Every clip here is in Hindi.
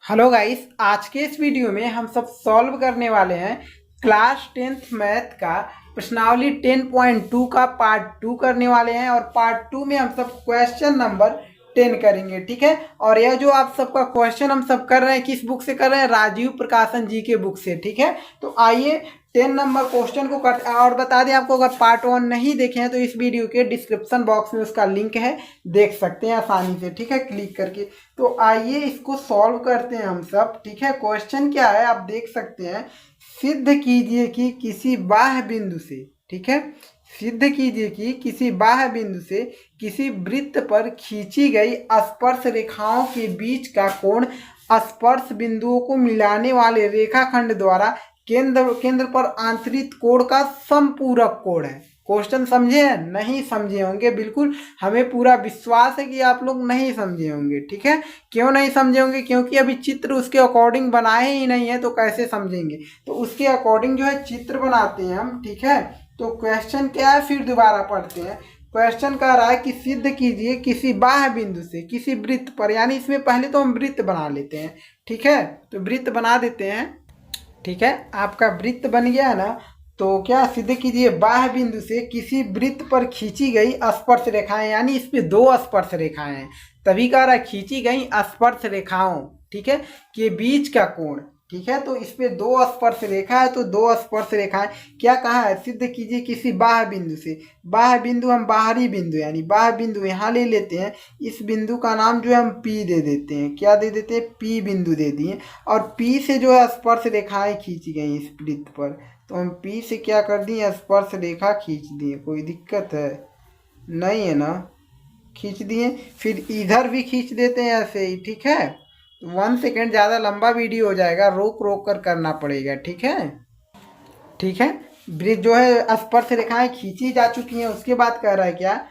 हेलो गाइस, आज के इस वीडियो में हम सब सॉल्व करने वाले हैं क्लास 10th मैथ का प्रश्नावली 10.2 का पार्ट 2 करने वाले हैं। और पार्ट 2 में हम सब क्वेश्चन नंबर 10 करेंगे, ठीक है। और यह जो आप सबका क्वेश्चन हम सब कर रहे हैं, किस बुक से कर रहे हैं? राजीव प्रकाशन जी के बुक से, ठीक है। तो आइए 10 नंबर क्वेश्चन को कर, और बता दें आपको, अगर पार्ट 1 नहीं देखे हैं तो इस वीडियो के डिस्क्रिप्शन बॉक्स में उसका लिंक है, देख सकते हैं आसानी से, ठीक है, क्लिक करके। तो आइए इसको सॉल्व करते हैं हम सब, ठीक है। क्वेश्चन क्या है आप देख सकते हैं। सिद्ध कीजिए कि किसी बाह्य बिंदु से, ठीक है, सिद्ध कीजिए कि किसी बाह्य बिंदु से किसी वृत्त पर खींची गई स्पर्श रेखाओं के बीच का कोण स्पर्श बिंदुओं को मिलाने वाले रेखाखंड द्वारा केंद्र पर आंतरिक कोण का संपूरक कोण है। क्वेश्चन समझे हैं? नहीं समझे होंगे, बिल्कुल हमें पूरा विश्वास है कि आप लोग नहीं समझे होंगे, ठीक है। क्यों नहीं समझे होंगे? क्योंकि अभी चित्र उसके अकॉर्डिंग बनाए ही नहीं है, तो कैसे समझेंगे। तो उसके अकॉर्डिंग जो है चित्र बनाते हैं हम, ठीक है। तो क्वेश्चन क्या है, फिर दोबारा पढ़ते हैं। क्वेश्चन कह रहा है कि सिद्ध कीजिए किसी बाह्य बिंदु से किसी वृत्त पर, यानी इसमें पहले तो हम वृत्त बना लेते हैं, ठीक है। तो वृत्त बना देते हैं, ठीक है। आपका वृत्त बन गया है ना। तो क्या सिद्ध कीजिए बाह्य बिंदु से किसी वृत्त पर खींची गई स्पर्श रेखाएं, यानी इस पे दो स्पर्श रेखाएं हैं, तभी कह रहा है खींची गई स्पर्श रेखाओं, ठीक है, के बीच का कोण, ठीक है। तो इस पे दो स्पर्श रेखा है, तो दो स्पर्श रेखाएं क्या कहा है, सिद्ध कीजिए किसी बाह्य बिंदु से। बाह्य बिंदु हम बाहरी बिंदु यानी बाह्य बिंदु यहाँ ले लेते हैं। इस बिंदु का नाम जो है हम P दे देते हैं। क्या दे देते हैं? P बिंदु दे दिए। और P से जो है स्पर्श रेखाएं खींची गई इस वृत्त पर, तो हम P से क्या कर दिए, स्पर्श रेखा खींच दिए। कोई दिक्कत है? नहीं है ना, खींच दिए। फिर इधर भी खींच देते हैं ऐसे ही, ठीक है। 1 सेकेंड, ज़्यादा लंबा वीडियो हो जाएगा, रोक रोक कर करना पड़ेगा, ठीक है। ठीक है, ब्रिज जो है स्पर्श रेखाएं खींची जा चुकी हैं। उसके बाद कह रहा है क्या,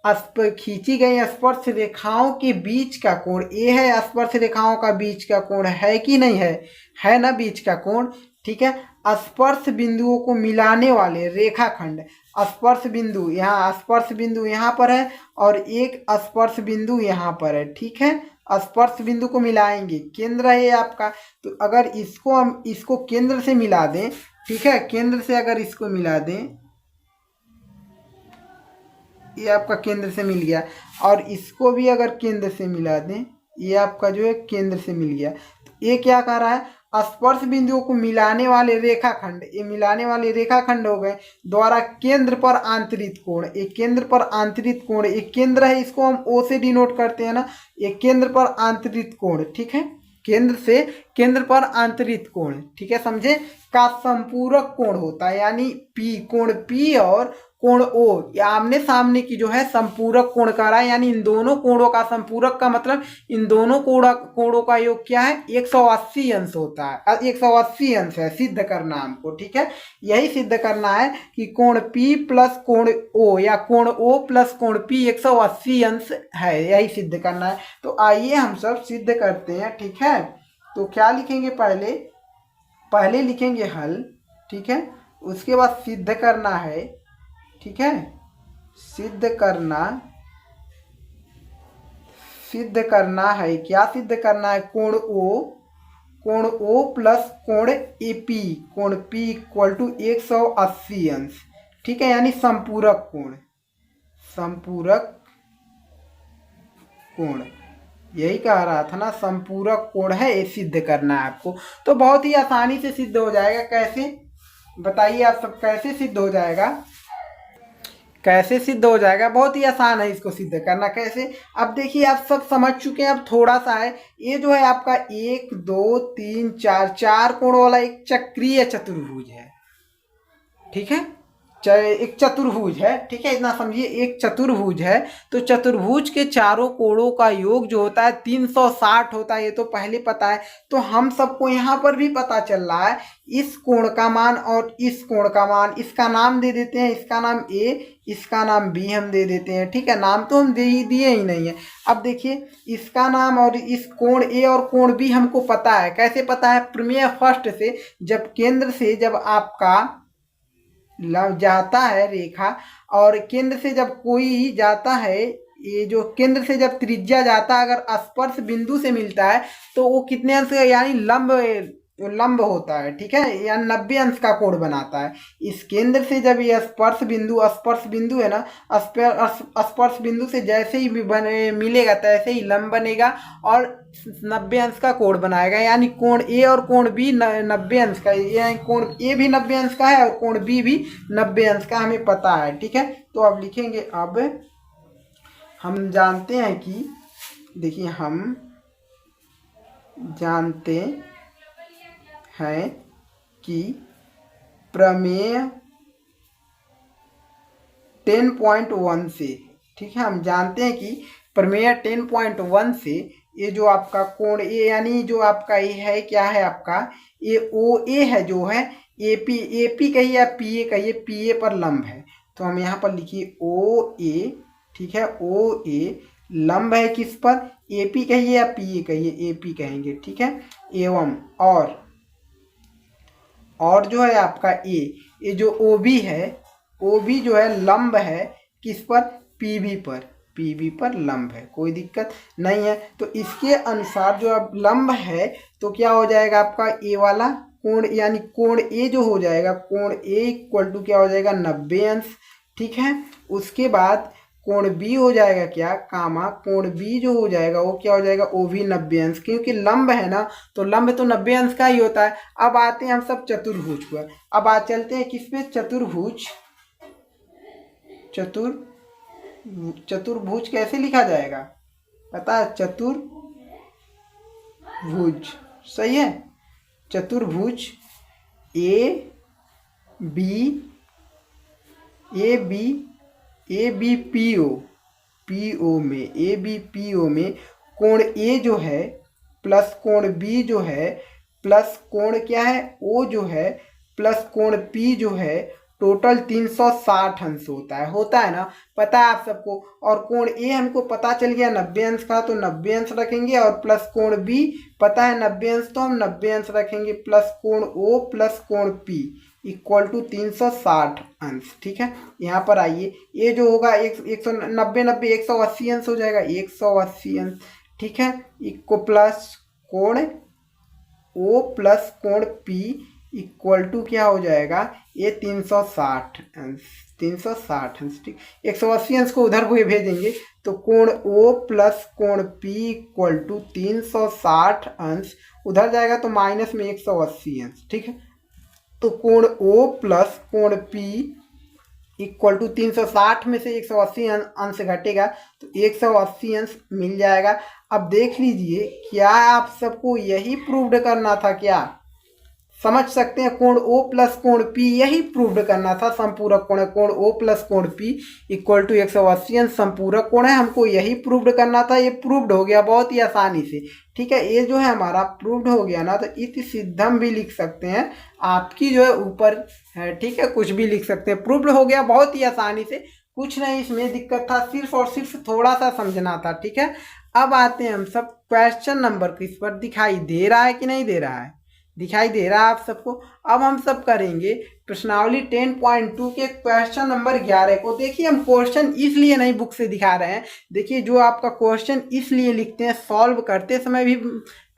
खींची गई स्पर्श रेखाओं के बीच का कोण, ये है स्पर्श रेखाओं का बीच का कोण है कि नहीं है? है ना बीच का कोण, ठीक है। स्पर्श बिंदुओं को मिलाने वाले रेखाखंड, स्पर्श बिंदु यहाँ, स्पर्श बिंदु यहाँ पर है और एक स्पर्श बिंदु यहाँ पर है, ठीक है। स्पर्श बिंदु को मिलाएंगे, केंद्र है आपका। तो अगर इसको हम इसको केंद्र से मिला दें, ठीक है, केंद्र से अगर इसको मिला दें, ये आपका केंद्र से मिल गया। और इसको भी अगर केंद्र से मिला दें, ये आपका जो है केंद्र से मिल गया। तो ये क्या कर रहा है, स्पर्श बिंदुओं को मिलाने वाले रेखाखंड, ये मिलाने वाले रेखाखंड हो गए द्वारा केंद्र पर आंतरिक कोण। एक केंद्र पर आंतरिक कोण, एक केंद्र है, इसको हम O से डिनोट करते हैं ना। एक केंद्र पर आंतरिक कोण, ठीक है, केंद्र से केंद्र पर आंतरिक कोण, ठीक है, समझे, का संपूरक कोण होता है। यानी P, कोण P और कोण O, या आमने सामने की जो है संपूरक कोण कर रहा है। यानी इन दोनों कोणों का संपूरक का मतलब इन दोनों कोणों का योग क्या है, 180 अंश होता है। 180 अंश है, सिद्ध करना हमको, ठीक है। यही सिद्ध करना है कि कोण P प्लस कोण O या कोण O प्लस कोण P 180 अंश है, यही सिद्ध करना है। तो आइए हम सब सिद्ध करते हैं, ठीक है। तो क्या लिखेंगे, पहले लिखेंगे हल, ठीक है। उसके बाद सिद्ध करना है, ठीक है। सिद्ध करना है, क्या सिद्ध करना है, कोण O प्लस कोण AP, कोण P इक्वल टू 180 अंश, ठीक है, यानी संपूरक कोण, यही कह रहा था ना, संपूरक कोण है, ये सिद्ध करना है आपको। तो बहुत ही आसानी से सिद्ध हो जाएगा। कैसे बताइए आप सब, कैसे सिद्ध हो जाएगा? कैसे सिद्ध हो जाएगा? बहुत ही आसान है इसको सिद्ध करना। कैसे? अब देखिए, आप सब समझ चुके हैं, अब थोड़ा सा है। ये जो है आपका 1 2 3 4 कोण वाला एक चक्रीय चतुर्भुज है, ठीक है। एक चतुर्भुज है, ठीक है, इतना समझिए, एक चतुर्भुज है। तो चतुर्भुज के चारों कोणों का योग जो होता है 360 होता है, ये तो पहले पता है। तो हम सबको यहाँ पर भी पता चल रहा है इस कोण का मान और इस कोण का मान। इसका नाम दे देते हैं, इसका नाम A, इसका नाम B हम दे देते हैं, ठीक है। नाम तो हम दिए ही नहीं है। अब देखिए, इसका नाम और इस कोण A और कोण B हमको पता है। कैसे पता है? प्रमेय फर्स्ट से, जब केंद्र से जब आपका जाता है रेखा, और केंद्र से जब कोई जाता है ये जो केंद्र से जब त्रिज्या जाता है अगर स्पर्श बिंदु से मिलता है तो वो कितने अंश का यानी लंब होता है, ठीक है, या 90 अंश का कोण बनाता है। इस केंद्र से जब ये स्पर्श बिंदु है ना, स्पर्श बिंदु से जैसे ही मिलेगा तैसे ही लंब बनेगा और 90 अंश का कोण बनाएगा, यानी कोण ए और कोण बी 90 अंश का, यानी कोण ए भी 90 अंश का है और कोण बी भी 90 अंश का, हमें पता है, ठीक है। तो अब लिखेंगे, अब हम जानते हैं कि, देखिए हम जानते हैं कि प्रमेय 10.1 से, ठीक है, हम जानते हैं कि प्रमेय 10.1 से ये जो आपका कोण ए यानी जो आपका ये है क्या है आपका ये ओ ए है जो है एपी कहिए या पी ए कहिए, पी ए पर लंब है। तो हम यहाँ पर लिखिए ओ ए, ठीक है, ओ ए लंब है किस पर, एपी कहिए या पी ए कहिए, एपी कहेंगे, ठीक है। एवं और जो है आपका ये जो ओ बी है, ओ बी जो है लंब है किस पर, पीबी पर लंब है, कोई दिक्कत नहीं है। तो इसके अनुसार जो अब लंब है तो क्या हो जाएगा आपका ए वाला कोण, यानी कोण ए जो हो जाएगा, कोण ए इक्वल टू क्या हो जाएगा 90 अंश, ठीक है। उसके बाद कोण बी हो जाएगा क्या, कामा कोण बी जो हो जाएगा वो क्या हो जाएगा, ओ भी 90 अंश, क्योंकि लंब है ना तो लंब तो 90 अंश का ही होता है। अब आते हैं हम सब चतुर्भुज पर, अब आज चलते हैं किस पे, चतुर्भुज कैसे लिखा जाएगा पता है, चतुर्भुज, सही है, चतुर्भुज ए बी पी ओ में कोण ए जो है प्लस कोण बी जो है प्लस कोण क्या है ओ जो है प्लस कोण पी जो है टोटल 360 अंश होता है ना, पता है आप सबको। और कोण ए हमको पता चल गया 90 अंश का, तो 90 अंश रखेंगे, और प्लस कोण बी पता है 90 अंश, तो हम 90 अंश रखेंगे, प्लस कोण ओ प्लस कोण पी इक्वल टू 360 अंश, ठीक है। यहाँ पर आइए, ये जो होगा 180 अंश हो जाएगा, 180 अंश, ठीक है, इक्वल प्लस कोण ओ प्लस कोण पी इक्वल टू क्या हो जाएगा, ये 360 अंश, ठीक। 180 अंश को उधर को भेजेंगे तो कोण ओ प्लस कोण पी इक्वल टू 360 अंश, उधर जाएगा तो माइनस में 180 अंश, ठीक है। तो कोण ओ प्लस कोण पी इक्वल टू 360 में से 180 अंश घटेगा तो 180 अंश मिल जाएगा। अब देख लीजिए, क्या आप सबको यही प्रूव्ड करना था, क्या समझ सकते हैं, कोण ओ प्लस कोण पी यही प्रूव्ड करना था, संपूरक कोण है, कोण ओ प्लस कोण पी इक्वल टू 180 अंश संपूरक कोण है, हमको यही प्रूव्ड करना था। ये प्रूव्ड हो गया बहुत ही आसानी से, ठीक है। ये जो है हमारा प्रूव्ड हो गया ना, तो इति सिद्धम भी लिख सकते हैं, आपकी जो है ऊपर है, ठीक है, कुछ भी लिख सकते हैं, प्रूव्ड हो गया बहुत ही आसानी से, कुछ नहीं इसमें दिक्कत था, सिर्फ और सिर्फ थोड़ा सा समझना था, ठीक है। अब आते हैं हम सब क्वेश्चन नंबर किस पर, दिखाई दे रहा है कि नहीं दे रहा है, दिखाई दे रहा है आप सबको। अब हम सब करेंगे प्रश्नावली 10.2 के क्वेश्चन नंबर 11 को। देखिए हम क्वेश्चन इसलिए नहीं बुक से दिखा रहे हैं, देखिए जो आपका क्वेश्चन इसलिए लिखते हैं, सॉल्व करते समय भी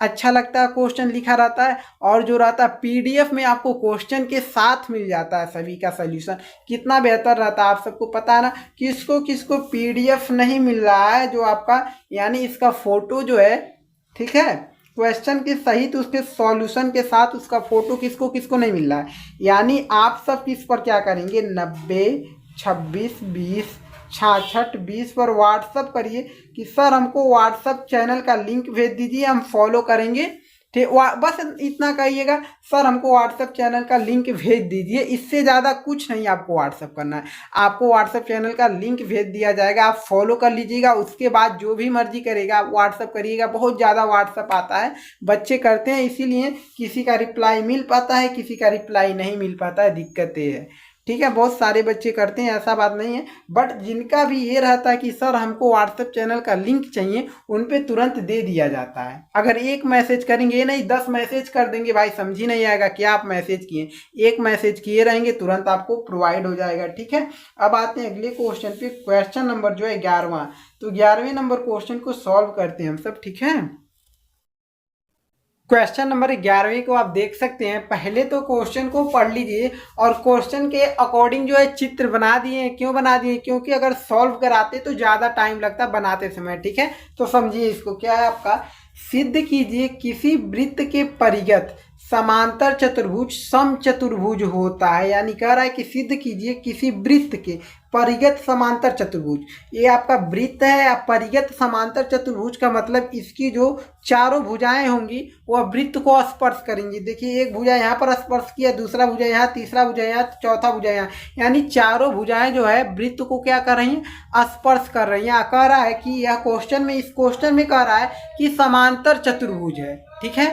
अच्छा लगता है, क्वेश्चन लिखा रहता है, और जो रहता है पीडीएफ में आपको क्वेश्चन के साथ मिल जाता है सभी का सल्यूशन, कितना बेहतर रहता है, आप सबको पता है ना। किसको पीडीएफ नहीं मिल रहा है, जो आपका यानी इसका फोटो जो है, ठीक है, क्वेश्चन के सहित उसके सॉल्यूशन के साथ उसका फोटो किसको नहीं मिल रहा है, यानी आप सब किस पर क्या करेंगे, 90 26 20 66 20 पर व्हाट्सअप करिए कि सर हमको व्हाट्सअप चैनल का लिंक भेज दीजिए, हम फॉलो करेंगे, ठीक, बस इतना कहिएगा, सर हमको व्हाट्सएप चैनल का लिंक भेज दीजिए, इससे ज़्यादा कुछ नहीं आपको व्हाट्सएप करना है। आपको व्हाट्सएप चैनल का लिंक भेज दिया जाएगा, आप फॉलो कर लीजिएगा, उसके बाद जो भी मर्जी करेगा आप व्हाट्सएप करिएगा। बहुत ज़्यादा व्हाट्सएप आता है, बच्चे करते हैं, इसीलिए किसी का रिप्लाई मिल पाता है, किसी का रिप्लाई नहीं मिल पाता है, दिक्कत ये है, ठीक है, बहुत सारे बच्चे करते हैं, ऐसा बात नहीं है, बट जिनका भी ये रहता है कि सर हमको व्हाट्सएप चैनल का लिंक चाहिए, उन पे तुरंत दे दिया जाता है। अगर एक मैसेज करेंगे, ये नहीं 10 मैसेज कर देंगे, भाई समझ ही नहीं आएगा क्या आप मैसेज किए। एक मैसेज किए रहेंगे, तुरंत आपको प्रोवाइड हो जाएगा। ठीक है, अब आते हैं अगले क्वेश्चन पे। क्वेश्चन नंबर जो है 11वां, तो 11वें नंबर क्वेश्चन को सॉल्व करते हैं हम सब। ठीक है, क्वेश्चन नंबर 11वें को आप देख सकते हैं। पहले तो क्वेश्चन को पढ़ लीजिए और क्वेश्चन के अकॉर्डिंग जो है चित्र बना दिए हैं। क्यों बना दिए? क्योंकि अगर सॉल्व कराते तो ज़्यादा टाइम लगता बनाते समय। ठीक है, तो समझिए इसको। क्या है आपका, सिद्ध कीजिए किसी वृत्त के परिगत समांतर चतुर्भुज समचतुर्भुज होता है। यानी कह रहा है कि सिद्ध कीजिए किसी वृत्त के परिगत समांतर चतुर्भुज। ये आपका वृत्त है। परिगत समांतर चतुर्भुज का मतलब इसकी जो चारों भुजाएं होंगी वह वृत्त को स्पर्श करेंगी। देखिए, एक भुजा यहाँ पर स्पर्श किया, दूसरा भुजा यहाँ, तीसरा भुजा यहाँ, चौथा भुजा यहाँ, यानी चारों भुजाएं जो है वृत्त को क्या कर रही हैं, स्पर्श कर रही हैं। कह रहा है कि यह क्वेश्चन में, इस क्वेश्चन में कह रहा है कि समांतर चतुर्भुज है। ठीक है,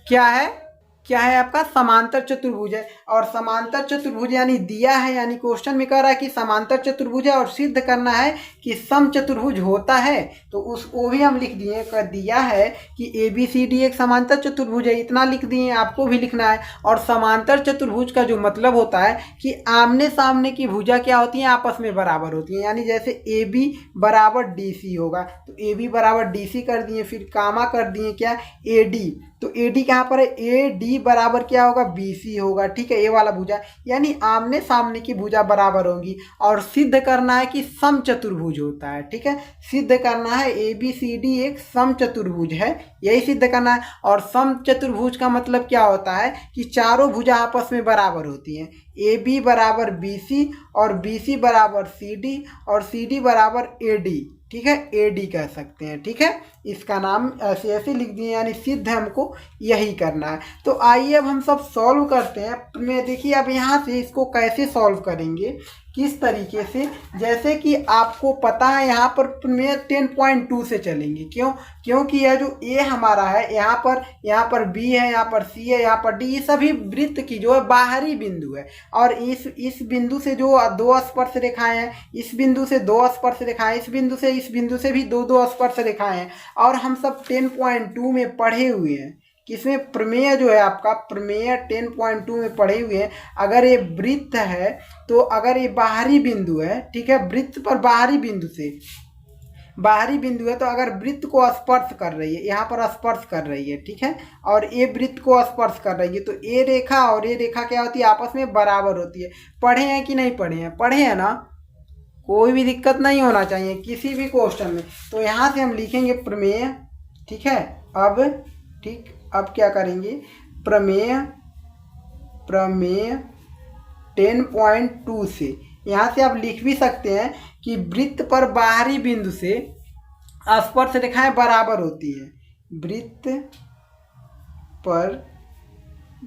क्या है, क्या है आपका, समांतर चतुर्भुज है। और समांतर चतुर्भुज यानी दिया है, यानी क्वेश्चन में कह रहा है कि समांतर चतुर्भुज है और सिद्ध करना है कि समचतुर्भुज होता है। तो उसको भी हम लिख दिए, कर दिया है कि ABCD एक समांतर चतुर्भुज है, इतना लिख दिए, आपको भी लिखना है। और समांतर चतुर्भुज का जो मतलब होता है कि आमने सामने की भुजा क्या होती है, आपस में बराबर होती है। यानी जैसे AB बराबर DC होगा, तो AB बराबर DC कर दिए, फिर कामा कर दिए क्या, AD। तो AD कहाँ पर है, AD बराबर क्या होगा, BC होगा। ठीक है, ये वाला भुजा, यानी आमने सामने की भुजा बराबर होगी। और सिद्ध करना है कि समचतुर्भुज होता है। ठीक है, सिद्ध करना है ABCD एक समचतुर्भुज है, यही सिद्ध करना है। और समचतुर्भुज का मतलब क्या होता है कि चारों भुजा आपस में बराबर होती हैं। AB बराबर BC और BC बराबर CD और CD बराबर AD। ठीक है, AD कह सकते हैं। ठीक है, इसका नाम ऐसे ऐसे लिख दिए, यानी सिद्ध हमको यही करना है। तो आइए अब हम सब सॉल्व करते हैं। मैं देखिए अब यहाँ से इसको कैसे सॉल्व करेंगे, किस तरीके से, जैसे कि आपको पता है यहाँ पर मैं 10.2 से चलेंगे। क्यों? क्योंकि यह जो A हमारा है, यहाँ पर B है, यहाँ पर C है, यहाँ पर D, ये सभी वृत्त की जो है बाहरी बिंदु है। और इस बिंदु से जो दो स्पर्श रेखाएं हैं, इस बिंदु से दो स्पर्श रेखाएं, इस बिंदु से भी दो स्पर्श रेखाएं हैं। और हम सब 10.2 में पढ़े हुए हैं, किसमें, प्रमेय जो है आपका, प्रमेय 10.2 में पढ़े हुए हैं। अगर ये वृत्त है तो अगर ये बाहरी बिंदु है, ठीक है, वृत्त पर बाहरी बिंदु है, तो अगर वृत्त को स्पर्श कर रही है, यहाँ पर स्पर्श कर रही है, ठीक है, और ये वृत्त को स्पर्श कर रही है, तो ये रेखा और ये रेखा क्या होती है, आपस में बराबर होती है। पढ़े हैं कि नहीं पढ़े हैं? पढ़े हैं ना, कोई भी दिक्कत नहीं होना चाहिए किसी भी क्वेश्चन में। तो यहाँ से हम लिखेंगे प्रमेय। ठीक है, अब क्या करेंगे, प्रमेय 10.2 से, यहाँ से आप लिख भी सकते हैं कि वृत्त पर बाहरी बिंदु से स्पर्श रेखाएं बराबर होती हैं। वृत्त पर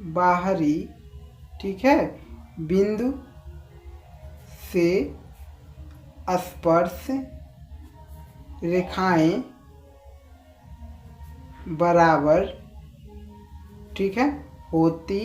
बाहरी, ठीक है, बिंदु से स्पर्श रेखाएं बराबर, ठीक है, होती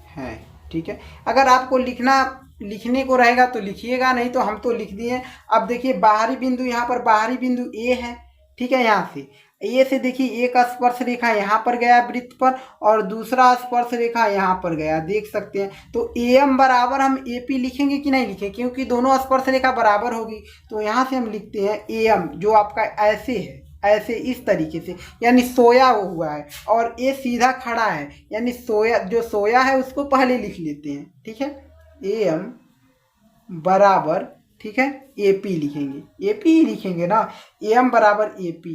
हैं। ठीक है, अगर आपको लिखने को रहेगा तो लिखिएगा, नहीं तो हम तो लिख दिए। अब देखिए बाहरी बिंदु, यहाँ पर बाहरी बिंदु A है। ठीक है, यहाँ से A से देखिए एक स्पर्श रेखा यहाँ पर गया वृत्त पर और दूसरा स्पर्श रेखा यहाँ पर गया, देख सकते हैं। तो AM बराबर हम AP लिखेंगे कि नहीं लिखेंगे, क्योंकि दोनों स्पर्श रेखा बराबर होगी। तो यहाँ से हम लिखते हैं AM, जो आपका ऐसे है, ऐसे इस तरीके से, यानी सोया हुआ है, और ये सीधा खड़ा है, यानी सोया है उसको पहले लिख लेते हैं। ठीक है, AM बराबर, ठीक है, AP लिखेंगे, AP ही लिखेंगे ना, AM बराबर AP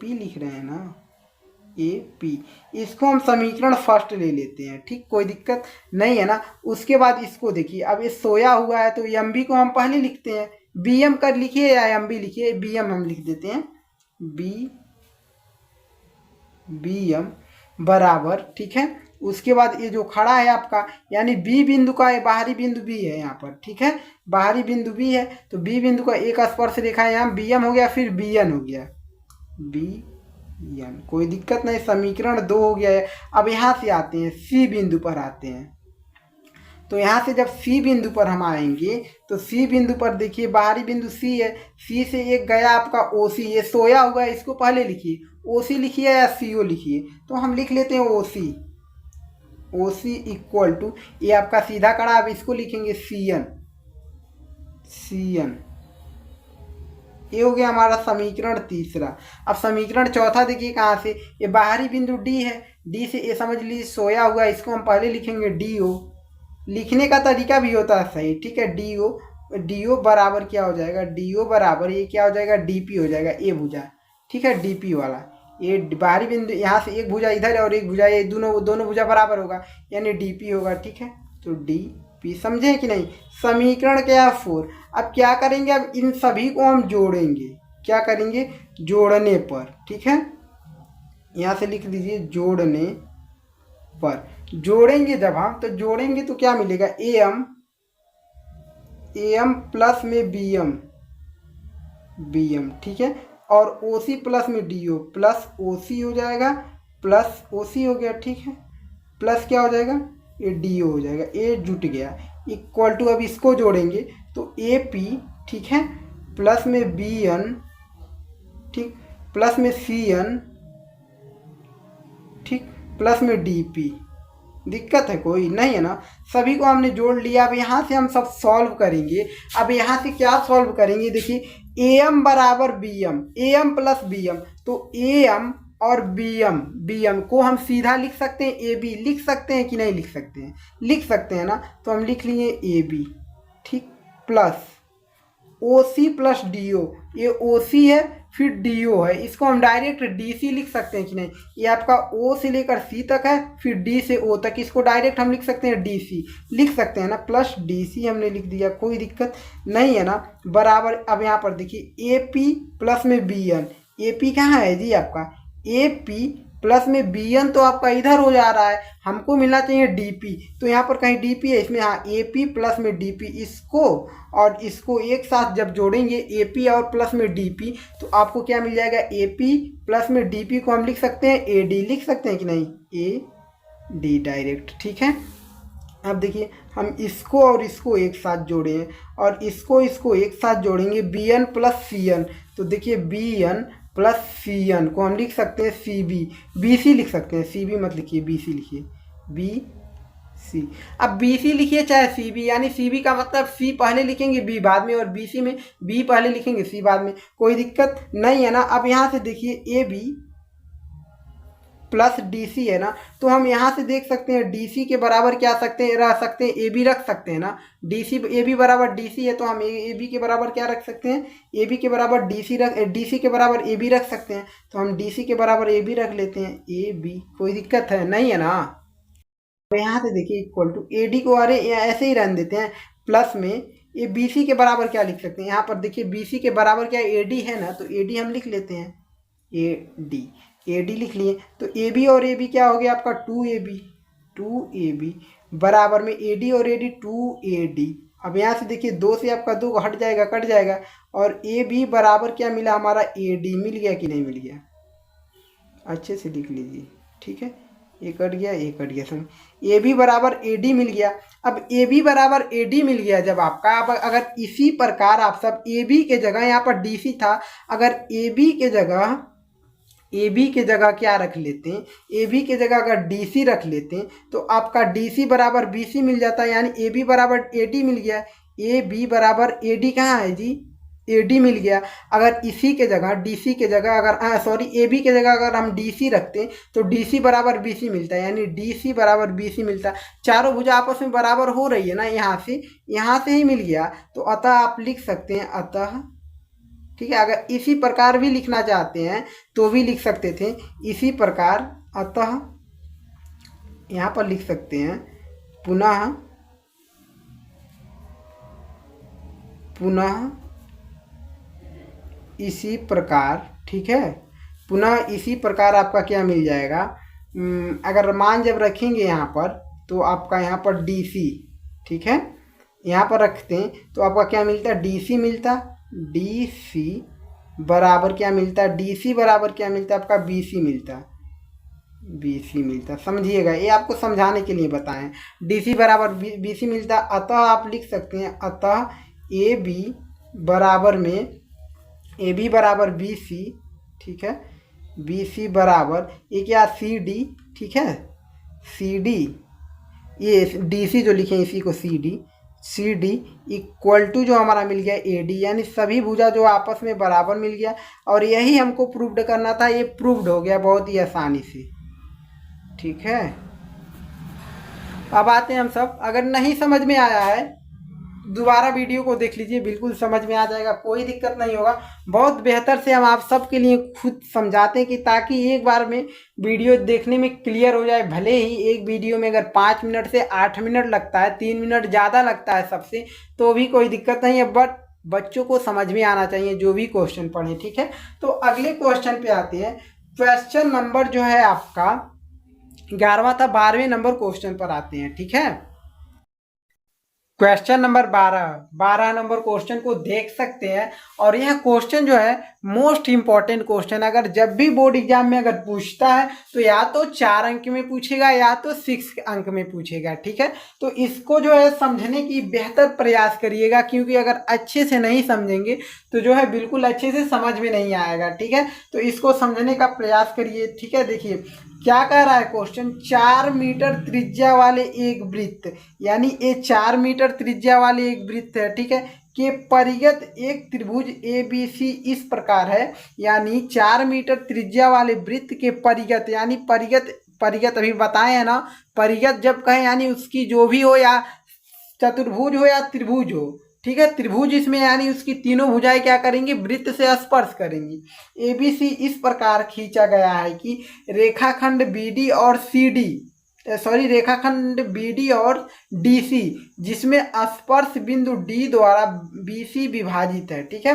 लिख रहे हैं ना, AP। इसको हम समीकरण फर्स्ट ले लेते हैं। ठीक, कोई दिक्कत नहीं है ना। उसके बाद इसको देखिए, अब ये सोया हुआ है तो MB को हम पहले लिखते हैं। BM कर लिखिए या MB लिखिए, BM हम लिख देते हैं, BM बराबर, ठीक है। उसके बाद ये जो खड़ा है आपका, यानी B बिंदु का, ये बाहरी बिंदु B है यहाँ पर, ठीक है, बाहरी बिंदु B है, तो B बिंदु का एक स्पर्श रेखा है यहाँ, BM हो गया, फिर BN हो गया, BN, कोई दिक्कत नहीं, समीकरण 2 हो गया है। अब यहाँ से आते हैं C बिंदु पर आते हैं, तो यहाँ से जब सी बिंदु पर हम आएंगे तो सी बिंदु पर देखिए बाहरी बिंदु सी है, सी से एक गया आपका ओ सी, ये सोया हुआ है, इसको पहले लिखिए, ओ सी लिखिए या सी ओ लिखिए, तो हम लिख लेते हैं ओ सी। ओ सी इक्वल टू ये आपका सीधा कड़ा, अब इसको लिखेंगे सी एन, सी एन। ये हो गया हमारा समीकरण तीसरा। अब समीकरण चौथा देखिए कहाँ से, ये बाहरी बिंदु डी है, डी से ये समझ लीजिए सोया हुआ है, इसको हम पहले लिखेंगे डी ओ। लिखने का तरीका भी होता है सही, ठीक है। डी ओ, डी ओ बराबर क्या हो जाएगा, डी ओ बराबर ये क्या हो जाएगा, डी पी हो जाएगा, ए भुजा, ठीक है, डी पी वाला। ये बाहरी बिंदु यहाँ से एक भुजा इधर है और एक भुजा, ये दोनों भुजा बराबर होगा, यानी डी पी होगा, ठीक है। तो डी पी, समझे कि नहीं। समीकरण क्या है 4। अब क्या करेंगे, अब इन सभी को हम जोड़ेंगे, क्या करेंगे, जोड़ने पर, ठीक है। यहाँ से लिख दीजिए जोड़ने पर। जोड़ेंगे जब हम, तो जोड़ेंगे तो क्या मिलेगा, ए एम प्लस में बी एम, ठीक है, और ओ सी प्लस में डी ओ, प्लस ओ सी हो जाएगा, प्लस ओ सी हो गया, ठीक है, प्लस क्या हो जाएगा, ये डी ओ हो जाएगा, ए जुट गया, इक्वल टू अब इसको जोड़ेंगे तो ए पी, ठीक है, प्लस में बी एन, ठीक, प्लस में सी एन, ठीक, प्लस में डी पी। दिक्कत है कोई नहीं है ना, सभी को हमने जोड़ लिया। अब यहाँ से हम सब सॉल्व करेंगे। अब यहाँ से क्या सॉल्व करेंगे, देखिए ए एम बराबर B M, A M plus B M, तो ए एम और बी एम को हम सीधा लिख सकते हैं, ए बी लिख सकते हैं कि नहीं लिख सकते हैं, लिख सकते हैं ना, तो हम लिख लिए ए बी, ठीक, plus O C plus D O, ये ओ सी है फिर डी ओ है, इसको हम डायरेक्ट डी सी लिख सकते हैं कि नहीं, ये आपका ओ से लेकर सी तक है, फिर डी से ओ तक, इसको डायरेक्ट हम लिख सकते हैं डी सी, लिख सकते हैं ना, प्लस डी सी हमने लिख दिया, कोई दिक्कत नहीं है ना, बराबर। अब यहाँ पर देखिए ए पी प्लस में बी एन, ए पी कहाँ है जी आपका, ए पी प्लस में बी एन तो आपका इधर हो जा रहा है, हमको मिलना चाहिए डी पी, तो यहाँ पर कहीं डी पी है इसमें, हाँ, ए पी प्लस में डी पी, इसको और इसको एक साथ जब जोड़ेंगे ए पी और प्लस में डी पी, तो आपको क्या मिल जाएगा, ए पी प्लस में डी पी को हम लिख सकते हैं ए डी, लिख सकते हैं कि नहीं, ए डी डायरेक्ट, ठीक है। अब देखिए हम इसको और इसको एक साथ जोड़े हैं और इसको एक साथ जोड़ेंगे, B N plus C N, तो देखिए B N plus C N को हम लिख सकते हैं सी बी, बी सी लिख सकते हैं, सी बी मत लिखिए, बी सी लिखिए, बी सी। अब बी सी लिखिए चाहे सी बी, यानी सी बी का मतलब सी पहले लिखेंगे बी बाद में, और बी सी में बी पहले लिखेंगे सी बाद में, कोई दिक्कत नहीं है ना। अब यहाँ से देखिए A B plus D C है ना, तो हम यहाँ से देख सकते हैं डी सी के बराबर क्या सकते हैं, रह सकते हैं ए बी रख सकते हैं ना, डी सी ए बी बराबर डी सी है, तो हम ए बी के बराबर क्या रख सकते हैं, ए बी के बराबर डी सी के बराबर ए बी रख सकते हैं, तो हम डी सी के बराबर ए बी रख लेते हैं, ए बी, कोई दिक्कत है नहीं है ना। तो यहाँ से देखिए इक्वल टू ए डी को अरे ऐसे ही रहने देते हैं, प्लस में ये बी सी के बराबर क्या लिख सकते हैं, यहाँ पर देखिए बी सी के बराबर क्या ए डी है ना, तो ए डी हम लिख लेते हैं, ए डी लिख लिए, तो ए बी और ए बी क्या हो गया आपका, टू ए बी बराबर में ए डी और A D, two A D. अब यहाँ से देखिए दो से आपका दो हट जाएगा, कट जाएगा, और ए बी बराबर क्या मिला हमारा, ए डी मिल गया कि नहीं मिल गया, अच्छे से लिख लीजिए, ठीक है, ये कट गया समझ, ए बी बराबर ए डी मिल गया। अब ए बी बराबर ए डी मिल गया जब आपका, अब अगर इसी प्रकार आप सब ए बी के जगह, यहाँ पर डी सी था, अगर ए बी के जगह क्या रख लेते हैं, ए बी के जगह अगर डी सी रख लेते हैं, तो आपका डी सी बराबर बी सी मिल जाता है, यानी ए बी बराबर ए डी मिल गया, ए बी बराबर ए डी कहाँ है जी, ए डी मिल गया। अगर इसी के जगह डी सी के जगह अगर सॉरी ए बी के जगह अगर हम डी सी रखते हैं, तो डी सी बराबर बी सी मिलता है, यानी डी सी बराबर बी सी मिलता है, चारों भुजा आपस में बराबर हो रही है ना, यहाँ से ही मिल गया, तो अतः आप लिख सकते हैं अतः, ठीक है। अगर इसी प्रकार भी लिखना चाहते हैं तो भी लिख सकते थे, इसी प्रकार अतः यहाँ पर लिख सकते हैं, पुनः इसी प्रकार, ठीक है, पुनः इसी प्रकार आपका क्या मिल जाएगा, अगर मान जब रखेंगे यहाँ पर, तो आपका यहाँ पर डी सी, ठीक है, यहाँ पर रखते हैं तो आपका क्या मिलता है, डी सी मिलता, डी सी बराबर क्या मिलता है, डी सी बराबर क्या मिलता है आपका, बी सी मिलता, BC मिलता। समझिएगा, ये आपको समझाने के लिए बताएं। DC बराबर BC मिलता, अतः आप लिख सकते हैं अतः AB बराबर में AB बराबर BC, ठीक है। BC बराबर ये क्या CD, ठीक है। CD, ये DC जो लिखे इसी को CD इक्वल टू जो हमारा मिल गया AD, यानी सभी भुजा जो आपस में बराबर मिल गया। और यही हमको प्रूव्ड करना था, ये प्रूव्ड हो गया बहुत ही आसानी से, ठीक है। अब आते हैं हम सब, अगर नहीं समझ में आया है दोबारा वीडियो को देख लीजिए, बिल्कुल समझ में आ जाएगा, कोई दिक्कत नहीं होगा। बहुत बेहतर से हम आप सब के लिए खुद समझाते हैं कि ताकि एक बार में वीडियो देखने में क्लियर हो जाए। भले ही एक वीडियो में अगर 5 मिनट से 8 मिनट लगता है, 3 मिनट ज़्यादा लगता है सबसे, तो भी कोई दिक्कत नहीं है, बट बच्चों को समझ में आना चाहिए जो भी क्वेश्चन पढ़े, ठीक है। तो अगले क्वेश्चन पे आते हैं। क्वेश्चन नंबर जो है आपका 11वां था, 12वें नंबर क्वेश्चन पर आते हैं, ठीक है। क्वेश्चन नंबर 12 नंबर क्वेश्चन को देख सकते हैं। और यह क्वेश्चन जो है मोस्ट इंपॉर्टेंट क्वेश्चन, अगर जब भी बोर्ड एग्जाम में अगर पूछता है तो या तो 4 अंक में पूछेगा या तो 6 अंक में पूछेगा, ठीक है। तो इसको जो है समझने की बेहतर प्रयास करिएगा, क्योंकि अगर अच्छे से नहीं समझेंगे तो जो है बिल्कुल अच्छे से समझ में नहीं आएगा, ठीक है। तो इसको समझने का प्रयास करिए, ठीक है। देखिए क्या कह रहा है क्वेश्चन, 4 मीटर त्रिज्या वाले एक वृत्त, यानी ये 4 मीटर त्रिज्या वाले एक वृत्त है, ठीक है, के परिगत एक त्रिभुज ABC इस प्रकार है। यानी 4 मीटर त्रिज्या वाले वृत्त के परिगत, यानी परिगत अभी बताए हैं ना, परिगत जब कहें यानी उसकी जो भी हो, या चतुर्भुज हो या त्रिभुज हो, ठीक है। त्रिभुज इसमें यानी उसकी तीनों भुजाएं क्या करेंगी, वृत्त से स्पर्श करेंगी। ABC इस प्रकार खींचा गया है कि रेखाखंड BD और CD, रेखाखंड BD और DC जिसमें स्पर्श बिंदु D द्वारा BC विभाजित है, ठीक है।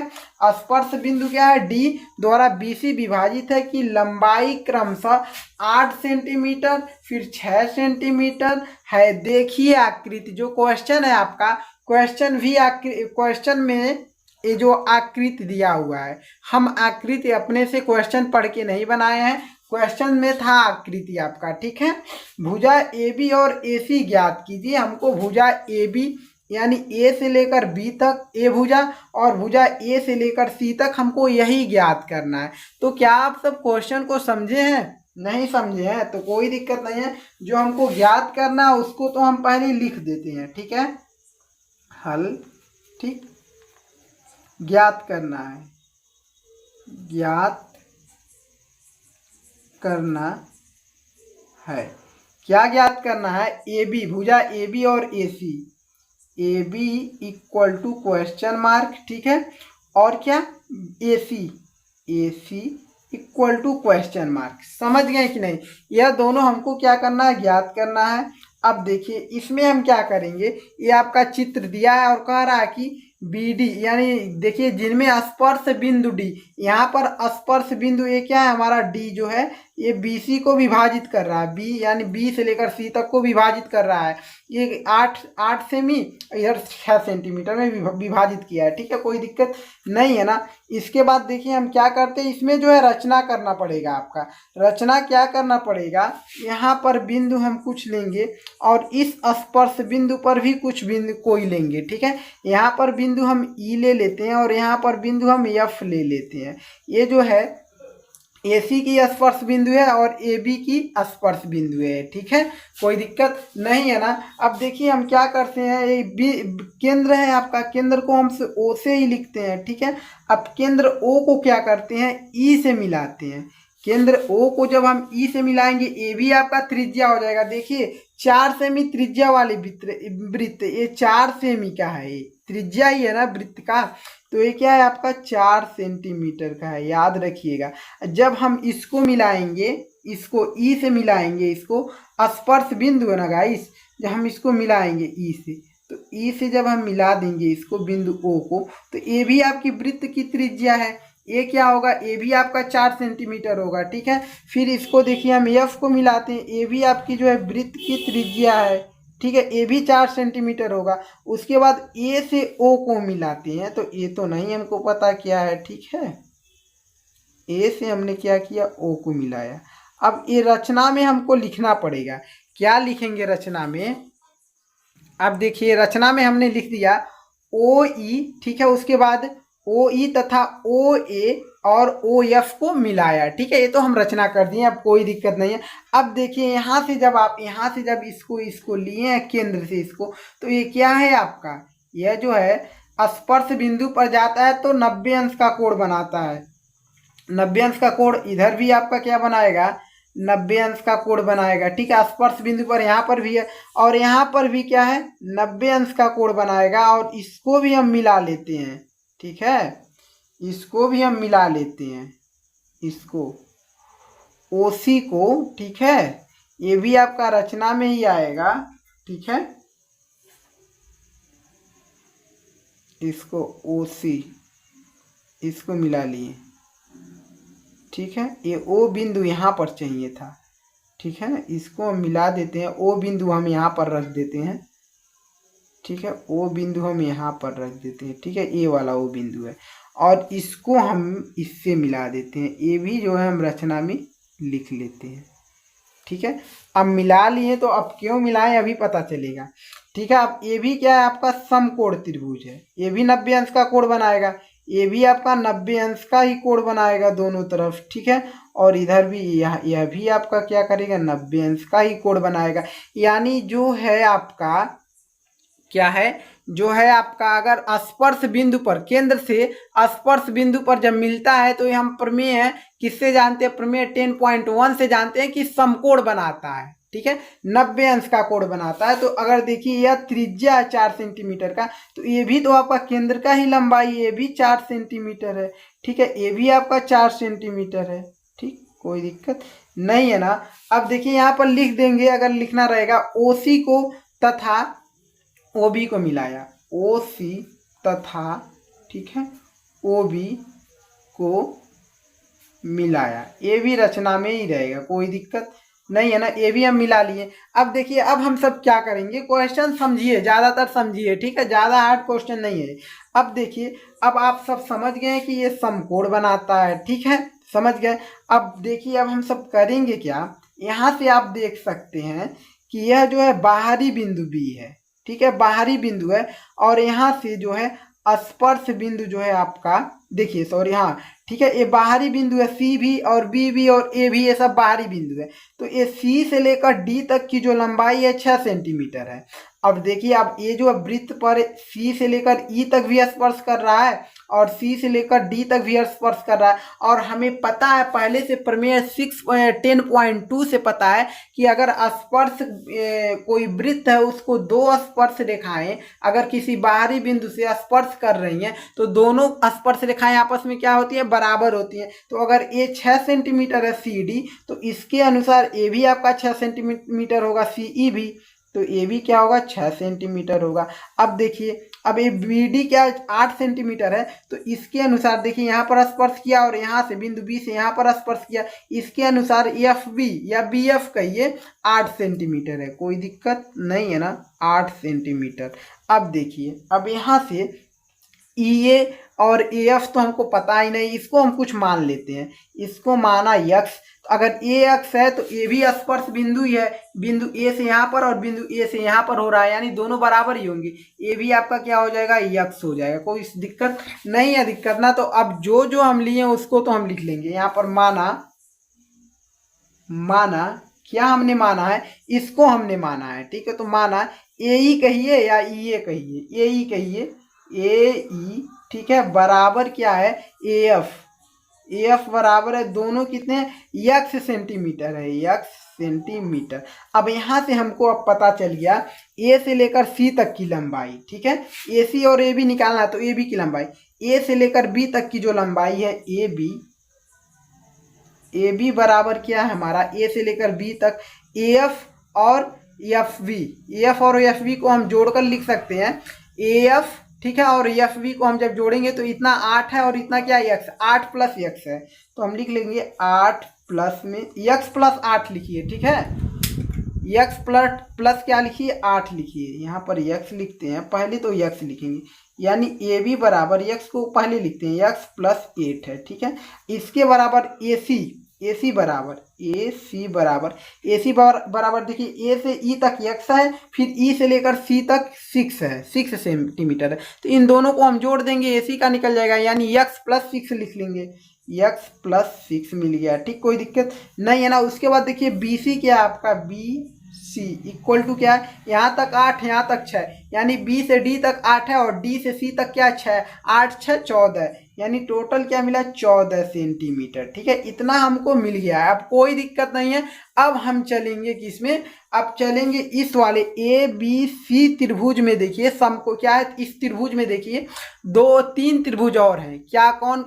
स्पर्श बिंदु क्या है, D द्वारा BC विभाजित है, कि लंबाई क्रमशः 8 सेंटीमीटर फिर 6 सेंटीमीटर है। देखिए आकृति, जो क्वेश्चन है आपका, क्वेश्चन में ये जो आकृति दिया हुआ है, हम आकृति अपने से क्वेश्चन पढ़ के नहीं बनाए हैं, क्वेश्चन में था आकृति आपका, ठीक है। भुजा AB और AC ज्ञात कीजिए। हमको भुजा AB यानी A से लेकर B तक A भुजा, और भुजा A से लेकर C तक हमको यही ज्ञात करना है। तो क्या आप सब क्वेश्चन को समझे हैं? नहीं समझे हैं तो कोई दिक्कत नहीं है, जो हमको ज्ञात करना है उसको तो हम पहले लिख देते हैं, ठीक है। हल, ठीक, ज्ञात करना है, ज्ञात करना है। क्या ज्ञात करना है, AB भुजा AB और AC, AB equal to question mark, ठीक है। और क्या, AC equal to question mark. समझ गए कि नहीं, यह दोनों हमको क्या करना है, ज्ञात करना है। अब देखिए इसमें हम क्या करेंगे, ये आपका चित्र दिया है और कह रहा है कि BD, यानी देखिए जिनमें स्पर्श बिंदु D, यहाँ पर स्पर्श बिंदु ये क्या है हमारा D जो है, ये BC को विभाजित कर रहा है, B यानी B से लेकर C तक को विभाजित कर रहा है। ये 8 सेमी, इधर 6 सेंटीमीटर में विभाजित किया है, ठीक है, कोई दिक्कत नहीं है ना। इसके बाद देखिए हम क्या करते हैं, इसमें जो है रचना करना पड़ेगा आपका। रचना क्या करना पड़ेगा, यहाँ पर बिंदु हम कुछ लेंगे और इस स्पर्श बिंदु पर भी कुछ बिंदु कोई लेंगे, ठीक है। यहाँ पर बिंदु हम E ले लेते हैं और यहाँ पर बिंदु हम F ले लेते हैं। ये जो है AC की स्पर्श बिंदु है और AB की स्पर्श बिंदु है, ठीक है, कोई दिक्कत नहीं है ना। अब देखिए हम क्या करते हैं, ये केंद्र है आपका, केंद्र को हम O से ही लिखते हैं, ठीक है। अब केंद्र O को क्या करते हैं, E से मिलाते हैं। केंद्र O को जब हम E से मिलाएंगे, AB आपका त्रिज्या हो जाएगा। देखिए 4 सेमी त्रिज्या वाले वृत्त, ये 4 सेमी का है, ये त्रिज्या ही है ना वृत्त का, तो ये क्या है आपका 4 सेंटीमीटर का है, याद रखिएगा। जब हम इसको मिलाएंगे, इसको E से मिलाएंगे, इसको स्पर्श बिंदु है ना गाइस, जब हम इसको मिलाएंगे E से, तो E से जब हम मिला देंगे इसको बिंदु O को, तो ये भी आपकी वृत्त की त्रिज्या है। ये क्या होगा, ये भी आपका 4 सेंटीमीटर होगा, ठीक है। फिर इसको देखिए हम F को मिलाते हैं, ये भी आपकी जो है वृत्त की त्रिज्या है, ठीक है, ये भी 4 सेंटीमीटर होगा। उसके बाद A से O को मिलाते हैं, तो ये तो नहीं हमको पता क्या है, ठीक है। A से हमने क्या किया, O को मिलाया। अब ये रचना में हमको लिखना पड़ेगा। क्या लिखेंगे रचना में? अब देखिए रचना में हमने लिख दिया ओ ई, ठीक है, उसके बाद ओ ई तथा ओ ए और ओ एफ को मिलाया, ठीक है, ये तो हम रचना कर दिए, अब कोई दिक्कत नहीं है। अब देखिए यहाँ से जब आप यहाँ से जब इसको लिए हैं केंद्र से इसको, तो ये क्या है आपका, यह जो है स्पर्श बिंदु पर जाता है तो 90 अंश का कोण बनाता है। 90 अंश का कोण इधर भी आपका क्या बनाएगा, 90 अंश का कोण बनाएगा, ठीक है। स्पर्श बिंदु पर यहाँ पर भी है और यहाँ पर भी क्या है, 90 अंश का कोण बनाएगा। और इसको भी हम मिला लेते हैं, ठीक है, इसको भी हम मिला लेते हैं, इसको ओसी को, ठीक है, ये भी आपका रचना में ही आएगा, ठीक है। इसको ओसी, इसको मिला लिए, ठीक है। ये ओ बिंदु यहाँ पर चाहिए था, ठीक है, इसको हम मिला देते हैं। ओ बिंदु हम यहाँ पर रख देते हैं, ठीक है, ओ बिंदु हम यहाँ पर रख देते हैं, ठीक है, ए वाला ओ बिंदु है। और इसको हम इससे मिला देते हैं, ये भी जो है हम रचना में लिख लेते हैं, ठीक है। अब मिला लिए तो अब क्यों मिलाएं अभी पता चलेगा, ठीक है। अब ये भी क्या है आपका समकोण त्रिभुज है, ये भी 90 अंश का कोण बनाएगा, ये भी आपका 90 अंश का ही कोण बनाएगा दोनों तरफ, ठीक है। और इधर भी यह भी आपका क्या करेगा, 90 अंश का ही कोण बनाएगा। यानी जो है आपका क्या है, जो है आपका अगर स्पर्श बिंदु पर केंद्र से स्पर्श बिंदु पर जब मिलता है तो हम प्रमेय है किससे जानते हैं, प्रमेय 10.1 से जानते हैं कि समकोण बनाता है, ठीक है, 90 अंश का कोण बनाता है। तो अगर देखिए यह त्रिज्या है 4 सेंटीमीटर का, तो ये भी तो आपका केंद्र का ही लंबाई, ये भी 4 सेंटीमीटर है, ठीक है, ये भी आपका 4 सेंटीमीटर है, ठीक, कोई दिक्कत नहीं है ना। अब देखिए यहाँ पर लिख देंगे, अगर लिखना रहेगा ओसी को तथा ओ बी को मिलाया, ओ सी तथा, ठीक है, ओ बी को मिलाया, ये भी रचना में ही रहेगा, कोई दिक्कत नहीं है ना, ये भी हम मिला लिए। अब देखिए अब हम सब क्या करेंगे, क्वेश्चन समझिए, ज़्यादातर समझिए, ठीक है, ज़्यादा हार्ड क्वेश्चन नहीं है। अब देखिए अब आप सब समझ गए हैं कि ये समकोण बनाता है, ठीक है, समझ गए। अब देखिए अब हम सब करेंगे क्या, यहाँ से आप देख सकते हैं कि यह जो है बाहरी बिंदु बी है, ठीक है, बाहरी बिंदु है। और यहाँ से जो है स्पर्श बिंदु जो है आपका, देखिए सॉरी, हाँ ठीक है, ये बाहरी बिंदु है, सी भी और बी भी और ए भी, ये सब बाहरी बिंदु है। तो ये सी से लेकर डी तक की जो लंबाई है 6 सेंटीमीटर है। अब देखिए अब ये जो वृत्त पर सी से लेकर ई तक भी स्पर्श कर रहा है और सी से लेकर डी तक भी स्पर्श कर रहा है। और हमें पता है पहले से प्रमेय 10.2 से पता है कि अगर स्पर्श कोई वृत्त है उसको दो स्पर्श रेखाएं अगर किसी बाहरी बिंदु से स्पर्श कर रही हैं तो दोनों स्पर्श रेखाएं आपस में क्या होती हैं, बराबर होती हैं। तो अगर ये 6 सेंटीमीटर है सी डी, तो इसके अनुसार ये भी आपका 6 सेंटीमीटर होगा, सी ई भी, तो ये भी क्या होगा, 6 सेंटीमीटर होगा। अब देखिए अब ये बी डी क्या 8 सेंटीमीटर है, तो इसके अनुसार देखिए यहाँ पर स्पर्श किया और यहाँ से बिंदु बी से यहाँ पर स्पर्श किया, इसके अनुसार एफ बी या बी एफ कहिए 8 सेंटीमीटर है, कोई दिक्कत नहीं है ना, 8 सेंटीमीटर। अब देखिए अब यहाँ से ई ए और ए एफ तो हमको पता ही नहीं, इसको हम कुछ मान लेते हैं, इसको माना यक्स। तो अगर ए एक्स है तो ये भी स्पर्श बिंदु ही है, बिंदु ए से यहाँ पर और बिंदु ए से यहाँ पर हो रहा है, यानी दोनों बराबर ही होंगे, ये भी आपका क्या हो जाएगा, यक्स हो जाएगा, कोई दिक्कत नहीं है, दिक्कत ना। तो अब जो जो हम लिए उसको तो हम लिख लेंगे यहाँ पर, माना क्या हमने माना है, इसको हमने माना है, ठीक है। तो माना ए ई कहिए या ई ए कहिए, ए ई कहिए, ए ई, ठीक है, बराबर क्या है, ए एफ, ए एफ बराबर है दोनों कितने, यक्स सेंटीमीटर है, यक्स सेंटीमीटर। अब यहाँ से हमको अब पता चल गया ए से लेकर सी तक की लंबाई, ठीक है, ए सी और ए बी निकालना है तो ए बी की लंबाई, ए से लेकर बी तक की जो लंबाई है ए बी बराबर क्या है हमारा, ए से लेकर बी तक ए एफ और एफ बी, ए एफ और एफ बी को हम जोड़कर लिख सकते हैं ए एफ, ठीक है, और एफ बी को हम जब जोड़ेंगे तो इतना 8 है और इतना क्या है, यक्स, 8 प्लस यक्स है, तो हम लिख लेंगे 8 प्लस में यक्स प्लस 8 लिखिए, ठीक है, यक्स प्लस क्या लिखिए, 8 लिखिए, यहाँ पर यक्स लिखते हैं पहले, तो यक्स लिखेंगे, यानी ए बी बराबर यक्स को पहले लिखते हैं, यक्स प्लस 8 है, ठीक है। इसके बराबर ए सी, AC बराबर देखिए, A से E तक x है, फिर E से लेकर C तक 6 है, 6 सेंटीमीटर है। तो इन दोनों को हम जोड़ देंगे, AC का निकल जाएगा, यानी x + 6 लिख लेंगे, x + 6 मिल गया। ठीक, कोई दिक्कत नहीं है ना। उसके बाद देखिए BC क्या है आपका, BC इक्वल टू क्या है, यहाँ तक 8 यहाँ तक 6, यानी B से D तक 8 है और D से C तक क्या 6 है, 8 6 14, यानी टोटल क्या मिला 14 सेंटीमीटर। ठीक है, इतना हमको मिल गया है। अब कोई दिक्कत नहीं है। अब हम चलेंगे किसमें, अब चलेंगे इस वाले ABC त्रिभुज में। देखिए समको क्या है, इस त्रिभुज में देखिए 2-3 त्रिभुज और हैं। क्या, कौन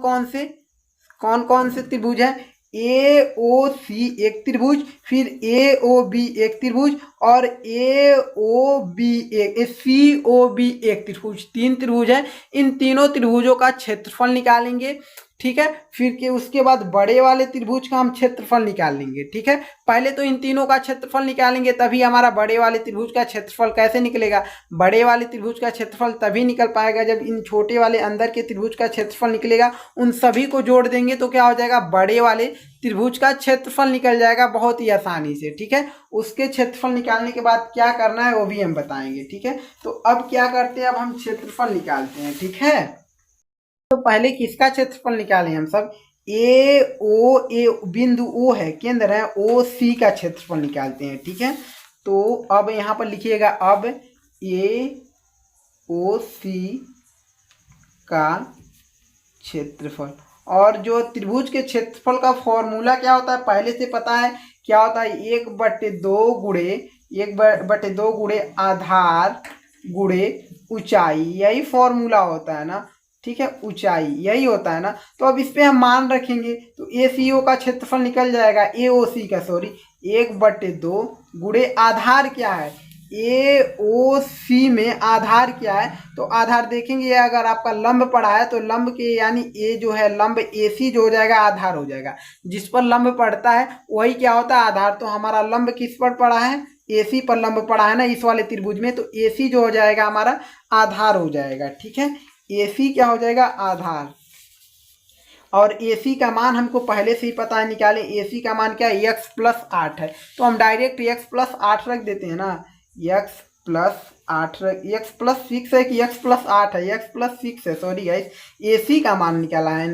कौन से त्रिभुज है, AOC एक त्रिभुज, फिर AOB एक त्रिभुज और AOB एक COB एक त्रिभुज, 3 त्रिभुज है। इन तीनों त्रिभुजों का क्षेत्रफल निकालेंगे। ठीक है, फिर के उसके बाद बड़े वाले त्रिभुज का हम क्षेत्रफल निकाल लेंगे। ठीक है, पहले तो इन तीनों का क्षेत्रफल निकालेंगे, तभी हमारा बड़े वाले त्रिभुज का क्षेत्रफल कैसे निकलेगा, बड़े वाले त्रिभुज का क्षेत्रफल तभी निकल पाएगा जब इन छोटे वाले अंदर के त्रिभुज का क्षेत्रफल निकलेगा। उन सभी को जोड़ देंगे तो क्या हो जाएगा, बड़े वाले त्रिभुज का क्षेत्रफल निकल जाएगा बहुत ही आसानी से। ठीक है, उसके क्षेत्रफल निकालने के बाद क्या करना है वो भी हम बताएंगे। ठीक है, तो अब क्या करते हैं, अब हम क्षेत्रफल निकालते हैं। ठीक है, तो पहले किसका क्षेत्रफल निकालें हम सब, ए बिंदु O है, केंद्र है, OC का क्षेत्रफल निकालते हैं। ठीक है, तो अब यहाँ पर लिखिएगा, अब AOC का क्षेत्रफल, और जो त्रिभुज के क्षेत्रफल का फॉर्मूला क्या होता है पहले से पता है, क्या होता है, 1/2 गुणे आधार गुणे ऊंचाई, यही फॉर्मूला होता है ना। ठीक है, ऊंचाई यही होता है ना। तो अब इस पे हम मान रखेंगे तो ACO का क्षेत्रफल निकल जाएगा, AOC का, सॉरी, 1/2 गुणे आधार क्या है, AOC में आधार क्या है, तो आधार देखेंगे अगर आपका लंब पड़ा है तो लंब के, यानी A जो है लंब AC जो हो जाएगा आधार हो जाएगा। जिस पर लंब पड़ता है वही क्या होता है आधार। तो हमारा लंब किस पर पड़ा है, AC पर लंब पड़ा है ना इस वाले त्रिभुज में, तो AC जो हो जाएगा हमारा आधार हो जाएगा। ठीक है, AC क्या हो जाएगा, आधार। और AC का मान हमको पहले से ही पता है, निकाले AC का मान क्या है, x + 8 है। तो हम डायरेक्ट x + 8 रख देते हैं ना, x + 8 x + 6 है कि x + 8 है, x + 6 है, सॉरी गाइस, AC का मान निकाला है,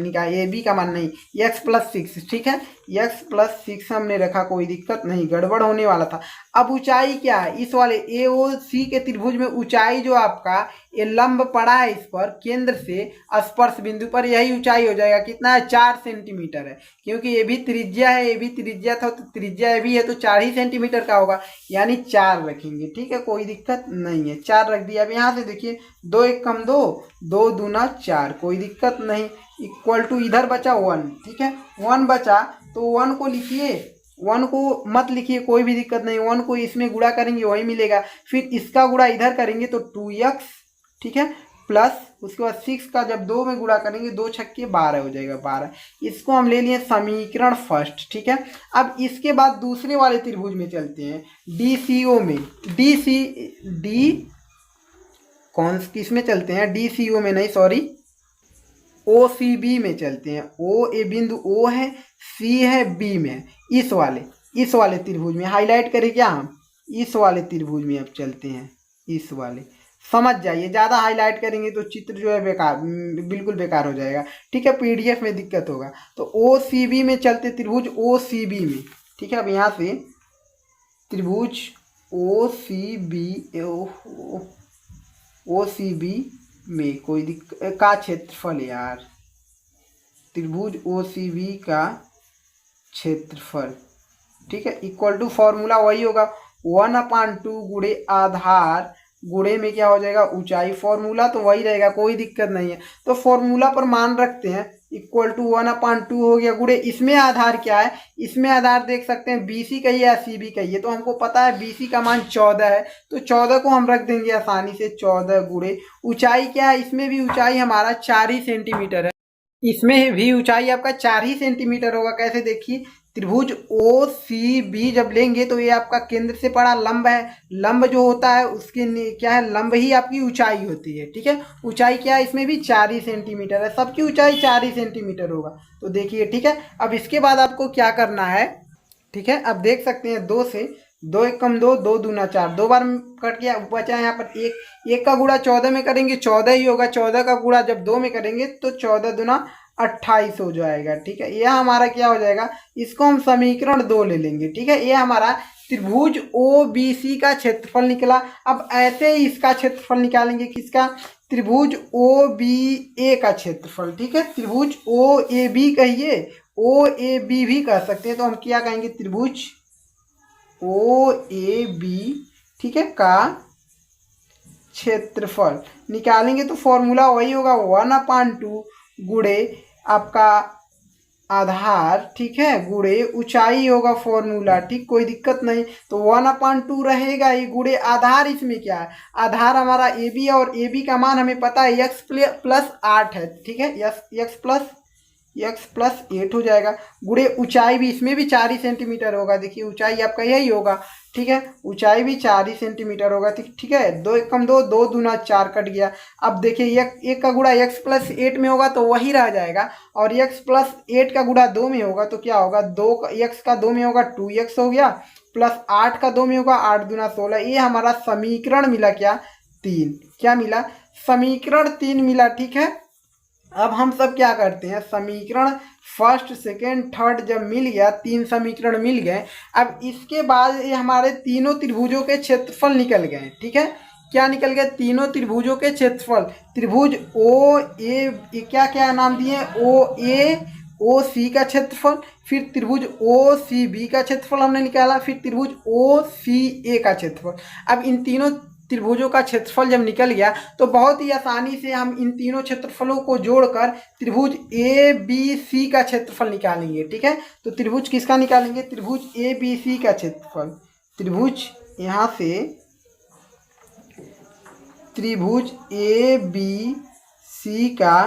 AB का मान नहीं, x + 6। ठीक है, x + 6 हमने रखा, कोई दिक्कत नहीं, गड़बड़ होने वाला था। अब ऊंचाई क्या है, इस वाले AOC के त्रिभुज में ऊंचाई जो आपका ये लंब पड़ा है इस पर केंद्र से स्पर्श बिंदु पर, यही ऊंचाई हो जाएगा, कितना है, 4 सेंटीमीटर है, क्योंकि ये भी त्रिज्या है, ये भी त्रिज्या था, तो त्रिज्या ये भी है तो 4 ही सेंटीमीटर का होगा, यानी 4 रखेंगे। ठीक है, कोई दिक्कत नहीं है, 4 रख दिया। अब यहाँ से देखिए 2 1 कम 2, 2 दूना 4, कोई दिक्कत नहीं, इक्वल टू इधर बचा 1। ठीक है, 1 बचा तो 1 को लिखिए, 1 को मत लिखिए, कोई भी दिक्कत नहीं, 1 को इसमें गुणा करेंगे वही मिलेगा, फिर इसका गुणा इधर करेंगे तो 2x। ठीक है, प्लस उसके बाद 6 का जब 2 में गुणा करेंगे, 2 छक्के 12 हो जाएगा, 12। इसको हम ले लिए समीकरण फर्स्ट। ठीक है, अब इसके बाद दूसरे वाले त्रिभुज में चलते हैं, DCO में, कौन किस में चलते हैं, DCO में नहीं, सॉरी, OCB में चलते हैं। O ए बिंदु O है, C है, B में है, इस वाले त्रिभुज में हाईलाइट करें क्या हम, इस वाले त्रिभुज में अब चलते हैं, इस वाले, समझ जाइए, ज़्यादा हाईलाइट करेंगे तो चित्र जो है बेकार, बिल्कुल बेकार हो जाएगा। ठीक है, PDF में दिक्कत होगा। तो OCB में चलते, त्रिभुज OCB में। ठीक है, अब यहाँ से त्रिभुज OCB में कोई दिक्कत का क्षेत्रफल यार, त्रिभुज OCB का क्षेत्रफल। ठीक है, इक्वल टू फॉर्मूला वही होगा, 1/2 गुणे आधार गुणे में क्या हो जाएगा, ऊंचाई, फॉर्मूला तो वही रहेगा, कोई दिक्कत नहीं है। तो फॉर्मूला पर मान रखते हैं, इक्वल टू 1/2 हो गया गुणे, इसमें आधार क्या है, इसमें आधार देख सकते हैं BC का ही या CB का ही है, तो हमको पता है BC का मान 14 है, तो 14 को हम रख देंगे आसानी से, 14 गुणे ऊंचाई क्या है, इसमें भी ऊंचाई हमारा 4 ही सेंटीमीटर है, इसमें भी ऊंचाई आपका 4 ही सेंटीमीटर होगा। कैसे देखिए, त्रिभुज ओ सी बी जब लेंगे तो ये आपका केंद्र से पड़ा लंब है। लंब जो होता है उसके क्या है, लंब ही आपकी ऊंचाई होती है। ठीक है, ऊंचाई क्या है, इसमें भी 4 ही सेंटीमीटर है, सबकी ऊंचाई 4 ही सेंटीमीटर होगा। तो देखिए, ठीक है, अब इसके बाद आपको क्या करना है, ठीक है, अब देख सकते हैं 2 से 2 एक कम 2, 2 दूना 4, 2 बार कट गया, बचा यहाँ पर 1। 1 का गुणा 14 में करेंगे 14 ही होगा, 14 का गुणा जब 2 में करेंगे तो 14 दूना 28 हो जाएगा। ठीक है, यह हमारा क्या हो जाएगा, इसको हम समीकरण 2 ले लेंगे। ठीक है, ये हमारा त्रिभुज ओ बी सी का क्षेत्रफल निकला। अब ऐसे ही इसका क्षेत्रफल निकालेंगे, किसका, त्रिभुज ओ बी ए का क्षेत्रफल। ठीक है, त्रिभुज ओ ए बी कहिए, ओ ए बी भी कह सकते हैं, तो हम क्या कहेंगे, त्रिभुज ओ ए बी, ठीक है, का क्षेत्रफल निकालेंगे तो फॉर्मूला वही होगा 1/2 गुणे आपका आधार, ठीक है, गुणे ऊंचाई होगा फॉर्मूला। ठीक, कोई दिक्कत नहीं, तो 1/2 रहेगा ही, गुणे आधार। इसमें क्या है, आधार हमारा ए बी है और ए बी का मान हमें पता है x+8 है। ठीक है, x+8 हो जाएगा, गुणे ऊंचाई भी, इसमें भी 4 ही सेंटीमीटर होगा। देखिए ऊंचाई आपका यही होगा। ठीक है, ऊंचाई भी 4 ही सेंटीमीटर होगा। ठीक है, 2 एक कम 2, 2 दूना 4 कट गया। अब देखिए एक का गुणा x+8 में होगा तो वही रह जाएगा, और x+8 का गुणा 2 में होगा तो क्या होगा, 2 x का 2 में होगा 2x हो गया, प्लस 8 का 2 में होगा 8 दूना 16। ये हमारा समीकरण मिला, क्या, 3। क्या मिला, समीकरण 3 मिला। ठीक है, अब हम सब क्या करते हैं, समीकरण फर्स्ट सेकेंड थर्ड जब मिल गया, 3 समीकरण मिल गए, अब इसके बाद ये हमारे तीनों त्रिभुजों के क्षेत्रफल निकल गए। ठीक है, क्या निकल गए, तीनों त्रिभुजों के क्षेत्रफल। त्रिभुज ओ ए, क्या क्या नाम दिए, ओ ए ओ सी का क्षेत्रफल, फिर त्रिभुज ओ सी बी का क्षेत्रफल हमने निकाला, फिर त्रिभुज ओ सी ए का क्षेत्रफल। अब इन तीनों त्रिभुजों का क्षेत्रफल जब निकल गया तो बहुत ही आसानी से हम इन तीनों क्षेत्रफलों को जोड़कर त्रिभुज ए बी सी का क्षेत्रफल निकालेंगे। ठीक है, तो त्रिभुज किसका निकालेंगे, त्रिभुज ए बी सी का क्षेत्रफल। त्रिभुज यहाँ से त्रिभुज ए बी सी का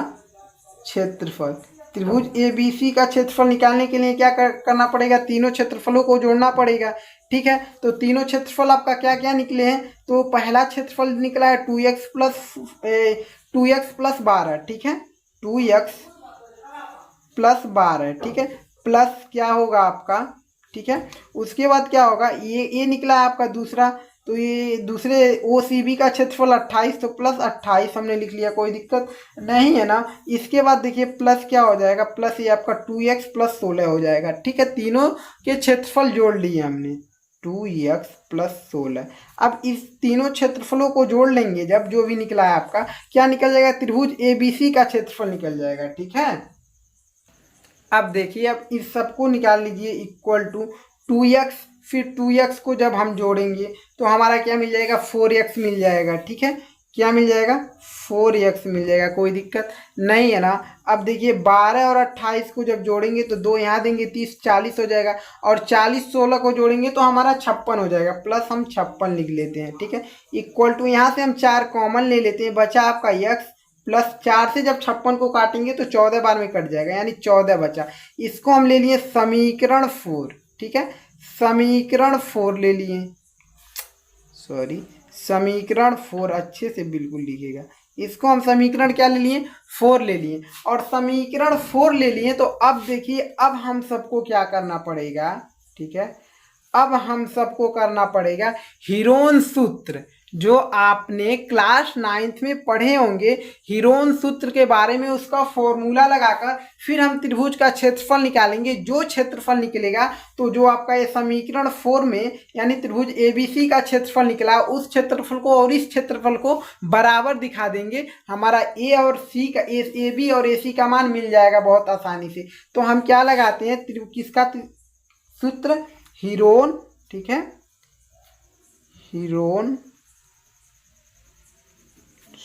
क्षेत्रफल, त्रिभुज ए बी सी का क्षेत्रफल निकालने के लिए क्या करना पड़ेगा, तीनों क्षेत्रफलों को जोड़ना पड़ेगा। ठीक है, तो तीनों क्षेत्रफल आपका क्या क्या निकले हैं, तो पहला क्षेत्रफल निकला है 2x+12। ठीक है, 2x+12। ठीक है, प्लस क्या होगा आपका, ठीक है, उसके बाद क्या होगा, ये निकला है आपका दूसरा, तो ये दूसरे ओ सी बी का क्षेत्रफल 28, तो +28 हमने लिख लिया, कोई दिक्कत नहीं है ना। इसके बाद देखिए प्लस क्या हो जाएगा, प्लस ये आपका 2x+16 हो जाएगा। ठीक है, तीनों के क्षेत्रफल जोड़ लिए हमने, 2x+16। अब इस तीनों क्षेत्रफलों को जोड़ लेंगे जब, जो भी निकला है आपका, क्या निकल जाएगा, त्रिभुज ए बी सी का क्षेत्रफल निकल जाएगा। ठीक है, अब देखिए, अब इस सबको निकाल लीजिए, इक्वल टू 2x, फिर 2x को जब हम जोड़ेंगे तो हमारा क्या मिल जाएगा, 4x मिल जाएगा। ठीक है, क्या मिल जाएगा, 4x मिल जाएगा, कोई दिक्कत नहीं है ना। अब देखिए 12 और 28 को जब जोड़ेंगे तो 2 यहाँ देंगे, 30 40 हो जाएगा, और 40 16 को जोड़ेंगे तो हमारा 56 हो जाएगा, प्लस हम 56 लिख लेते हैं। ठीक है, इक्वल टू यहाँ से हम 4 कॉमन ले लेते हैं, बचा आपका x, प्लस 4 से जब 56 को काटेंगे तो 14 बार में कट जाएगा, यानी 14 बचा। इसको हम ले लिए समीकरण 4। ठीक है, समीकरण 4 ले लिए, सॉरी, समीकरण 4 अच्छे से बिल्कुल लिखिएगा, इसको हम समीकरण क्या ले लिए, 4 ले लिए, और समीकरण 4 ले लिए। तो अब देखिए, अब हम सबको क्या करना पड़ेगा, ठीक है, अब हम सबको करना पड़ेगा हीरोन सूत्र, जो आपने क्लास 9th में पढ़े होंगे। हीरोन सूत्र के बारे में उसका फॉर्मूला लगाकर फिर हम त्रिभुज का क्षेत्रफल निकालेंगे। जो क्षेत्रफल निकलेगा, तो जो आपका ये समीकरण 4 में यानी त्रिभुज एबीसी का क्षेत्रफल निकला, उस क्षेत्रफल को और इस क्षेत्रफल को बराबर दिखा देंगे। हमारा ए और सी का, ए बी और ए सी का मान मिल जाएगा बहुत आसानी से। तो हम क्या लगाते हैं, किसका सूत्र, हीरोन। ठीक है, हीरोन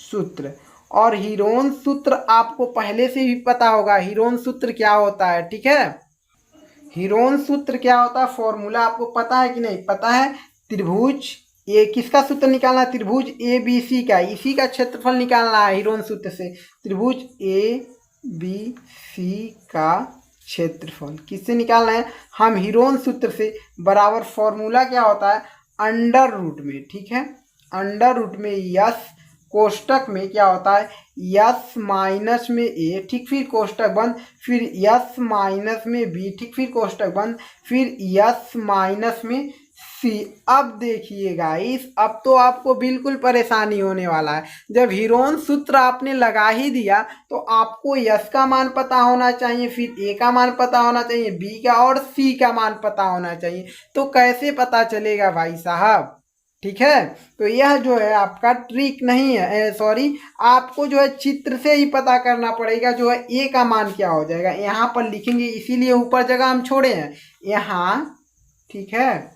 सूत्र, और हीरोन सूत्र आपको पहले से भी पता होगा, हीरोन सूत्र क्या होता है। ठीक है, हीरोन सूत्र क्या होता है, फॉर्मूला आपको पता है कि नहीं, पता है। त्रिभुज ये किसका सूत्र निकालना है, त्रिभुज ए बी सी का, इसी का क्षेत्रफल निकालना है हीरोन सूत्र से। त्रिभुज ए बी सी का क्षेत्रफल। किससे निकालना है? हम हीरोन सूत्र से बराबर फॉर्मूला क्या होता है? अंडर रूट में, ठीक है, अंडर रूट में यस कोष्टक में क्या होता है? यस माइनस में ए, ठीक, फिर कोष्टक बंद, फिर यस माइनस में बी, ठीक, फिर कोष्टक बंद, फिर यस माइनस में सी। अब देखिए गाइस, अब तो आपको बिल्कुल परेशानी होने वाला है। जब हीरोन सूत्र आपने लगा ही दिया तो आपको यस का मान पता होना चाहिए, फिर ए का मान पता होना चाहिए, बी का और सी का मान पता होना चाहिए। तो कैसे पता चलेगा भाई साहब? ठीक है, तो यह जो है आपका ट्रिक नहीं है, सॉरी, आपको जो है चित्र से ही पता करना पड़ेगा जो है ए का मान क्या हो जाएगा। यहाँ पर लिखेंगे, इसीलिए ऊपर जगह हम छोड़े हैं यहाँ, ठीक है।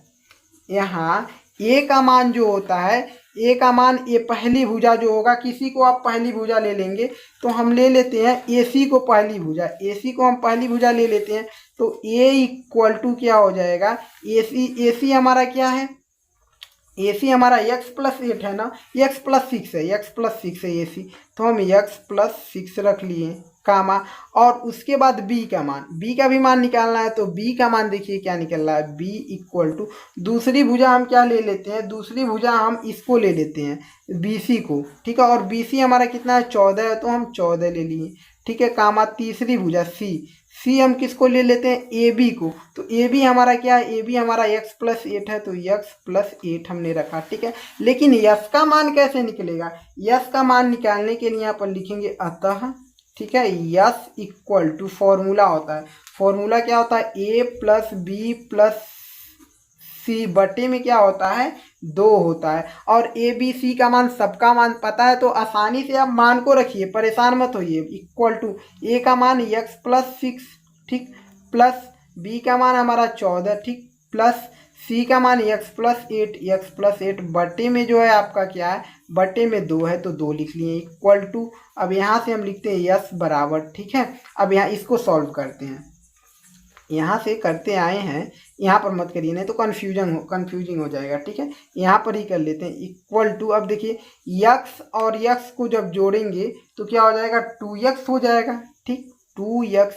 यहाँ ए का मान जो होता है, ए का मान, ये पहली भुजा जो होगा, किसी को आप पहली भुजा ले लेंगे तो हम ले लेते हैं ए सी को पहली भुजा, ए सी को हम पहली भुजा ले लेते हैं तो ए इक्वल टू क्या हो जाएगा? ए सी हमारा क्या है? ए सी हमारा x प्लस 8 है ना, x प्लस 6 है, x प्लस 6 है ए सी, तो हम x प्लस 6 रख लिए कामा। और उसके बाद b का मान, b का भी मान निकालना है तो b का मान देखिए क्या निकल रहा है? b इक्वल टू, दूसरी भुजा हम क्या ले लेते हैं? दूसरी भुजा हम इसको ले लेते हैं bc को, ठीक है, और bc हमारा कितना है? 14 है, तो हम 14 ले लिए, ठीक है, कामा। तीसरी भुजा सी हम किसको ले लेते हैं? ए बी को, तो ए बी हमारा क्या है? ए बी हमारा x प्लस 8 है, तो x प्लस 8 हमने रखा, ठीक है। लेकिन यस का मान कैसे निकलेगा? यस का मान निकालने के लिए यहाँ पर लिखेंगे अतः, ठीक है, यस इक्वल टू, फॉर्मूला होता है, फॉर्मूला क्या होता है? ए प्लस बी प्लस सी बटे में क्या होता है? 2 होता है। और ए बी सी का मान, सबका मान पता है तो आसानी से आप मान को रखिए, परेशान मत होइए। इक्वल टू ए का मान x प्लस 6, ठीक, प्लस बी का मान हमारा 14, ठीक, प्लस सी का मान x प्लस 8 बटे में जो है आपका क्या है? बटे में 2 है, तो 2 लिख लिए, इक्वल टू। अब यहाँ से हम लिखते हैं यस बराबर, ठीक है। अब यहाँ इसको सॉल्व करते हैं, यहाँ से करते आए हैं, यहाँ पर मत करिए नहीं तो कन्फ्यूजिंग हो जाएगा, ठीक है। यहाँ पर ही कर लेते हैं, इक्वल टू। अब देखिए यक्स और यक्स को जब जोड़ेंगे तो क्या हो जाएगा? 2x हो जाएगा, ठीक, 2x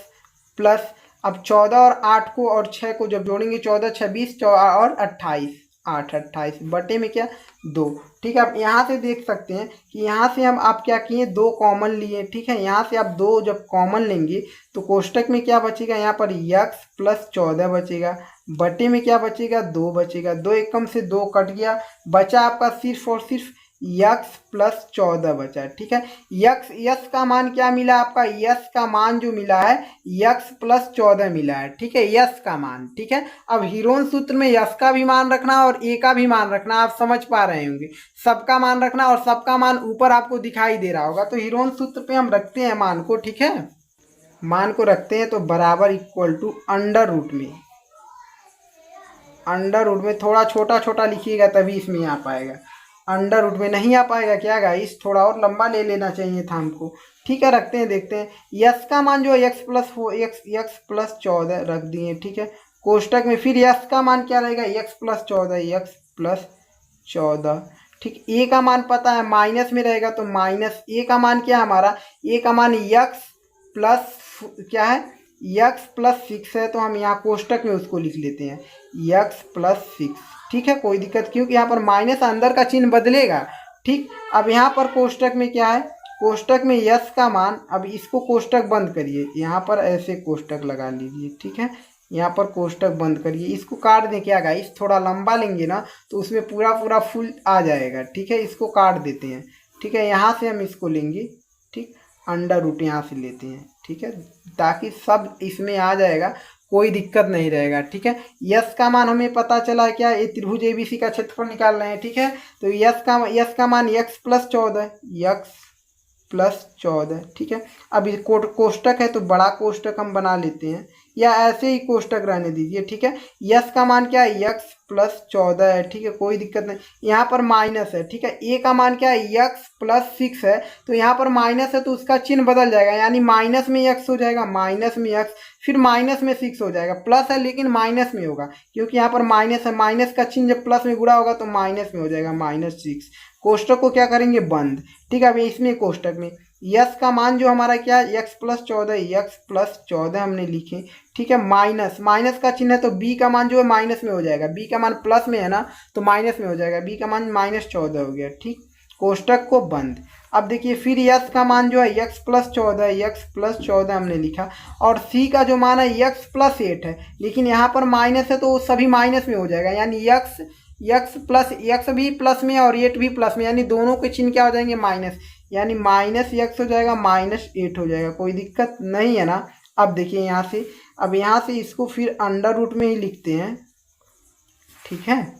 प्लस, अब 14 और 8 को और 6 को जब जोड़ेंगे, 14 26 और 28, 8 28 बटे में क्या? 2, ठीक है। आप यहाँ से देख सकते हैं कि यहाँ से हम आप क्या किए? 2 कॉमन लिए, ठीक है। यहाँ से आप 2 जब कॉमन लेंगे तो कोष्टक में क्या बचेगा? यहाँ पर x प्लस 14 बचेगा, बटे में क्या बचेगा? 2 बचेगा, 2 एकम से 2 कट गया, बचा आपका सिर्फ और सिर्फ x प्लस 14 बचा, ठीक है। यस का मान क्या मिला आपका? यस का मान जो मिला है x प्लस 14 मिला है, ठीक है, यस का मान, ठीक है। अब हीरोन सूत्र में यस का भी मान रखना और ए का भी मान रखना, आप समझ पा रहे होंगे। सबका मान रखना और सबका मान ऊपर आपको दिखाई दे रहा होगा। तो हीरोन सूत्र पे हम रखते हैं मान को, ठीक है, मान को रखते हैं तो बराबर इक्वल टू अंडर रूट में, अंडर रूट में थोड़ा छोटा छोटा लिखिएगा तभी इसमें आ पाएगा, अंडर रूट में नहीं आ पाएगा क्या गाइस? थोड़ा और लंबा ले लेना चाहिए था हमको, ठीक है। रखते हैं, देखते हैं। यस का मान जो है x प्लस 14 रख दिए, ठीक है, कोष्टक में। फिर यस का मान क्या रहेगा? x प्लस 14, ठीक। ए का मान पता है, माइनस में रहेगा तो माइनस, ए का मान क्या है हमारा? ए का मान x प्लस क्या है? x प्लस 6 है, तो हम यहाँ कोष्टक में उसको लिख लेते हैं x प्लस 6, ठीक है, कोई दिक्कत, क्योंकि यहाँ पर माइनस अंदर का चिन्ह बदलेगा, ठीक। अब यहाँ पर कोष्टक में क्या है? कोष्टक में यस का मान, अब इसको कोष्टक बंद करिए, यहाँ पर ऐसे कोष्टक लगा लीजिए, ठीक है, यहाँ पर कोष्टक बंद करिए, इसको काट दें क्या गाइस? थोड़ा लंबा लेंगे ना तो उसमें पूरा फुल आ जाएगा, ठीक है, इसको काट देते हैं, ठीक है। यहाँ से हम इसको लेंगे, ठीक, अंडर रूट यहाँ से लेते हैं, ठीक है, ताकि सब इसमें आ जाएगा, कोई दिक्कत नहीं रहेगा, ठीक है। यस का मान हमें पता चला है क्या? ये त्रिभुज एबीसी का क्षेत्रफल निकाल रहे हैं, ठीक है। तो यस का मान x प्लस 14, ठीक है। अब ये कोष्टक है तो बड़ा कोष्टक हम बना लेते हैं, या ऐसे ही कोष्टक रहने दीजिए, ठीक है। यस का मान क्या है? x प्लस 14 है, ठीक है, कोई दिक्कत नहीं। यहाँ पर माइनस है, ठीक है। ए का मान क्या है? x प्लस 6 है, तो यहाँ पर माइनस है तो उसका चिन्ह बदल जाएगा, यानी माइनस में x हो जाएगा, माइनस में x, फिर माइनस में 6 हो जाएगा। प्लस है लेकिन माइनस में होगा, क्योंकि यहाँ पर माइनस है, माइनस का चिन्ह जब प्लस में गुणा होगा तो माइनस में हो जाएगा, -6। कोष्टक को क्या करेंगे? बंद, ठीक है। अब इसमें कोष्टक में यस का मान जो हमारा क्या है x+14 हमने लिखे, ठीक है। माइनस माइनस का चिन्ह है तो b का मान जो है माइनस में हो जाएगा, b का मान प्लस में है ना तो माइनस में हो जाएगा, b का मान -14 हो गया, ठीक। कोष्टक को बंद। अब देखिए फिर यस का मान जो है x+14 हमने लिखा, और सी का जो मान है x+8 है, लेकिन यहाँ पर माइनस है तो सभी माइनस में हो जाएगा, यानी x भी प्लस में और 8 भी प्लस में, यानी दोनों के चिन्ह क्या हो जाएंगे माइनस, यानी -x हो जाएगा, -8 हो जाएगा, कोई दिक्कत नहीं है ना। अब देखिए यहाँ से, अब यहाँ से इसको फिर अंडर रूट में ही लिखते हैं, ठीक है।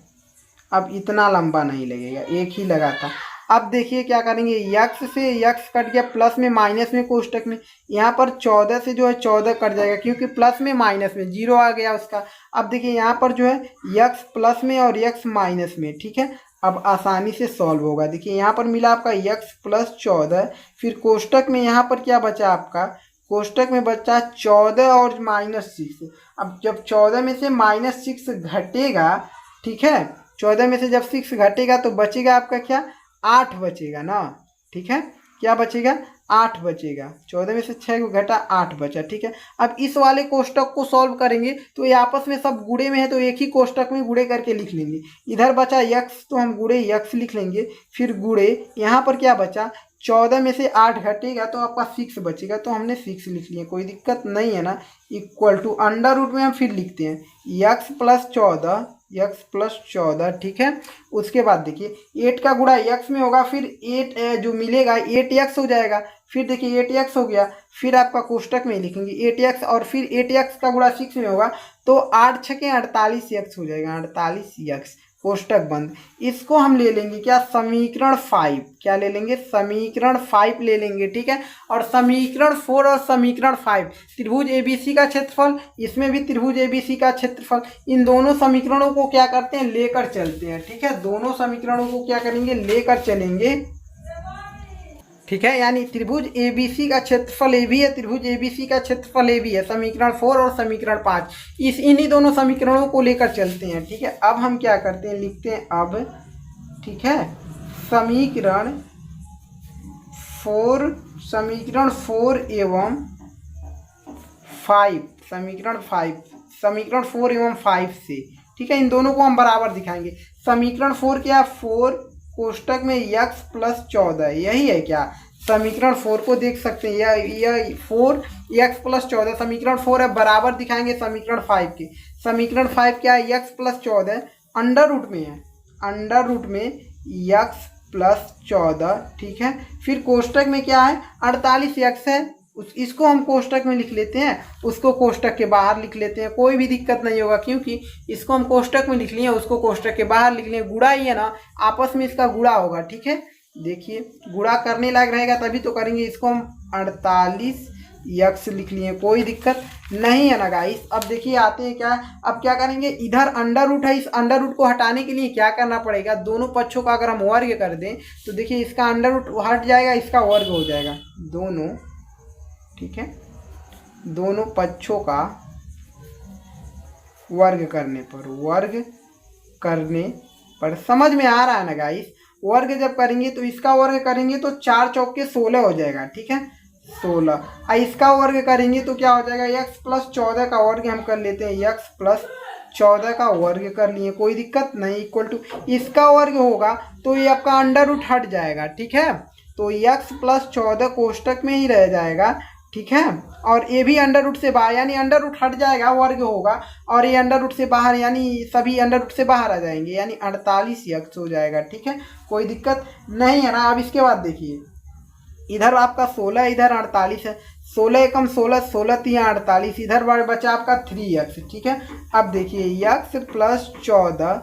अब इतना लंबा नहीं लगेगा, एक ही लगा था। अब देखिए क्या करेंगे, यक्स से यक्स कट गया, प्लस में माइनस में कोष्टक में, यहाँ पर 14 से जो है 14 कट जाएगा, क्योंकि प्लस में माइनस में 0 आ गया उसका। अब देखिए यहाँ पर जो है यक्स प्लस में और यक्स माइनस में, ठीक है। अब आसानी से सॉल्व होगा। देखिए यहाँ पर मिला आपका x+14, फिर कोष्टक में यहाँ पर क्या बचा आपका, कोष्टक में बचा 14 और -6। अब जब 14 में से -6 घटेगा, ठीक है, 14 में से जब 6 घटेगा तो बचेगा आपका क्या, 8 बचेगा ना, ठीक है। क्या बचेगा, 8 बचेगा, 14 में से 6 को घटा 8 बचा, ठीक है। अब इस वाले कोष्टक को सॉल्व करेंगे तो ये आपस में सब गुणे में है तो एक ही कोष्टक में गुणे करके लिख लेंगे। इधर बचा यक्स तो हम गुणे यक्स लिख लेंगे, फिर गुणे यहाँ पर क्या बचा, 14 में से 8 घटेगा तो आपका 6 बचेगा, तो हमने 6 लिख लिया, कोई दिक्कत नहीं है ना। इक्वल टू अंडर रूट में हम फिर लिखते हैं x+14, ठीक है। उसके बाद देखिए 8 का गुणा x में होगा, फिर 8 जो मिलेगा 8x हो जाएगा, फिर देखिए 8x हो गया, फिर आपका कोष्टक में लिखेंगे 8x, और फिर 8x का गुणा 6 में होगा तो 8 छके 48x हो जाएगा, 48x, कोष्टक बंद। इसको हम ले लेंगे क्या, समीकरण 5, क्या ले लेंगे, समीकरण 5 ले लेंगे, ठीक है। और समीकरण 4 और समीकरण 5, त्रिभुज ABC का क्षेत्रफल, इसमें भी त्रिभुज ABC का क्षेत्रफल, इन दोनों समीकरणों को क्या करते हैं, लेकर चलते हैं, ठीक है। दोनों समीकरणों को क्या करेंगे, लेकर चलेंगे, ठीक है। यानी त्रिभुज ABC का क्षेत्रफल AB है, त्रिभुज ABC का क्षेत्रफल AB है, समीकरण 4 और समीकरण 5, इन्हीं दोनों समीकरणों को लेकर चलते हैं, ठीक है। अब हम क्या करते हैं, लिखते हैं अब, ठीक है, समीकरण 4 एवं 5, समीकरण 4 एवं 5 से, ठीक है, इन दोनों को हम बराबर दिखाएंगे। समीकरण 4 क्या है, 4 कोष्टक में x+14, यही है क्या, समीकरण 4 को देख सकते हैं, यह 4x+14 समीकरण 4 है, बराबर दिखाएंगे समीकरण 5 के। समीकरण 5 क्या है, x+14 अंडर रूट में है, अंडर रूट में x+14, ठीक है। फिर कोष्टक में क्या है, 48x है, इसको हम कोष्टक में लिख लेते हैं, उसको कोष्टक के बाहर लिख लेते हैं, कोई भी दिक्कत नहीं होगा, क्योंकि इसको हम कोष्टक में लिख लिए, उसको कोष्टक के बाहर लिख लें, गुणा ही है ना, आपस में इसका गुणा होगा, ठीक है। देखिए गुणा करने लायक रहेगा तभी तो करेंगे, इसको हम 48x लिख लिए, कोई दिक्कत नहीं है ना गाइस। अब देखिए आते हैं क्या, अब क्या करेंगे, इधर अंडर रूट है, इस अंडर रूट को हटाने के लिए क्या करना पड़ेगा, दोनों पक्षों का अगर हम वर्ग कर दें तो देखिए इसका अंडर रूट हट जाएगा, इसका वर्ग हो जाएगा, दोनों, ठीक है, दोनों पक्षों का वर्ग करने पर समझ में आ रहा है ना गाइस। वर्ग जब करेंगे तो इसका वर्ग करेंगे तो 4 चौके 16 हो जाएगा, ठीक है, 16। इसका वर्ग करेंगे तो क्या हो जाएगा, x+14 का वर्ग हम कर लेते हैं, x+14 का वर्ग कर लिए, कोई दिक्कत नहीं। इक्वल टू इसका वर्ग होगा तो ये आपका अंडर रूट हट जाएगा, ठीक है, तो x+14 कोष्टक में ही रह जाएगा, ठीक है। और ये भी अंडर रूट से बाहर, यानी अंडर रूट हट जाएगा, वर्ग होगा, और ये अंडर रूट से बाहर, यानी सभी अंडर रूट से बाहर आ जाएंगे, यानी 48x हो जाएगा, ठीक है, कोई दिक्कत नहीं है ना। अब इसके बाद देखिए इधर आपका 16, इधर 48 है, 16 एकम 16, 16 3 48, इधर बचा आपका 3x, ठीक है। अब देखिए x+14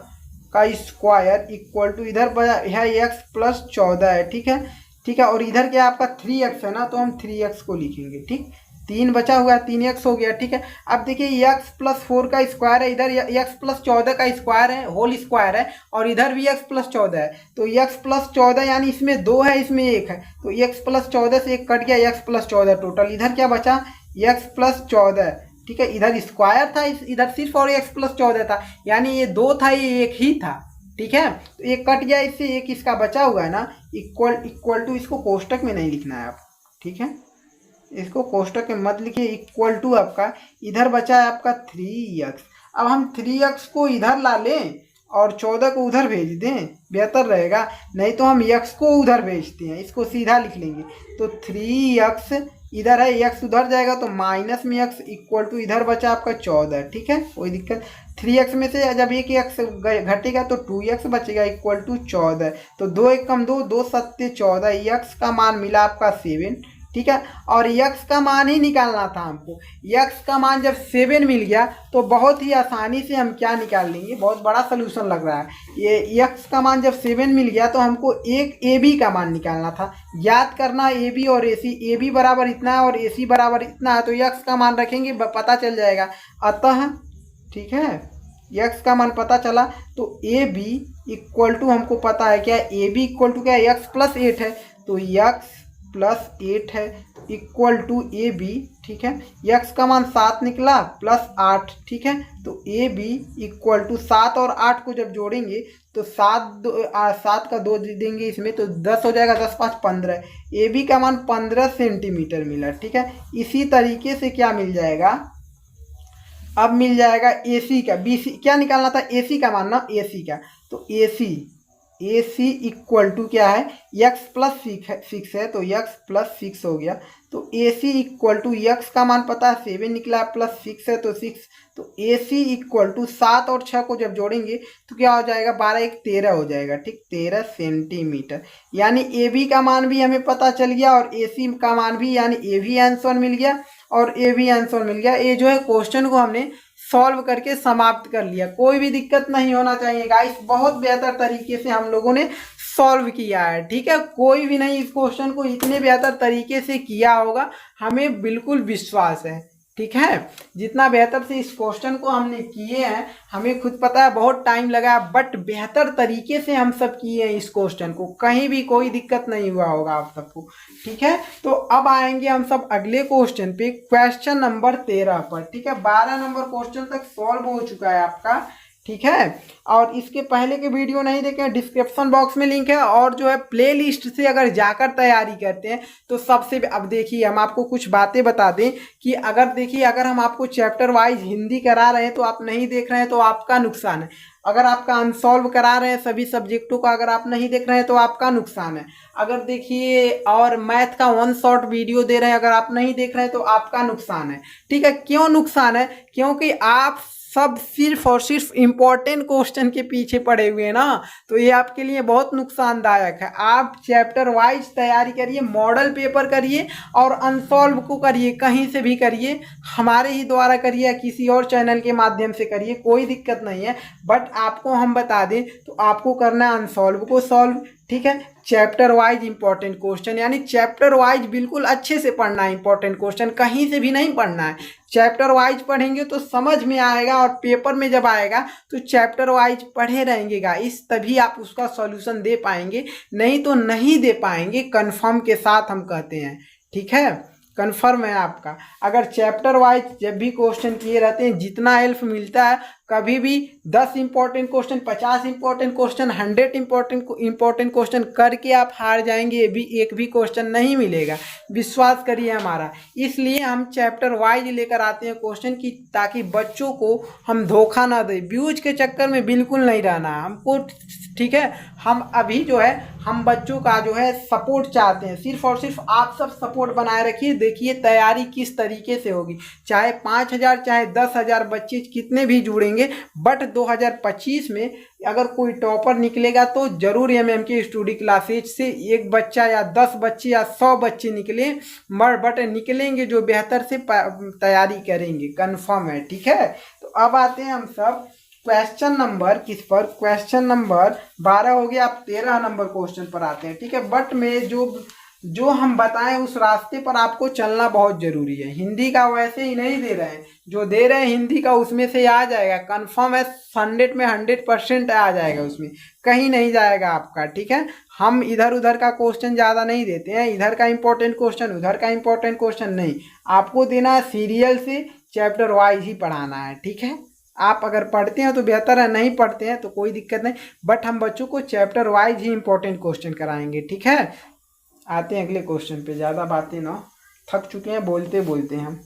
का स्क्वायर इक्वल टू, इधर है x+14 है, ठीक है, ठीक है, और इधर क्या आपका 3x है ना, तो हम 3x को लिखेंगे, ठीक, 3 बचा हुआ है, 3x हो गया, ठीक है। अब देखिए x+4 का स्क्वायर है, इधर x+14 का स्क्वायर है, होल स्क्वायर है, और इधर भी x+14 है, तो x+14 यानी इसमें 2 है, इसमें 1 है, तो x+14 से 1 कट गया, x+14 टोटल, इधर क्या बचा, x+14, ठीक है। इधर स्क्वायर था, इधर सिर्फ और x+14 था, यानी ये 2 था, ये 1 ही था, ठीक है, तो 1 कट गया, इससे 1 इसका बचा हुआ है ना, इक्वल टू, इसको कोष्टक में नहीं लिखना है आप, ठीक है, इसको कोष्टक में मत लिखिए। इक्वल टू आपका इधर बचा है आपका 3x। अब हम 3x को इधर ला लें और 14 को उधर भेज दें, बेहतर रहेगा। नहीं तो हम x को उधर भेजते हैं, इसको सीधा लिख लेंगे। तो 3x इधर है, x उधर जाएगा तो माइनस में x इक्वल टू इधर बचा आपका 14। ठीक है, कोई दिक्कत। 3x में से जब एक x घटेगा तो 2x बचेगा इक्वल टू 14। तो 2 1 कम 2, 2 7 14, x का मान मिला आपका 7। ठीक है, और x का मान ही निकालना था हमको। x का मान जब 7 मिल गया तो बहुत ही आसानी से हम क्या निकाल लेंगे, बहुत बड़ा सोल्यूशन लग रहा है। ये x का मान जब 7 मिल गया तो हमको एक AB का मान निकालना था। याद करना AB और AC, AB बराबर इतना है और AC बराबर इतना है, तो x का मान रखेंगे पता चल जाएगा। अतः ठीक है, x का मान पता चला तो AB इक्वल टू हमको पता है क्या, AB इक्वल टू क्या है, x प्लस 8 है। तो x प्लस 8 है इक्वल टू AB। ठीक है, x का मान 7 निकला प्लस 8। ठीक है, तो AB इक्वल टू 7 और 8 को जब जोड़ेंगे तो 7 का 2 देंगे इसमें तो 10 हो जाएगा, 10 5 15। AB का मान 15 सेंटीमीटर मिला। ठीक है, इसी तरीके से क्या मिल जाएगा, अब मिल जाएगा AC का, BC क्या निकालना था, AC का मान ना, AC का। तो AC इक्वल टू क्या है, x प्लस 6 है तो x प्लस 6 हो गया। तो AC इक्वल टू x का मान पता है 7 निकला है प्लस 6 है तो 6। तो AC इक्वल टू 7 और 6 को जब जोड़ेंगे तो क्या हो जाएगा, 12 1 13 हो जाएगा। ठीक, 13 सेंटीमीटर। यानी AB का मान भी हमें पता चल गया और AC का मान भी, यानी A भी आंसर मिल गया और A भी आंसर मिल गया। ये जो है क्वेश्चन को हमने सॉल्व करके समाप्त कर लिया। कोई भी दिक्कत नहीं होना चाहिए गाइस, बहुत बेहतर तरीके से हम लोगों ने सॉल्व किया है। ठीक है, कोई भी नहीं इस क्वेश्चन को इतने बेहतर तरीके से किया होगा, हमें बिल्कुल विश्वास है। ठीक है, जितना बेहतर से इस क्वेश्चन को हमने किए हैं, हमें खुद पता है बहुत टाइम लगा, बट बेहतर तरीके से हम सब किए हैं इस क्वेश्चन को, कहीं भी कोई दिक्कत नहीं हुआ होगा आप सबको। ठीक है, तो अब आएंगे हम सब अगले क्वेश्चन पे, क्वेश्चन नंबर 13 पर। ठीक है, 12 नंबर क्वेश्चन तक सॉल्व हो चुका है आपका। ठीक है, और इसके पहले के वीडियो नहीं देखे, डिस्क्रिप्शन बॉक्स में लिंक है, और जो है प्ले लिस्ट से अगर जाकर तैयारी करते हैं तो सबसे, अब देखिए हम आपको कुछ बातें बता दें कि अगर देखिए, अगर हम आपको चैप्टर वाइज हिंदी करा रहे हैं तो आप नहीं देख रहे हैं तो आपका नुकसान है। अगर आपका अनसॉल्व करा रहे हैं सभी सब्जेक्टों का, अगर आप नहीं देख रहे हैं तो आपका नुकसान है। अगर देखिए और मैथ का 1 शॉट वीडियो दे रहे हैं, अगर आप नहीं देख रहे हैं तो आपका नुकसान है। ठीक है, क्यों नुकसान है, क्योंकि आप सब सिर्फ और सिर्फ इम्पोर्टेंट क्वेश्चन के पीछे पड़े हुए हैं ना, तो ये आपके लिए बहुत नुकसानदायक है। आप चैप्टर वाइज तैयारी करिए, मॉडल पेपर करिए और अनसॉल्व को करिए, कहीं से भी करिए, हमारे ही द्वारा करिए या किसी और चैनल के माध्यम से करिए, कोई दिक्कत नहीं है। बट आपको हम बता दें तो आपको करना है अनसॉल्व को सॉल्व। ठीक है, चैप्टर वाइज इंपॉर्टेंट क्वेश्चन, यानी चैप्टर वाइज बिल्कुल अच्छे से पढ़ना है, इंपॉर्टेंट क्वेश्चन कहीं से भी नहीं पढ़ना है। चैप्टर वाइज पढ़ेंगे तो समझ में आएगा और पेपर में जब आएगा तो चैप्टर वाइज पढ़े रहेंगे गाइस, तभी आप उसका सॉल्यूशन दे पाएंगे, नहीं तो नहीं दे पाएंगे, कंफर्म के साथ हम कहते हैं। ठीक है, कंफर्म है आपका। अगर चैप्टर वाइज जब भी क्वेश्चन किए रहते हैं, जितना हेल्प मिलता है, कभी भी 10 important question, 50 important question, 100 important question करके आप हार जाएंगे, एक भी क्वेश्चन नहीं मिलेगा, विश्वास करिए हमारा। इसलिए हम चैप्टर वाइज लेकर आते हैं क्वेश्चन की, ताकि बच्चों को हम धोखा ना दें, व्यूज के चक्कर में बिल्कुल नहीं रहना हमको। ठीक है, हम अभी जो है हम बच्चों का जो है सपोर्ट चाहते हैं, सिर्फ और सिर्फ आप सब सपोर्ट बनाए रखिए। देखिए तैयारी किस तरीके से होगी, चाहे 5000 चाहे 10,000 बच्चे कितने भी जुड़ेंगे, बट 2025 में अगर कोई टॉपर निकलेगा तो जरूर MM के स्टडी क्लासेज से एक बच्चा या 10 बच्चे या 100 बच्चे निकले, बट निकलेंगे जो बेहतर से तैयारी करेंगे, कंफर्म है। ठीक है, तो अब आते हैं हम सब क्वेश्चन नंबर किस पर, क्वेश्चन नंबर 12 हो गया, आप 13 नंबर क्वेश्चन पर आते हैं। ठीक है, बट में जो हम बताएं उस रास्ते पर आपको चलना बहुत जरूरी है। हिंदी का वैसे ही नहीं दे रहे हैं, जो दे रहे हैं हिंदी का उसमें से आ जाएगा, कंफर्म है, 100 में 100% आ जाएगा, उसमें कहीं नहीं जाएगा आपका। ठीक है, हम इधर उधर का क्वेश्चन ज़्यादा नहीं देते हैं, इधर का इंपॉर्टेंट क्वेश्चन उधर का इंपॉर्टेंट क्वेश्चन नहीं, आपको देना है सीरियल से, चैप्टर वाइज ही पढ़ाना है। ठीक है, आप अगर पढ़ते हैं तो बेहतर है, नहीं पढ़ते हैं तो कोई दिक्कत नहीं, बट हम बच्चों को चैप्टर वाइज ही इंपॉर्टेंट क्वेश्चन कराएंगे। ठीक है, आते हैं अगले क्वेश्चन पे, ज़्यादा बातें ना, थक चुके हैं बोलते बोलते हम।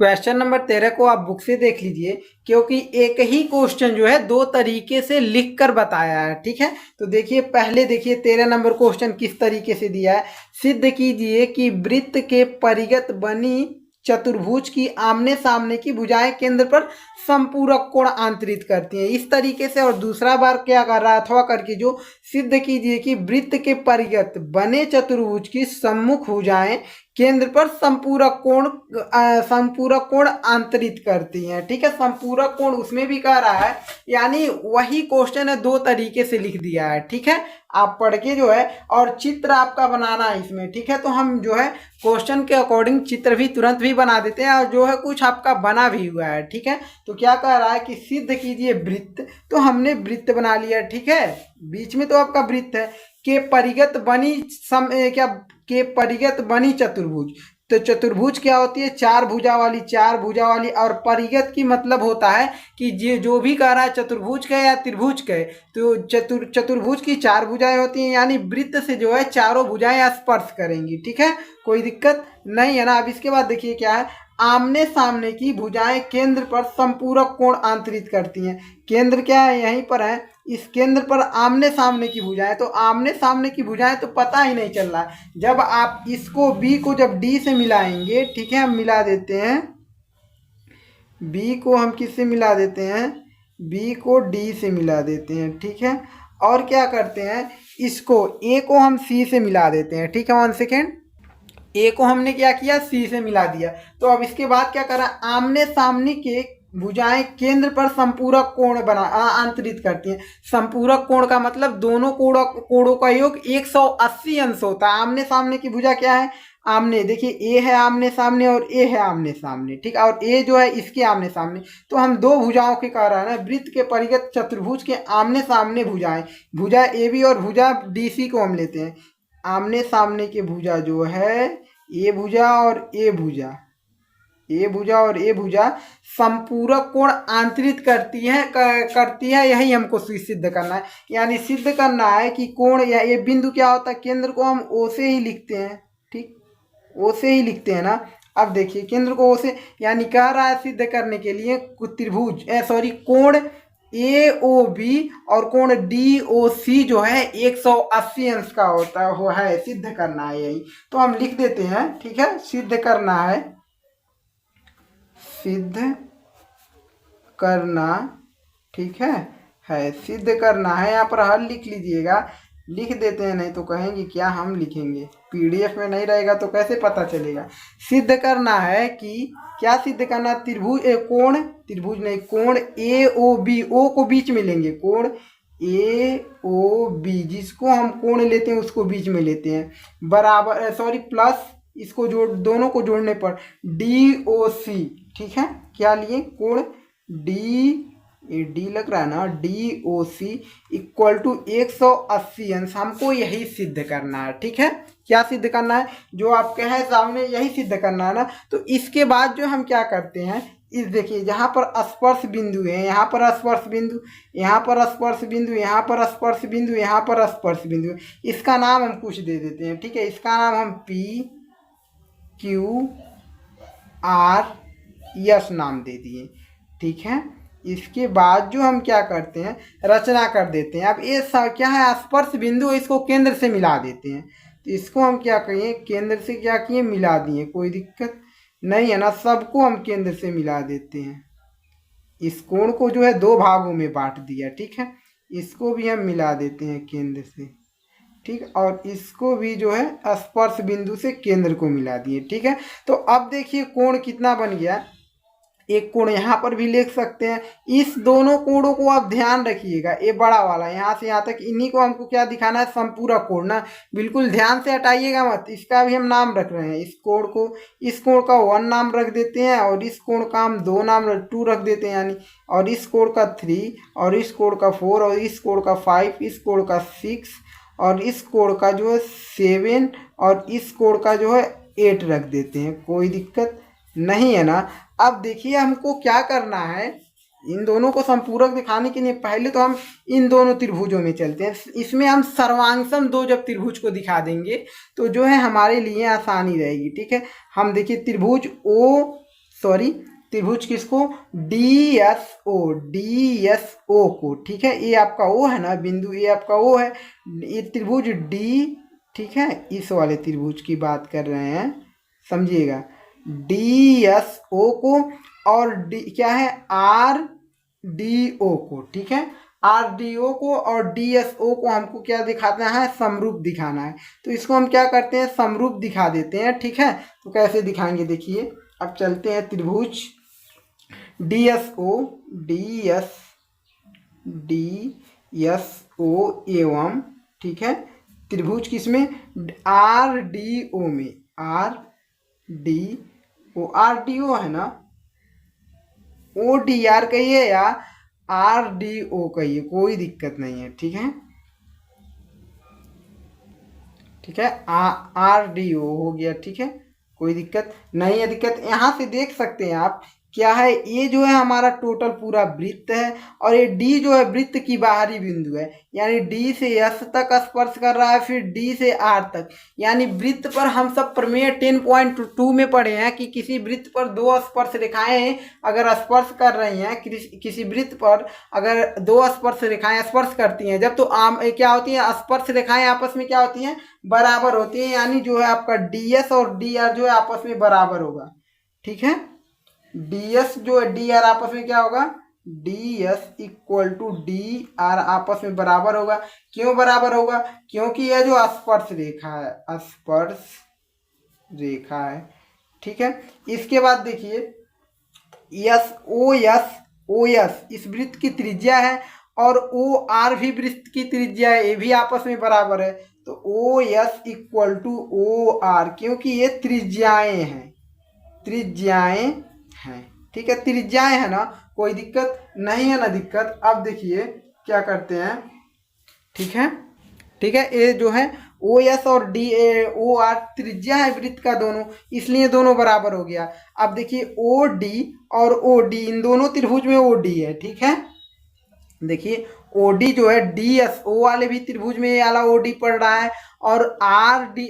क्वेश्चन नंबर 13 को आप बुक से देख लीजिए, क्योंकि एक ही क्वेश्चन जो है दो तरीके से लिख कर बताया है, ठीक है। तो देखिए पहले देखिए 13 नंबर क्वेश्चन किस तरीके से दिया है। सिद्ध कीजिए कि वृत्त के परिगत बनी चतुर्भुज की आमने सामने की भुजाएं केंद्र पर संपूरक कोण आंतरित करती हैं, इस तरीके से। और दूसरा बार क्या कर रहा है, अथवा करके जो सिद्ध कीजिए कि वृत्त के परिगत बने चतुर्भुज की सम्मुख भुजाएं केंद्र पर संपूरक कोण आंतरित करती हैं, ठीक है। संपूरक कोण उसमें भी कह रहा है, यानी वही क्वेश्चन है दो तरीके से लिख दिया है, ठीक है। आप पढ़ के जो है और चित्र आपका बनाना है इसमें, ठीक है। तो हम जो है क्वेश्चन के अकॉर्डिंग चित्र भी तुरंत भी बना देते हैं, और जो है कुछ आपका बना भी हुआ है, ठीक है। तो क्या कह रहा है कि सिद्ध कीजिए वृत्त, तो हमने वृत्त बना लिया, ठीक है। बीच में तो आपका वृत्त है, के परिगत बनी के परिगत बनी चतुर्भुज। तो चतुर्भुज क्या होती है, चार भुजा वाली। और परिगत की मतलब होता है कि जो भी कह रहा है चतुर्भुज के या त्रिभुज के, तो चतुर्भुज की चार भुजाएं होती हैं, यानी वृत्त से जो है चारों भुजाएं स्पर्श करेंगी, ठीक है। कोई दिक्कत नहीं है ना। अब इसके बाद देखिए क्या है, आमने सामने की भुजाएं केंद्र पर संपूरक कोण आंतरित करती हैं। केंद्र क्या है, यहीं पर है, इस केंद्र पर आमने सामने की भुजाएं। तो आमने सामने की भुजाएं तो पता ही नहीं चल रहा है। जब आप इसको बी को जब डी से मिलाएंगे, ठीक है, हम मिला देते हैं बी को, हम किससे मिला देते हैं, बी को डी से मिला देते हैं, ठीक है। और क्या करते हैं, इसको ए को हम सी से मिला देते हैं, ठीक है। 1 सेकेंड, ए को हमने क्या किया, सी से मिला दिया। तो अब इसके बाद क्या करा, आमने सामने के भुजाएं केंद्र पर संपूरक कोण आंतरित करती हैं। संपूरक कोण का मतलब दोनों कोणों का योग 180 अंश होता है। आमने सामने की भुजा क्या है, आमने, देखिए ए है आमने सामने और ए है आमने सामने, ठीक है। और ए जो है इसके आमने सामने, तो हम दो भुजाओं के कह रहे हैं ना, वृत्त के परिगत चतुर्भुज के आमने सामने भुजाएं, भुजा ए बी और भुजा डी सी को हम लेते हैं। आमने सामने के भुजा जो है ए भुजा और ए भुजा संपूरक कोण आंतरित करती है, यही हमको सिद्ध करना है। यानी सिद्ध करना है कि कोण या ये बिंदु क्या होता है, केंद्र को हम ओ से ही लिखते हैं, ठीक, ओ से ही लिखते हैं ना। अब देखिए केंद्र को ओ से, यानी कह रहा है सिद्ध करने के लिए त्रिभुज कोण ए ओ बी और कोण डी ओ सी जो है 180 अंश का होता है, सिद्ध करना है यही। तो हम लिख देते हैं, ठीक है, सिद्ध करना है, ठीक है सिद्ध करना है। यहाँ पर हल लिख लीजिएगा, लिख देते हैं, नहीं तो कहेंगे क्या हम लिखेंगे, पीडीएफ में नहीं रहेगा तो कैसे पता चलेगा। सिद्ध करना है कि क्या सिद्ध करना, कोण ए ओ बी, ओ को बीच में लेंगे, कोण ए ओ बी, जिसको हम कोण लेते हैं उसको बीच में लेते हैं, बराबर प्लस इसको दोनों को जोड़ने पर डी ओ सी, ठीक है। क्या लिए, कोण डी लग रहा है ना, D O C equal to 180 अंश, हमको यही सिद्ध करना है, ठीक है। क्या सिद्ध करना है, जो आपके हैं सामने यही सिद्ध करना है ना। तो इसके बाद जो हम क्या करते हैं, इस देखिए जहाँ पर स्पर्श बिंदु है, यहाँ पर स्पर्श बिंदु, यहाँ पर स्पर्श बिंदु, यहाँ पर स्पर्श बिंदु, यहाँ पर स्पर्श बिंदु, इसका नाम हम कुछ दे देते हैं, ठीक है। इसका नाम हम पी क्यू आर यस नाम दे दिए, ठीक है। इसके बाद जो हम क्या करते हैं, रचना कर देते हैं। अब ये क्या है, स्पर्श बिंदु, इसको केंद्र से मिला देते हैं। तो इसको हम क्या करिए, केंद्र से क्या किए, मिला दिए, कोई दिक्कत नहीं है ना। सबको हम केंद्र से मिला देते हैं। इस कोण को जो है दो भागों में बांट दिया, ठीक है। इसको भी हम मिला देते हैं केंद्र से, ठीक। और इसको भी जो है स्पर्श बिंदु से केंद्र को मिला दिए, ठीक है। तो अब देखिए कोण कितना बन गया, एक कोण यहाँ पर भी लिख सकते हैं। इस दोनों कोणों को आप ध्यान रखिएगा, ये बड़ा वाला यहाँ से यहाँ तक, इन्हीं को हमको क्या दिखाना है, संपूरक कोण ना, बिल्कुल ध्यान से हटाइएगा मत। इसका भी हम नाम रख रहे हैं, इस कोण को, इस कोण का 1 नाम रख देते हैं, और इस कोण का हम 2 नाम 2 रख देते हैं, यानी, और इस कोण का 3, और इस कोण का 4, और इस कोण का 5, इस कोण का 6, और इस कोण का जो है 7, और इस कोण का जो है 8 रख देते हैं। कोई दिक्कत नहीं है ना। अब देखिए हमको क्या करना है, इन दोनों को संपूरक दिखाने के लिए पहले तो हम इन दोनों त्रिभुजों में चलते हैं। इसमें हम सर्वांगसम दो जब त्रिभुज को दिखा देंगे तो जो है हमारे लिए आसानी रहेगी। ठीक है, हम देखिए त्रिभुज किसको, डी एस ओ को। ठीक है, ये आपका ओ है ना बिंदु, ये आपका ओ है, ये त्रिभुज डी, ठीक है, इस वाले त्रिभुज की बात कर रहे हैं, समझिएगा, डी एस ओ को, और डी क्या है, आर डी ओ को। ठीक है, आर डी ओ को और डी एस ओ को हमको क्या दिखाना है, समरूप दिखाना है। तो इसको हम क्या करते हैं, समरूप दिखा देते हैं। ठीक है, तो कैसे दिखाएंगे देखिए, अब चलते हैं त्रिभुज डी एस ओ एवं, ठीक है, त्रिभुज किसमें, आर डी ओ में, आर डी ओ है ना, ओ डी आर कहिए या आर डी ओ कहिए, कोई दिक्कत नहीं है। ठीक है, ठीक है, आर डी ओ हो गया। ठीक है, कोई दिक्कत नहीं है। दिक्कत यहाँ से देख सकते हैं आप, क्या है, ये जो है हमारा टोटल पूरा वृत्त है, और ये डी जो है वृत्त की बाहरी बिंदु है, यानी डी से एस तक स्पर्श कर रहा है, फिर डी से आर तक। यानी वृत्त पर हम सब प्रमेय 10.2 में पढ़े हैं कि किसी वृत्त पर दो स्पर्श रेखाएं अगर स्पर्श कर रही हैं, किसी वृत्त पर अगर दो स्पर्श रेखाएं स्पर्श करती हैं जब, तो आम क्या होती हैं, स्पर्श रेखाएं आपस में क्या होती हैं, बराबर होती हैं। यानी जो है आपका डी एस और डी आर जो है आपस में बराबर होगा। ठीक है, डी एस जो है डी आर आपस में क्या होगा, D S equal to D R आपस में बराबर होगा। क्यों बराबर होगा, क्योंकि यह जो स्पर्श रेखा है। ठीक है, इसके बाद देखिए ओ एस इस वृत्त की त्रिज्या है, और ओ आर भी वृत्त की त्रिज्या है, ये भी आपस में बराबर है। तो O S equal to O R, क्योंकि ये त्रिज्याएं हैं। ठीक है, त्रिज्याएं है ना, कोई दिक्कत नहीं है ना, दिक्कत। अब देखिए क्या करते हैं, ठीक है, ये जो है ओ एस और डी ओ आर त्रिज्या है वृत्त का दोनों, इसलिए दोनों बराबर हो गया। अब देखिए ओ डी और ओ डी, इन दोनों त्रिभुज में ओ डी है। ठीक है, देखिए ओ डी जो है डी एस ओ वाले भी त्रिभुज में ये वाला ओ डी पड़ रहा है, और आर डी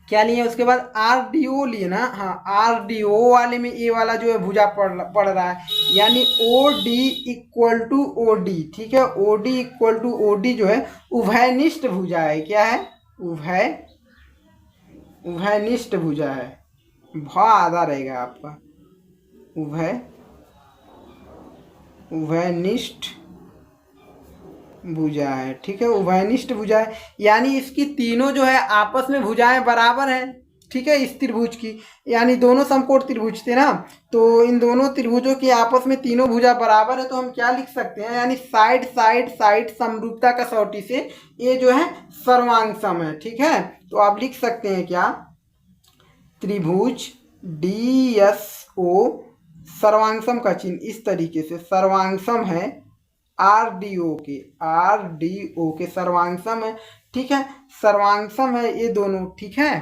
क्या लिए, उसके बाद आर डी ओ लिए ना, हाँ, आर डी ओ वाले में ए वाला जो है भुजा पड़ रहा है, यानी O D equal to O D. ठीक है, O D equal to O D जो है उभयनिष्ठ भुजा है। क्या है, उभयनिष्ठ भुजा है, भ आधा रहेगा आपका, उभयनिष्ठ भुजा है। ठीक है, उभयनिष्ठ भुजा है, यानी इसकी तीनों जो है आपस में भुजाएं बराबर हैं। ठीक है, इस त्रिभुज की, यानी दोनों समकोण त्रिभुज थे ना, तो इन दोनों त्रिभुजों की आपस में तीनों भुजा बराबर है। तो हम क्या लिख सकते हैं, यानी साइड समरूपता कसौटी से ये जो है सर्वांगसम है। ठीक है, तो आप लिख सकते हैं क्या, त्रिभुज डी एस ओ सर्वांगसम का चिन्ह इस तरीके से, सर्वांगसम है आर डी ओ के सर्वांगसम है। ठीक है, सर्वांगसम है ये दोनों। ठीक है,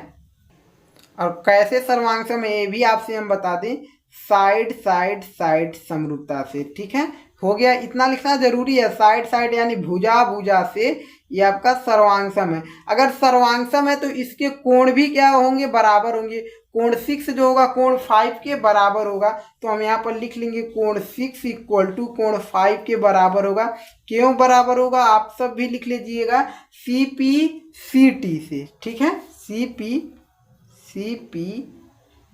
और कैसे सर्वांगसम है ये भी आपसे हम बता दें, साइड समरूपता से। ठीक है, हो गया, इतना लिखना जरूरी है, साइड यानी भुजा से ये आपका सर्वांगसम है। अगर सर्वांगसम है तो इसके कोण भी क्या होंगे, बराबर होंगे। कोण 6 जो होगा कोण 5 के बराबर होगा, तो हम यहाँ पर लिख लेंगे कोण 6 इक्वल टू कोण 5 के बराबर होगा। क्यों बराबर होगा, आप सब भी लिख लीजिएगा, सी पी सी टी से। ठीक है, सी पी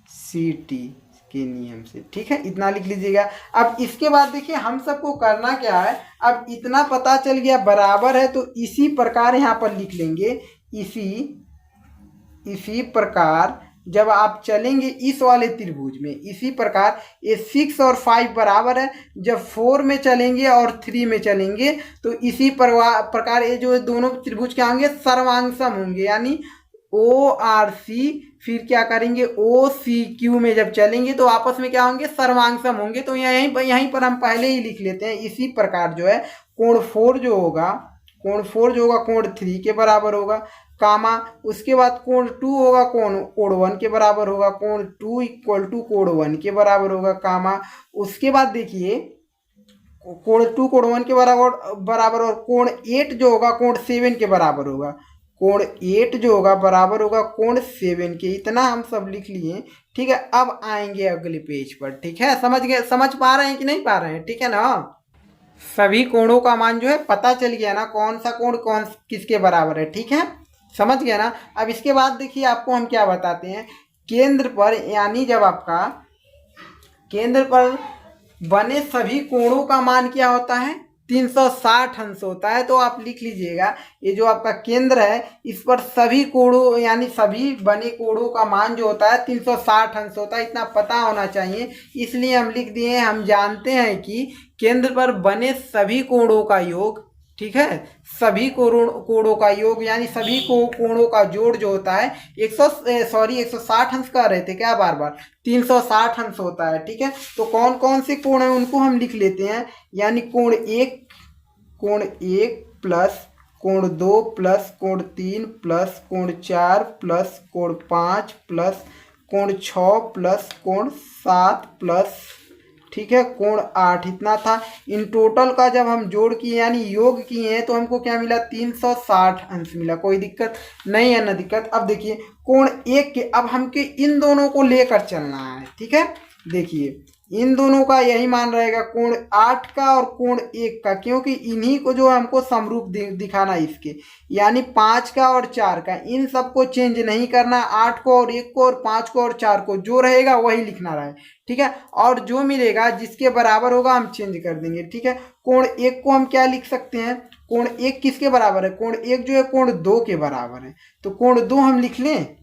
सी टी के नियम से। ठीक है, इतना लिख लीजिएगा। अब इसके बाद देखिए हम सबको करना क्या है, अब इतना पता चल गया बराबर है, तो इसी प्रकार यहाँ पर लिख लेंगे, इसी प्रकार जब आप चलेंगे इस वाले त्रिभुज में, इसी प्रकार ये 6 और 5 बराबर है, जब 4 में चलेंगे और 3 में चलेंगे तो इसी प्रकार ये जो दोनों त्रिभुज क्या होंगे, सर्वांगसम होंगे। यानी ओ आर सी, फिर क्या करेंगे ओ सी क्यू में जब चलेंगे तो आपस में क्या होंगे, सर्वांगसम होंगे। तो यहीं पर हम पहले ही लिख लेते हैं, इसी प्रकार जो है कोण 4 जो होगा कोण 3 के बराबर होगा, कामा उसके बाद कोण 2 होगा कोण 1 के बराबर होगा, कोण 2 इक्वल टू कोण 1 के बराबर होगा, कामा उसके बाद देखिए कोण 2 कोण 1 के बराबर और कोण 8 जो होगा कोण 7 के बराबर होगा। कोण 8 जो होगा बराबर होगा कोण 7 के। इतना हम सब लिख लिए। ठीक है, अब आएंगे अगले पेज पर। ठीक है, समझ गए, समझ पा रहे हैं कि नहीं पा रहे हैं? ठीक है ना, सभी कोणों का मान जो है पता चल गया ना, कौन सा कोण कौन किसके बराबर है। ठीक है, समझ गया ना। अब इसके बाद देखिए आपको हम क्या बताते हैं। केंद्र पर, यानी जब आपका केंद्र पर बने सभी कोणों का मान क्या होता है? 360 अंश होता है। तो आप लिख लीजिएगा, ये जो आपका केंद्र है इस पर सभी कोणों यानी सभी बने कोणों का मान जो होता है 360 अंश होता है। इतना पता होना चाहिए, इसलिए हम लिख दिए। हम जानते हैं कि केंद्र पर बने सभी कोणों का योग, ठीक है, सभी कोणों का योग यानी सभी कोणों का जोड़ जो होता है 160 अंश कह रहे थे क्या बार बार? 360 अंश होता है। ठीक है, तो कौन कौन से कोण है उनको हम लिख लेते हैं। यानी कोण 1 प्लस कोण 2 प्लस कोण 3 प्लस कोण 4 प्लस कोण 5 प्लस कोण 6 प्लस कोण 7 प्लस, ठीक है, कोण 8। इतना था। इन टोटल का जब हम जोड़ किए यानी योग किए हैं तो हमको क्या मिला? 360 अंश मिला। कोई दिक्कत नहीं है ना? दिक्कत। अब देखिए कोण 1 के, अब हमके इन दोनों को लेकर चलना है। ठीक है, देखिए इन दोनों का यही मान रहेगा, कोण 8 का और कोण 1 का, क्योंकि इन्हीं को जो हमको समरूप दिखाना है इसके, यानी 5 का और 4 का। इन सबको चेंज नहीं करना, 8 को और 1 को और 5 को और 4 को, जो रहेगा वही लिखना रहे। ठीक है, और जो मिलेगा जिसके बराबर होगा हम चेंज कर देंगे। ठीक है, कोण 1 को हम क्या लिख सकते हैं? कोण 1 किसके बराबर है? कोण 1 जो है कोण 2 के बराबर है। तो कोण 2 हम लिख लें।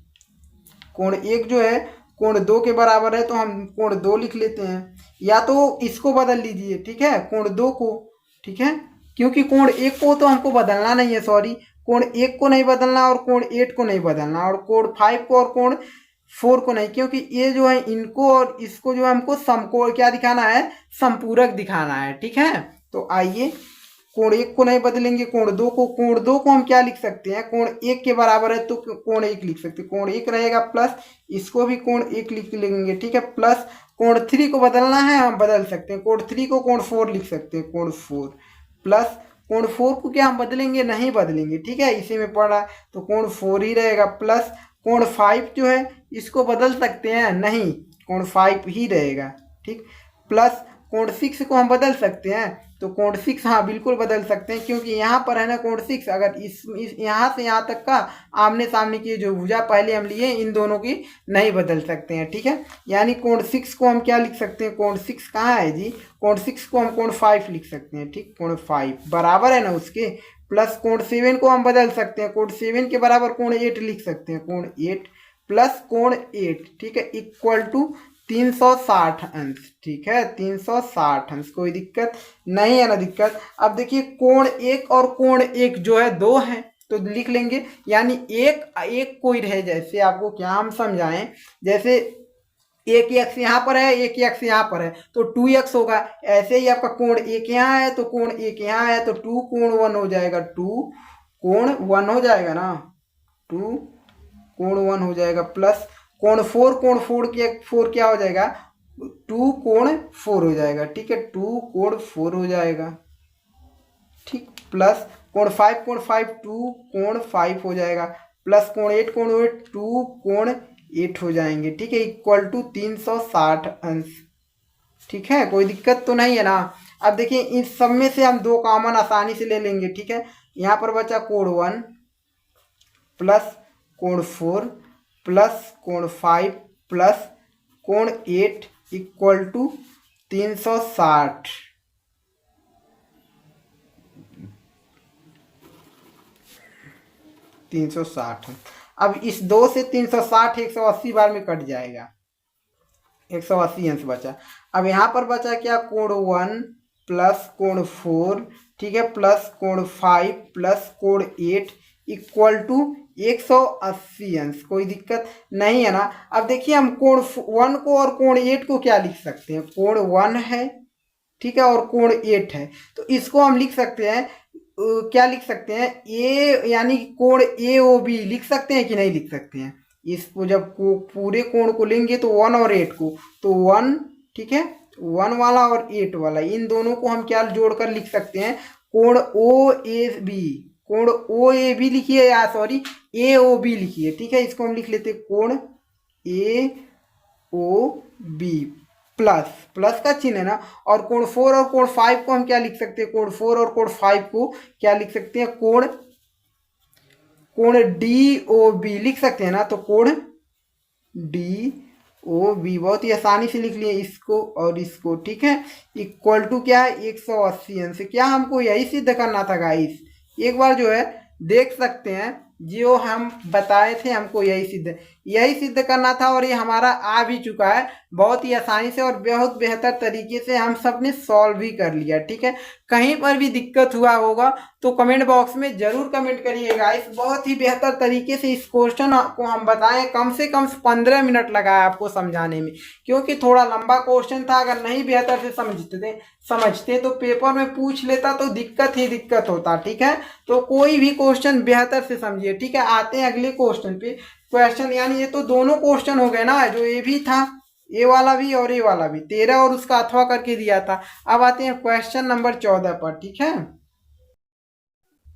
कोण 1 जो है कोण 2 के बराबर है, तो हम कोण 2 लिख लेते हैं। या तो इसको बदल लीजिए, ठीक है, कोण 2 को। ठीक है, क्योंकि कोण 1 को तो हमको बदलना नहीं है, सॉरी, कोण 1 को नहीं बदलना और कोण 8 को नहीं बदलना और कोण 5 को और कोण 4 को नहीं, क्योंकि ये जो है इनको और इसको जो है हमको समकोण क्या दिखाना है? संपूरक दिखाना है। ठीक है, तो आइए कोण 1 को नहीं बदलेंगे, कोण 2 को। कोण 2 को हम क्या लिख सकते हैं? कोण 1 के बराबर है तो कोण 1 लिख सकते हैं। कोण 1 रहेगा प्लस, इसको भी कोण 1 लिख लेंगे। ठीक है, प्लस कोण 3 को बदलना है, हम बदल सकते हैं। कोण 3 को कोण 4 लिख सकते हैं, कोण 4 प्लस कोण 4 को क्या हम बदलेंगे? नहीं बदलेंगे। ठीक है, इसी में पड़ा तो कोण 4 ही रहेगा। प्लस कोण 5 जो है इसको बदल सकते हैं? नहीं, कोण 5 ही रहेगा। ठीक, प्लस कोण 6 को हम बदल सकते हैं? तो कोण 6 हाँ बिल्कुल बदल सकते हैं, क्योंकि यहाँ पर है ना कोण 6, अगर इस यहाँ से यहाँ तक का आमने सामने की जो भुजा पहले हम लिए इन दोनों की नहीं बदल सकते हैं। ठीक है, यानी कोण 6 को हम क्या लिख सकते हैं? कोण 6 कहाँ है जी? कोण 6 को हम कोण 5 लिख सकते हैं। ठीक, कोण 5 बराबर है ना उसके। प्लस कोण 7 को हम बदल सकते हैं, कोण 7 के बराबर कोण 8 लिख सकते हैं, कोण 8 प्लस कोण 8, ठीक है, इक्वल टू 360 अंश। ठीक है, 360 अंश। कोई दिक्कत नहीं है ना? दिक्कत। अब देखिए कोण 1 और कोण 1 जो है 2 है, तो लिख लेंगे। यानी एक कोई रहे, जैसे आपको क्या हम समझाएं, जैसे एक एक्स यहाँ पर है, एक एक्स यहाँ पर है, तो 2x होगा। ऐसे ही आपका कोण 1 यहाँ है तो कोण 1 यहाँ है, तो 2 कोण 1 हो जाएगा, 2 कोण 1 हो जाएगा ना, 2 कोण 1 हो जाएगा। प्लस कोण 4 क्या हो जाएगा? 2 कोण 4 हो जाएगा। ठीक है, 2 कोण 4 हो जाएगा। ठीक, प्लस कोण 5 2 कोण 5 हो जाएगा। प्लस कोण 8 2 कोण 8 हो जाएंगे। ठीक है, इक्वल टू 360 अंश। ठीक है, कोई दिक्कत तो नहीं है ना? अब देखिए इस सब में से हम 2 कॉमन आसानी से ले लेंगे। ठीक है, यहाँ पर बचा कोण 1 प्लस कोण 4 प्लस कोण 5 प्लस कोण 8 इक्वल टू 360। अब इस 2 से 360 180 बार में कट जाएगा, 180 अंश बचा। अब यहाँ पर बचा क्या? कोण 1 प्लस कोण 4, ठीक है, प्लस कोण 5 प्लस कोण 8 इक्वल टू 180 अंश। कोई दिक्कत नहीं है ना? अब देखिए हम कोण 1 को और कोण 8 को क्या लिख सकते हैं? कोण 1 है, ठीक है, और कोण 8 है, तो इसको हम लिख सकते हैं, क्या लिख सकते हैं? ए यानी कोण AOB लिख सकते हैं कि नहीं लिख सकते हैं? इसको जब पूरे कोण को लेंगे तो 1 और 8 को, तो 1, ठीक है, 1 वाला और 8 वाला, इन दोनों को हम क्या जोड़कर लिख सकते हैं, कोण ओ ए बी, कोण ओ ए बी लिखिए, या सॉरी ए ओ बी लिखिए, ठीक है। इसको हम लिख लेते हैं कोण A O B, plus plus का चिन्ह है ना, और कोण 4 और कोण 5 को हम क्या लिख सकते हैं, कोण 4 और कोण 5 को क्या लिख सकते हैं, कोण डी ओ बी लिख सकते हैं ना। तो कोण डी ओ बी बहुत ही आसानी से लिख लिए इसको और इसको, ठीक है। इक्वल टू क्या है, 180 अंश। क्या हमको यही सिद्ध करना था गाइस, एक बार जो है देख सकते हैं, जो हम बताए थे हमको यही सिद्ध करना था, और ये हमारा आ भी चुका है बहुत ही आसानी से, और बहुत बेहतर तरीके से हम सब ने सॉल्व भी कर लिया, ठीक है। कहीं पर भी दिक्कत हुआ होगा तो कमेंट बॉक्स में जरूर कमेंट करिएगा। इस बहुत ही बेहतर तरीके से इस क्वेश्चन को हम बताएं, कम से कम 15 मिनट लगा है आपको समझाने में, क्योंकि थोड़ा लंबा क्वेश्चन था। अगर नहीं बेहतर से समझते तो पेपर में पूछ लेता तो दिक्कत ही दिक्कत होता, ठीक है। तो कोई भी क्वेश्चन बेहतर से समझिए, ठीक है। आते हैं अगले क्वेश्चन पे। क्वेश्चन यानी ये तो दोनों क्वेश्चन हो गए ना, जो ये भी था, ए वाला भी और ए वाला भी, 13 और उसका अथवा करके दिया था। अब आते हैं क्वेश्चन नंबर 14 पर, ठीक है।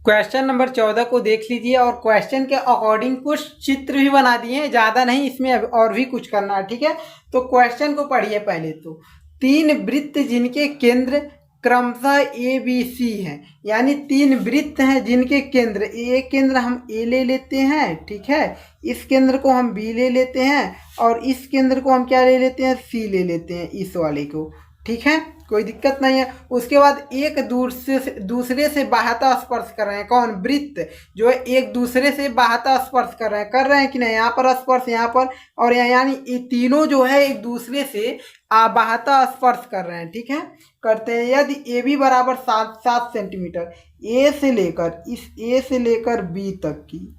क्वेश्चन नंबर 14 को देख लीजिए, और क्वेश्चन के अकॉर्डिंग कुछ चित्र भी बना दिए हैं, ज़्यादा नहीं, इसमें और भी कुछ करना है, ठीक है। तो क्वेश्चन को पढ़िए पहले तो। 3 वृत्त जिनके केंद्र क्रमशः ए बी सी है, यानी 3 वृत्त हैं जिनके केंद्र, एक केंद्र हम ए ले लेते हैं, ठीक है, इस केंद्र को हम बी ले लेते हैं, और इस केंद्र को हम क्या ले लेते हैं, सी ले लेते हैं, इस वाले को, ठीक है, कोई दिक्कत नहीं है। उसके बाद एक दूसरे से बाह्यतः स्पर्श कर रहे हैं, कौन, वृत्त जो है एक दूसरे से बाह्यतः स्पर्श कर रहे हैं कि नहीं, यहाँ पर स्पर्श, यहाँ पर और यहाँ, यानी ये तीनों जो है एक दूसरे से बाह्यतः स्पर्श कर रहे हैं, ठीक है, करते हैं। यदि ए बी बराबर 7 सेंटीमीटर, ए से लेकर बी तक की,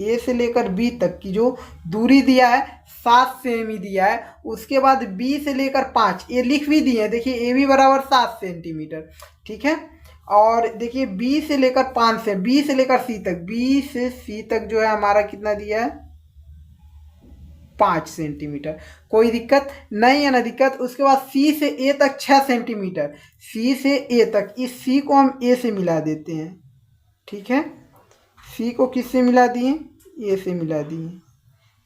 ए से लेकर बी तक की जो दूरी दिया है 7 सेमी दिया है। उसके बाद बी से लेकर 5, ये लिख भी दिए हैं, देखिए ए बी बराबर 7 सेंटीमीटर, ठीक है। और देखिए बी से लेकर 5 से, बी से लेकर सी तक, बी से सी तक जो है हमारा कितना दिया है, 5 सेंटीमीटर, कोई दिक्कत नहीं है ना, दिक्कत। उसके बाद सी से ए तक 6 सेंटीमीटर, सी से ए तक, इस सी को हम ए से मिला देते हैं, ठीक है। सी को किससे मिला दिए, ए से मिला दिए।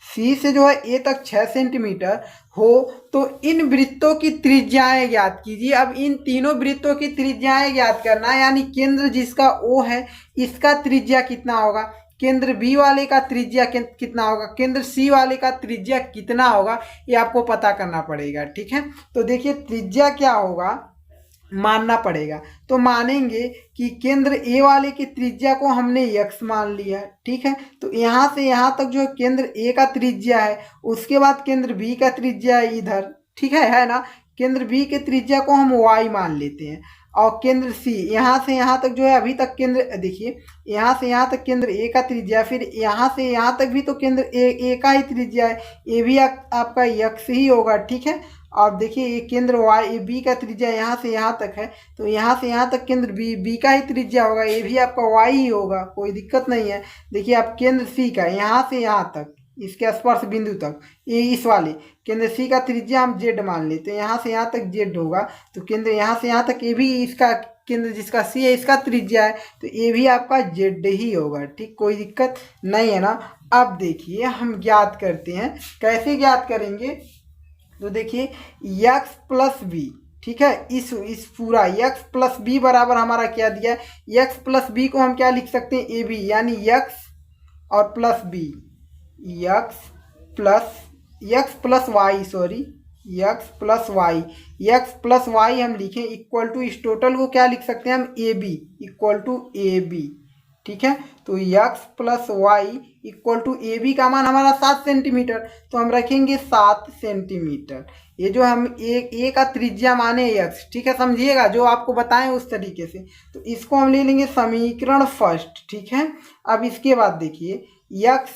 सी से जो है ए तक 6 सेंटीमीटर हो तो इन वृत्तों की त्रिज्याएं ज्ञात कीजिए। अब इन तीनों वृत्तों की त्रिज्याएं ज्ञात करना है, यानी केंद्र जिसका ओ है इसका त्रिज्या कितना होगा, केंद्र बी वाले का त्रिज्या कितना होगा, केंद्र सी वाले का त्रिज्या कितना होगा, ये आपको पता करना पड़ेगा, ठीक है। तो देखिए त्रिज्या क्या होगा, मानना पड़ेगा। तो मानेंगे कि केंद्र ए वाले की त्रिज्या को हमने x मान लिया, ठीक है। तो यहाँ से यहाँ तक जो केंद्र ए का त्रिज्या है, उसके बाद केंद्र बी का त्रिज्या है इधर, ठीक है ना। केंद्र बी के त्रिज्या को हम y मान लेते हैं, और केंद्र सी यहाँ से यहाँ तक जो है, अभी तक केंद्र देखिए यहाँ से यहाँ तक केंद्र ए का त्रिज्या, फिर यहाँ से यहाँ तक भी तो केंद्र ए का ही त्रिज्या है, ये भी आपका x ही होगा, ठीक है। और देखिए ये केंद्र वाई बी का त्रिज्या यहाँ से यहाँ तक है, तो यहाँ से यहाँ तक केंद्र बी का ही त्रिज्या होगा, ये भी आपका वाई ही होगा, कोई दिक्कत नहीं है। देखिए आप केंद्र सी का यहाँ से यहाँ तक, इसके स्पर्श बिंदु तक, ये इस वाले केंद्र सी का त्रिज्या हम जेड मान लेते हैं, यहाँ से यहाँ तक जेड होगा, तो केंद्र यहाँ से यहाँ तक ये भी इसका केंद्र जिसका सी है इसका त्रिज्या है, तो ये भी आपका जेड ही होगा, ठीक, कोई दिक्कत नहीं है ना। अब देखिए हम ज्ञात करते हैं, कैसे ज्ञात करेंगे, तो देखिए x प्लस बी, ठीक है, इस पूरा x प्लस बी बराबर हमारा क्या दिया है, x प्लस बी को हम क्या लिख सकते हैं, ए बी, यानी x और plus B, x plus Y, sorry x plus Y हम लिखें इक्वल टू, इस टोटल को क्या लिख सकते हैं हम, A B equal to A B, ठीक है। तो x plus Y equal to A B का मान हमारा 7 सेंटीमीटर, तो हम रखेंगे 7 सेंटीमीटर। ये जो हम ए का त्रिज्या माने x, ठीक है, समझिएगा जो आपको बताएं उस तरीके से। तो इसको हम ले लेंगे समीकरण फर्स्ट, ठीक है। अब इसके बाद देखिए x,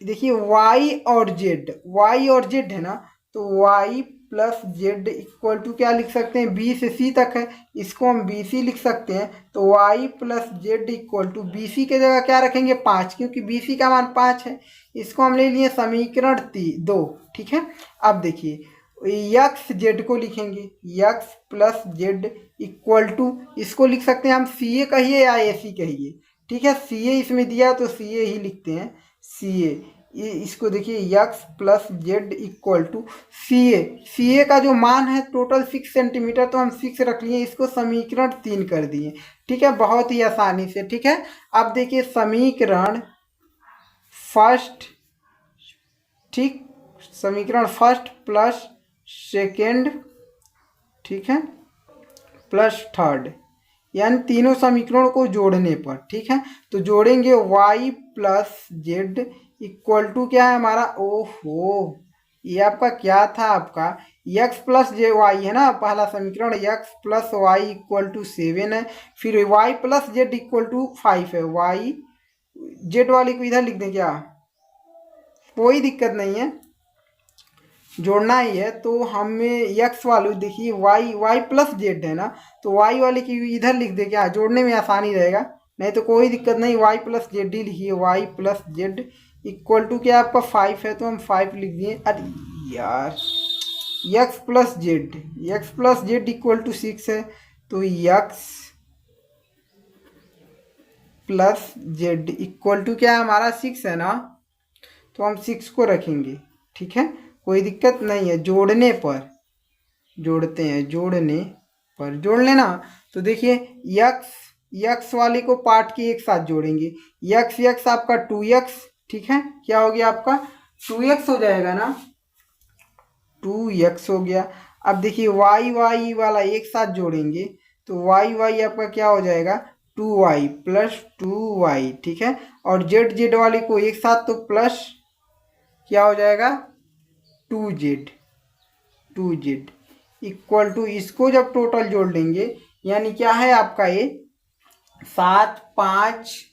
देखिए y और z है ना, तो y plus Z equal to क्या लिख सकते हैं, बी से सी तक है, इसको हम बी सी लिख सकते हैं। तो y plus Z equal to B C के जगह क्या रखेंगे, 5, क्योंकि बी सी का मान 5 है। इसको हम ले लिए समीकरण 2, ठीक है। अब देखिए यक्स जेड को लिखेंगे, X plus Z equal to, इसको लिख सकते हैं हम सी ए कहिए या ए सी कहिए, ठीक है। सी ए इसमें दिया तो सी ए ही लिखते हैं, सी ए। इसको देखिए X plus Z equal to C A का जो मान है टोटल 6 सेंटीमीटर, तो हम 6 रख लिए, इसको समीकरण 3 कर दिए, ठीक है, बहुत ही आसानी से, ठीक है। अब देखिए समीकरण फर्स्ट, ठीक, समीकरण फर्स्ट प्लस सेकेंड, ठीक है, प्लस थर्ड, यानी तीनों समीकरणों को जोड़ने पर, ठीक है, तो जोड़ेंगे y plus Z equal to क्या है हमारा, ओहो ये आपका क्या था, आपका x प्लस जे वाई है ना, पहला समीकरण x plus Y equal to 7 है, फिर y plus Z equal to 5 है, y जेड वाली को इधर लिख दें क्या, कोई दिक्कत नहीं है, जोड़ना ही है। तो हमें x वाली देखिए y प्लस जेड है ना, तो y वाले की इधर लिख दे क्या, जोड़ने में आसानी रहेगा, नहीं तो कोई दिक्कत नहीं, y प्लस जेड ही लिखिए, y plus Z equal to क्या आपका 5 है, तो हम 5 लिख दिए। अरे यार x plus Z equal to 6 है, तो x plus Z equal to क्या है हमारा 6 है ना, तो हम 6 को रखेंगे, ठीक है, कोई दिक्कत नहीं है। जोड़ने पर, जोड़ते हैं, जोड़ने पर जोड़ लेना, तो देखिए यक्स वाले को पार्ट के एक साथ जोड़ेंगे, यक्स आपका 2x, ठीक है, क्या हो गया आपका 2x हो जाएगा ना, 2x हो गया। अब देखिए y वाला एक साथ जोड़ेंगे, तो y आपका क्या हो जाएगा 2y प्लस 2y, ठीक है, और जेड वाले को एक साथ, तो प्लस क्या हो जाएगा 2z इक्वल टू, इसको जब टोटल जोड़ लेंगे, यानी क्या है आपका ये 7 5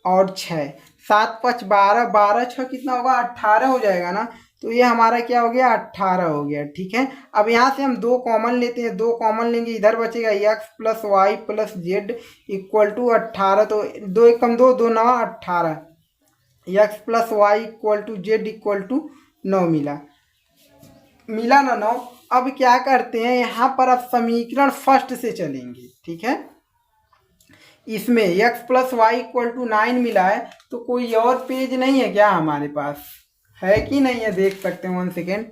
और 6, 7 5 12, 12 6 कितना होगा 18 हो जाएगा ना, तो ये हमारा क्या हो गया 18 हो गया, ठीक है। अब यहाँ से हम 2 कॉमन लेते हैं, 2 कॉमन लेंगे, इधर बचेगा x plus y plus Z equal to 18, तो 2 1 कम 2 2 9 18, x plus Y equal to z equal to 9 मिला ना 9। अब क्या करते हैं यहाँ पर, अब समीकरण फर्स्ट से चलेंगे, ठीक है, इसमें x plus Y equal to 9 मिला है, तो कोई और पेज नहीं है क्या हमारे पास, है कि नहीं है, देख सकते हैं 1 सेकेंड,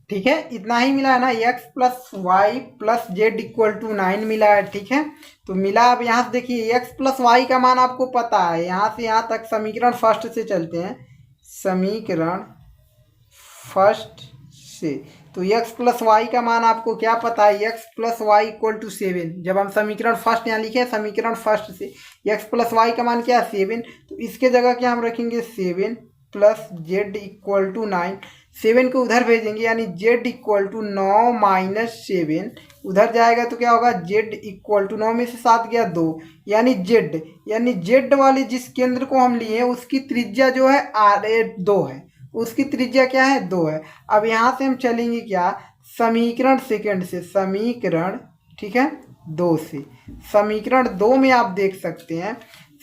ठीक है, इतना ही मिला है ना, x plus y plus Z equal to 9 मिला है, ठीक है, तो मिला। अब यहाँ से देखिए x प्लस वाई का मान आपको पता है, यहाँ से यहाँ तक समीकरण फर्स्ट से चलते हैं, समीकरण फर्स्ट से, तो x प्लस वाई का मान आपको क्या पता है, x plus Y equal to 7, जब हम समीकरण फर्स्ट यहाँ लिखे समीकरण फर्स्ट से, x प्लस वाई का मान क्या है 7, तो इसके जगह क्या हम रखेंगे 7 प्लस जेड इक्वल टू 9, 7 को उधर भेजेंगे, यानी z इक्वल टू 9 माइनस 7, उधर जाएगा तो क्या होगा z इक्वल टू 9 में से 7 गया 2, यानी z वाले जिस केंद्र को हम लिए उसकी त्रिज्या जो है 2 है, उसकी त्रिज्या क्या है 2 है। अब यहाँ से हम चलेंगे क्या, समीकरण सेकंड से, समीकरण, ठीक है 2 से, समीकरण 2 में आप देख सकते हैं,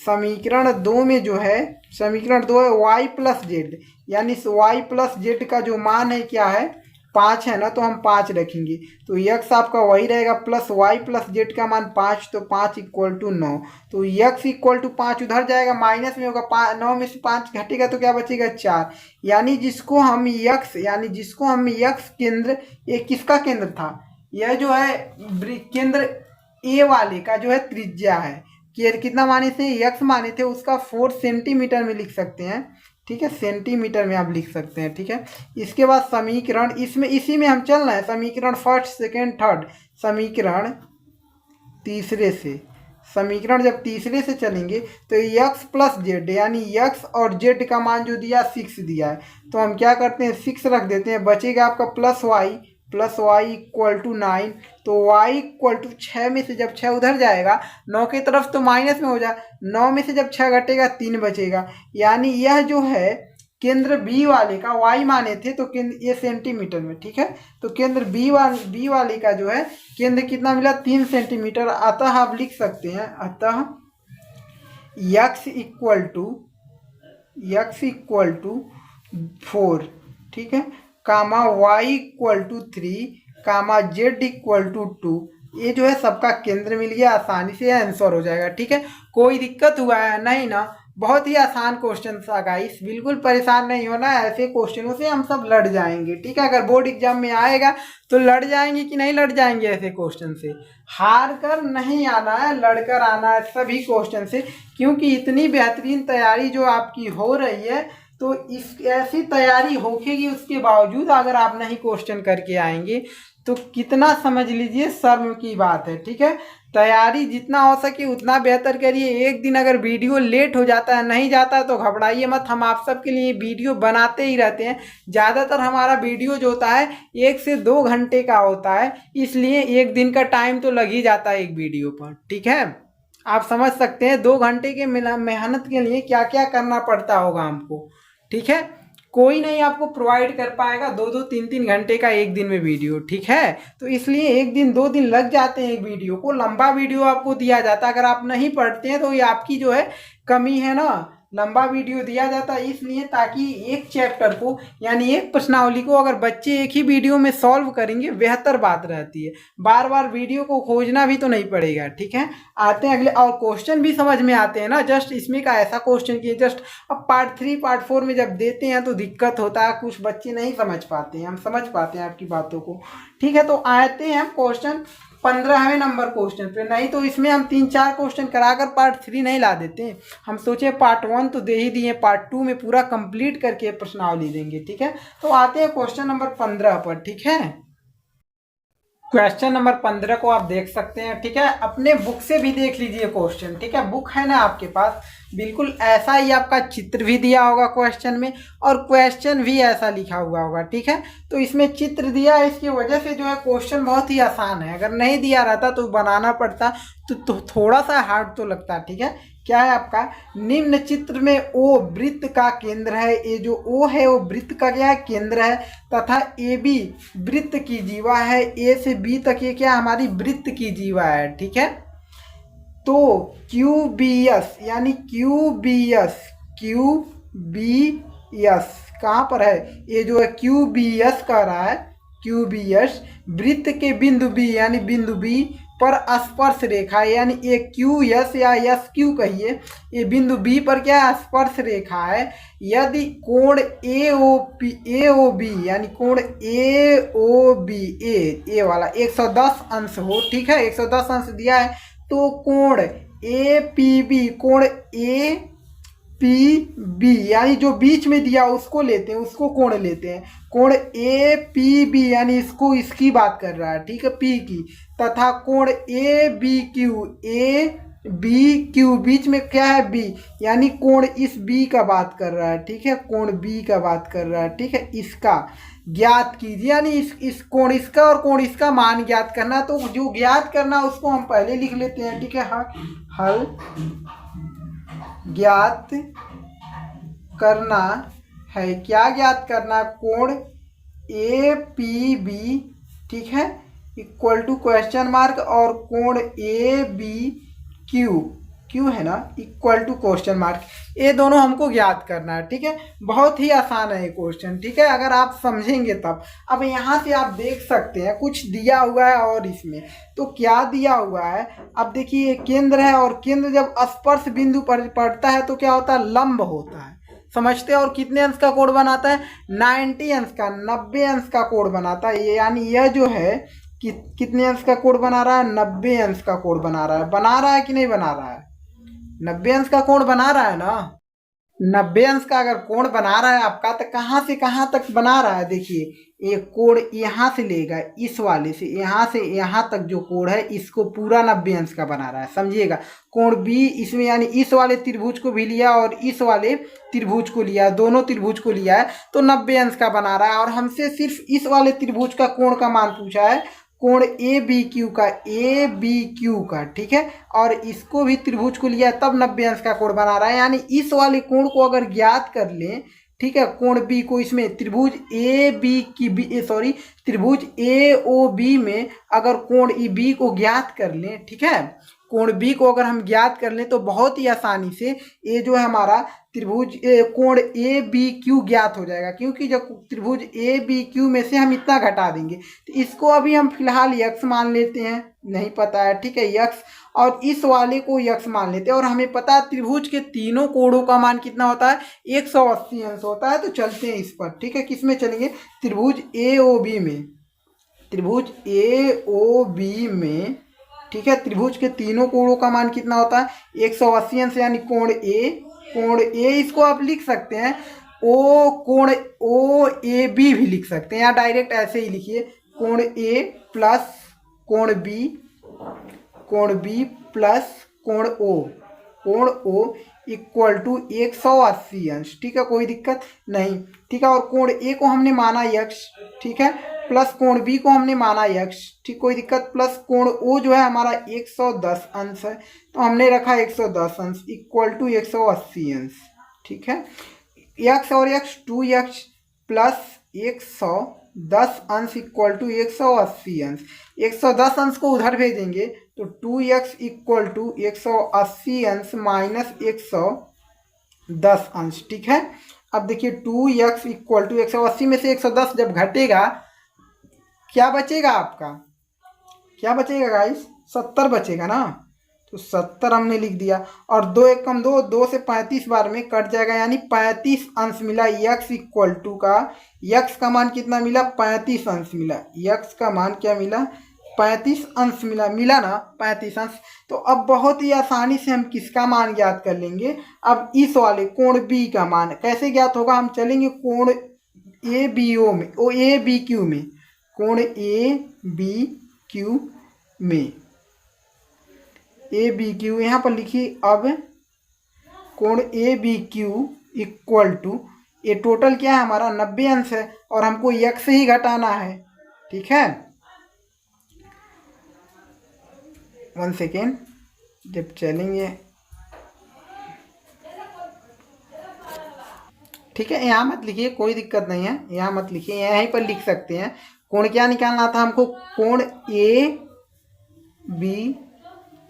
समीकरण 2 में जो है, समीकरण 2 है y प्लस जेड, यानी y प्लस जेड का जो मान है क्या है 5 है ना, तो हम 5 रखेंगे, तो x आपका वही रहेगा प्लस y प्लस जेड का मान 5, तो 5 इक्वल टू 9, तो x इक्वल टू 5 उधर जाएगा, माइनस में होगा, 9 में से 5 घटेगा तो क्या बचेगा 4, यानी जिसको हम x केंद्र, ये किसका केंद्र था, यह जो है केंद्र ए वाले का जो है त्रिज्या है, कितना माने थे x माने थे, उसका 4 सेंटीमीटर में लिख सकते हैं, ठीक है, सेंटीमीटर में आप लिख सकते हैं, ठीक है। इसके बाद समीकरण, इसमें इसी में हम चल रहे हैं, समीकरण फर्स्ट सेकेंड थर्ड, समीकरण तीसरे से, समीकरण जब तीसरे से चलेंगे तो x प्लस जेड, यानी x और z का मान जो दिया 6 दिया है, तो हम क्या करते हैं 6 रख देते हैं, बचेगा आपका प्लस वाई इक्वल टू 9, तो y इक्वल टू 6 में से जब 6 उधर जाएगा 9 की तरफ तो माइनस में हो जाए, 9 में से जब 6 घटेगा 3 बचेगा, यानी यह जो है केंद्र बी वाले का y माने थे, तो केंद्र ये सेंटीमीटर में, ठीक है, तो केंद्र बी वाले का जो है केंद्र कितना मिला 3 सेंटीमीटर, अतः आप लिख सकते हैं, अतः x इक्वल टू 4, ठीक है, comma y equal to 3 comma z equal to 2, ये जो है सबका केंद्र मिल गया, आसानी से आंसर हो जाएगा। ठीक है, कोई दिक्कत हुआ है नहीं ना, बहुत ही आसान क्वेश्चन था गाइस, बिल्कुल परेशान नहीं होना, ऐसे क्वेश्चनों से हम सब लड़ जाएंगे। ठीक है, अगर बोर्ड एग्जाम में आएगा तो लड़ जाएंगे कि नहीं लड़ जाएंगे, ऐसे क्वेश्चन से हार कर नहीं आना है, लड़कर आना है सभी क्वेश्चन से, क्योंकि इतनी बेहतरीन तैयारी जो आपकी हो रही है, तो इस ऐसी तैयारी होगी, उसके बावजूद अगर आप नहीं क्वेश्चन करके आएंगे तो कितना समझ लीजिए शर्म की बात है। ठीक है, तैयारी जितना हो सके उतना बेहतर करिए। एक दिन अगर वीडियो लेट हो जाता है, नहीं जाता है, तो घबराइए मत, हम आप सबके लिए वीडियो बनाते ही रहते हैं। ज़्यादातर हमारा वीडियो जो होता है 1 से 2 घंटे का होता है, इसलिए एक दिन का टाइम तो लग ही जाता है एक वीडियो पर। ठीक है, आप समझ सकते हैं 2 घंटे के मेहनत के लिए क्या क्या करना पड़ता होगा हमको। ठीक है, कोई नहीं आपको प्रोवाइड कर पाएगा 2-2 3-3 घंटे का एक दिन में वीडियो। ठीक है, तो इसलिए 1 दिन 2 दिन लग जाते हैं एक वीडियो को, लंबा वीडियो आपको दिया जाता है। अगर आप नहीं पढ़ते हैं तो ये आपकी जो है कमी है ना, लंबा वीडियो दिया जाता है इसलिए, ताकि एक चैप्टर को यानी एक प्रश्नावली को अगर बच्चे एक ही वीडियो में सॉल्व करेंगे बेहतर बात रहती है, बार बार वीडियो को खोजना भी तो नहीं पड़ेगा। ठीक है, आते हैं अगले, और क्वेश्चन भी समझ में आते हैं ना, जस्ट इसमें का ऐसा क्वेश्चन किए, जस्ट अब पार्ट 3 पार्ट 4 में जब देते हैं तो दिक्कत होता है, कुछ बच्चे नहीं समझ पाते हैं, हम समझ पाते हैं आपकी बातों को। ठीक है, तो आते हैं हम क्वेश्चन 15वें नंबर क्वेश्चन पे। नहीं तो इसमें हम 3-4 क्वेश्चन कराकर पार्ट 3 नहीं ला देते, हम सोचे पार्ट 1 तो दे ही दिए, पार्ट 2 में पूरा कंप्लीट करके प्रश्नावली देंगे। ठीक है, तो आते हैं क्वेश्चन नंबर 15 पर। ठीक है, क्वेश्चन नंबर 15 को आप देख सकते हैं। ठीक है, अपने बुक से भी देख लीजिए क्वेश्चन। ठीक है, बुक है ना आपके पास, बिल्कुल ऐसा ही आपका चित्र भी दिया होगा क्वेश्चन में, और क्वेश्चन भी ऐसा लिखा हुआ होगा। ठीक है, तो इसमें चित्र दिया है, इसकी वजह से जो है क्वेश्चन बहुत ही आसान है, अगर नहीं दिया रहता तो बनाना पड़ता तो थोड़ा सा हार्ड तो लगता। ठीक है, क्या है आपका, निम्न चित्र में ओ वृत्त का केंद्र है, ये जो ओ है वो वृत्त का क्या है, केंद्र है, तथा ए बी वृत्त की जीवा है, ए से बी तक ये क्या हमारी वृत्त की जीवा है। ठीक है, तो क्यू बी एस यानी क्यू बी एस कहाँ पर है, ये जो है क्यू बी एस कह रहा है, क्यू बी एस वृत्त के बिंदु बी यानी बिंदु बी पर स्पर्श रेखा है, यानी ये क्यू एस या एस क्यू कहिए, ये बिंदु बी पर क्या है, स्पर्श रेखा है। यदि कोण ए ओ बी यानी कोण ए ओ बी ए वाला 110 अंश हो। ठीक है, 110 अंश दिया है, तो कोण ए पी बी, कोण ए पी बी यानी जो बीच में दिया उसको लेते हैं, उसको कोण लेते हैं, कोण ए पी बी यानी इसको, इसकी बात कर रहा है। ठीक है, पी की, तथा कोण ए बी क्यू बीच में क्या है, बी यानी कोण इस बी का बात कर रहा है। ठीक है, कोण बी का बात कर रहा है। ठीक है, इसका ज्ञात कीजिए, यानी इस कोण इसका और कोण इसका मान ज्ञात करना, तो जो ज्ञात करना उसको हम पहले लिख लेते हैं। ठीक है, हल ज्ञात करना है, क्या ज्ञात करना, कोण ए पी बी, ठीक है, इक्वल टू क्वेश्चन मार्क, और कोण ए बी क्यू है ना, इक्वल टू क्वेश्चन मार्क, ये दोनों हमको ज्ञात करना है। ठीक है, बहुत ही आसान है ये क्वेश्चन। ठीक है, अगर आप समझेंगे तब। अब यहाँ से आप देख सकते हैं कुछ दिया हुआ है, और इसमें तो क्या दिया हुआ है, अब देखिए केंद्र है, और केंद्र जब स्पर्श बिंदु पर पड़ता है तो क्या होता है, लंब होता है, समझते हैं। और कितने अंश का कोण बनाता है, 90 अंश का, 90 अंश का कोण बनाता है ये, यानी यह जो है कितने अंश का कोण बना रहा है, 90 अंश का कोण बना रहा है कि नहीं बना रहा है, 90 अंश का कोण बना रहा है ना। 90 अंश का अगर कोण बना रहा है आपका, तो कहाँ से कहाँ तक बना रहा है, देखिए एक कोण यहाँ से लेगा, इस वाले से यहाँ तक जो कोण है, इसको पूरा 90 अंश का बना रहा है, समझिएगा। कोण बी इसमें यानी इस वाले त्रिभुज को भी लिया और इस वाले त्रिभुज को लिया, दोनों त्रिभुज को लिया है, तो 90 अंश का बना रहा है। और हमसे सिर्फ इस वाले त्रिभुज का कोण का मान पूछा है, कोण ए बी क्यू का, ठीक है, और इसको भी त्रिभुज को लिया तब 90 अंश का कोण बना रहा है। यानी इस वाले कोण को अगर ज्ञात कर लें, ठीक है, कोण बी को इसमें त्रिभुज त्रिभुज ए ओ बी में अगर कोण ई बी को ज्ञात कर लें, ठीक है, कोण बी को अगर हम ज्ञात कर लें तो बहुत ही आसानी से ये जो है हमारा त्रिभुज कोण ए बी क्यू ज्ञात हो जाएगा, क्योंकि जब त्रिभुज ए बी क्यू में से हम इतना घटा देंगे तो इसको अभी हम फिलहाल यक्स मान लेते हैं, नहीं पता है, ठीक है, यक्स, और इस वाले को यक्स मान लेते हैं। और हमें पता है त्रिभुज के तीनों कोणों का मान कितना होता है, 180 अंश होता है। तो चलते हैं इस पर, ठीक है, किस में चलेंगे, त्रिभुज ए ओ बी में, त्रिभुज ए ओ बी में, ठीक है, त्रिभुज के तीनों कोणों का मान कितना होता है, 180 अंश, यानी कोण ए इसको आप लिख सकते हैं कोण ओ ए बी भी लिख सकते हैं, या डायरेक्ट ऐसे ही लिखिए कोण ए प्लस कोण बी प्लस कोण ओ इक्वल टू 180 अंश, ठीक है, कोई दिक्कत नहीं, ठीक है। और कोण ए को हमने माना यक्स, ठीक है, प्लस कोण बी को हमने माना यक्स, ठीक, कोई दिक्कत, प्लस कोण ओ जो है हमारा 110 अंश है, तो हमने रखा 110 अंश इक्वल टू 180 अंश, ठीक है। यक्स और यक्स 2x प्लस 110 अंश इक्वल टू 180 अंश, 110 अंश को उधर भेजेंगे तो 2x इक्वल टू 180 अंश माइनस 110 अंश, ठीक है। अब देखिए 2x इक्वल टू 180 में से 110 जब घटेगा क्या बचेगा आपका, क्या बचेगा गाइस, 70 बचेगा ना, तो 70 हमने लिख दिया। और 2 एक कम 2, 2 से 35 बार में कट जाएगा, यानी 35 अंश मिला। यक्स इक्वल टू का यक्स का मान कितना मिला, 35 अंश मिला, यक्स का मान क्या मिला, 35 अंश मिला ना, 35 अंश। तो अब बहुत ही आसानी से हम किसका मान ज्ञात कर लेंगे, अब इस वाले कोण बी का मान कैसे ज्ञात होगा, हम चलेंगे कोण ए बी ओ में, ओ ए बी क्यू में, कोण ए बी क्यू में, ए बी क्यू यहाँ पर लिखिए। अब कोण A B Q equal to, ये टोटल क्या है हमारा 90 अंश है, और हमको यक्स ही घटाना है, ठीक है। 1 सेकेंड, जब चलेंगे, ठीक है, यहाँ मत लिखिए, कोई दिक्कत नहीं है, यहाँ मत लिखिए, यहीं पर लिख सकते हैं। कोण क्या निकालना था हमको, कोण ए बी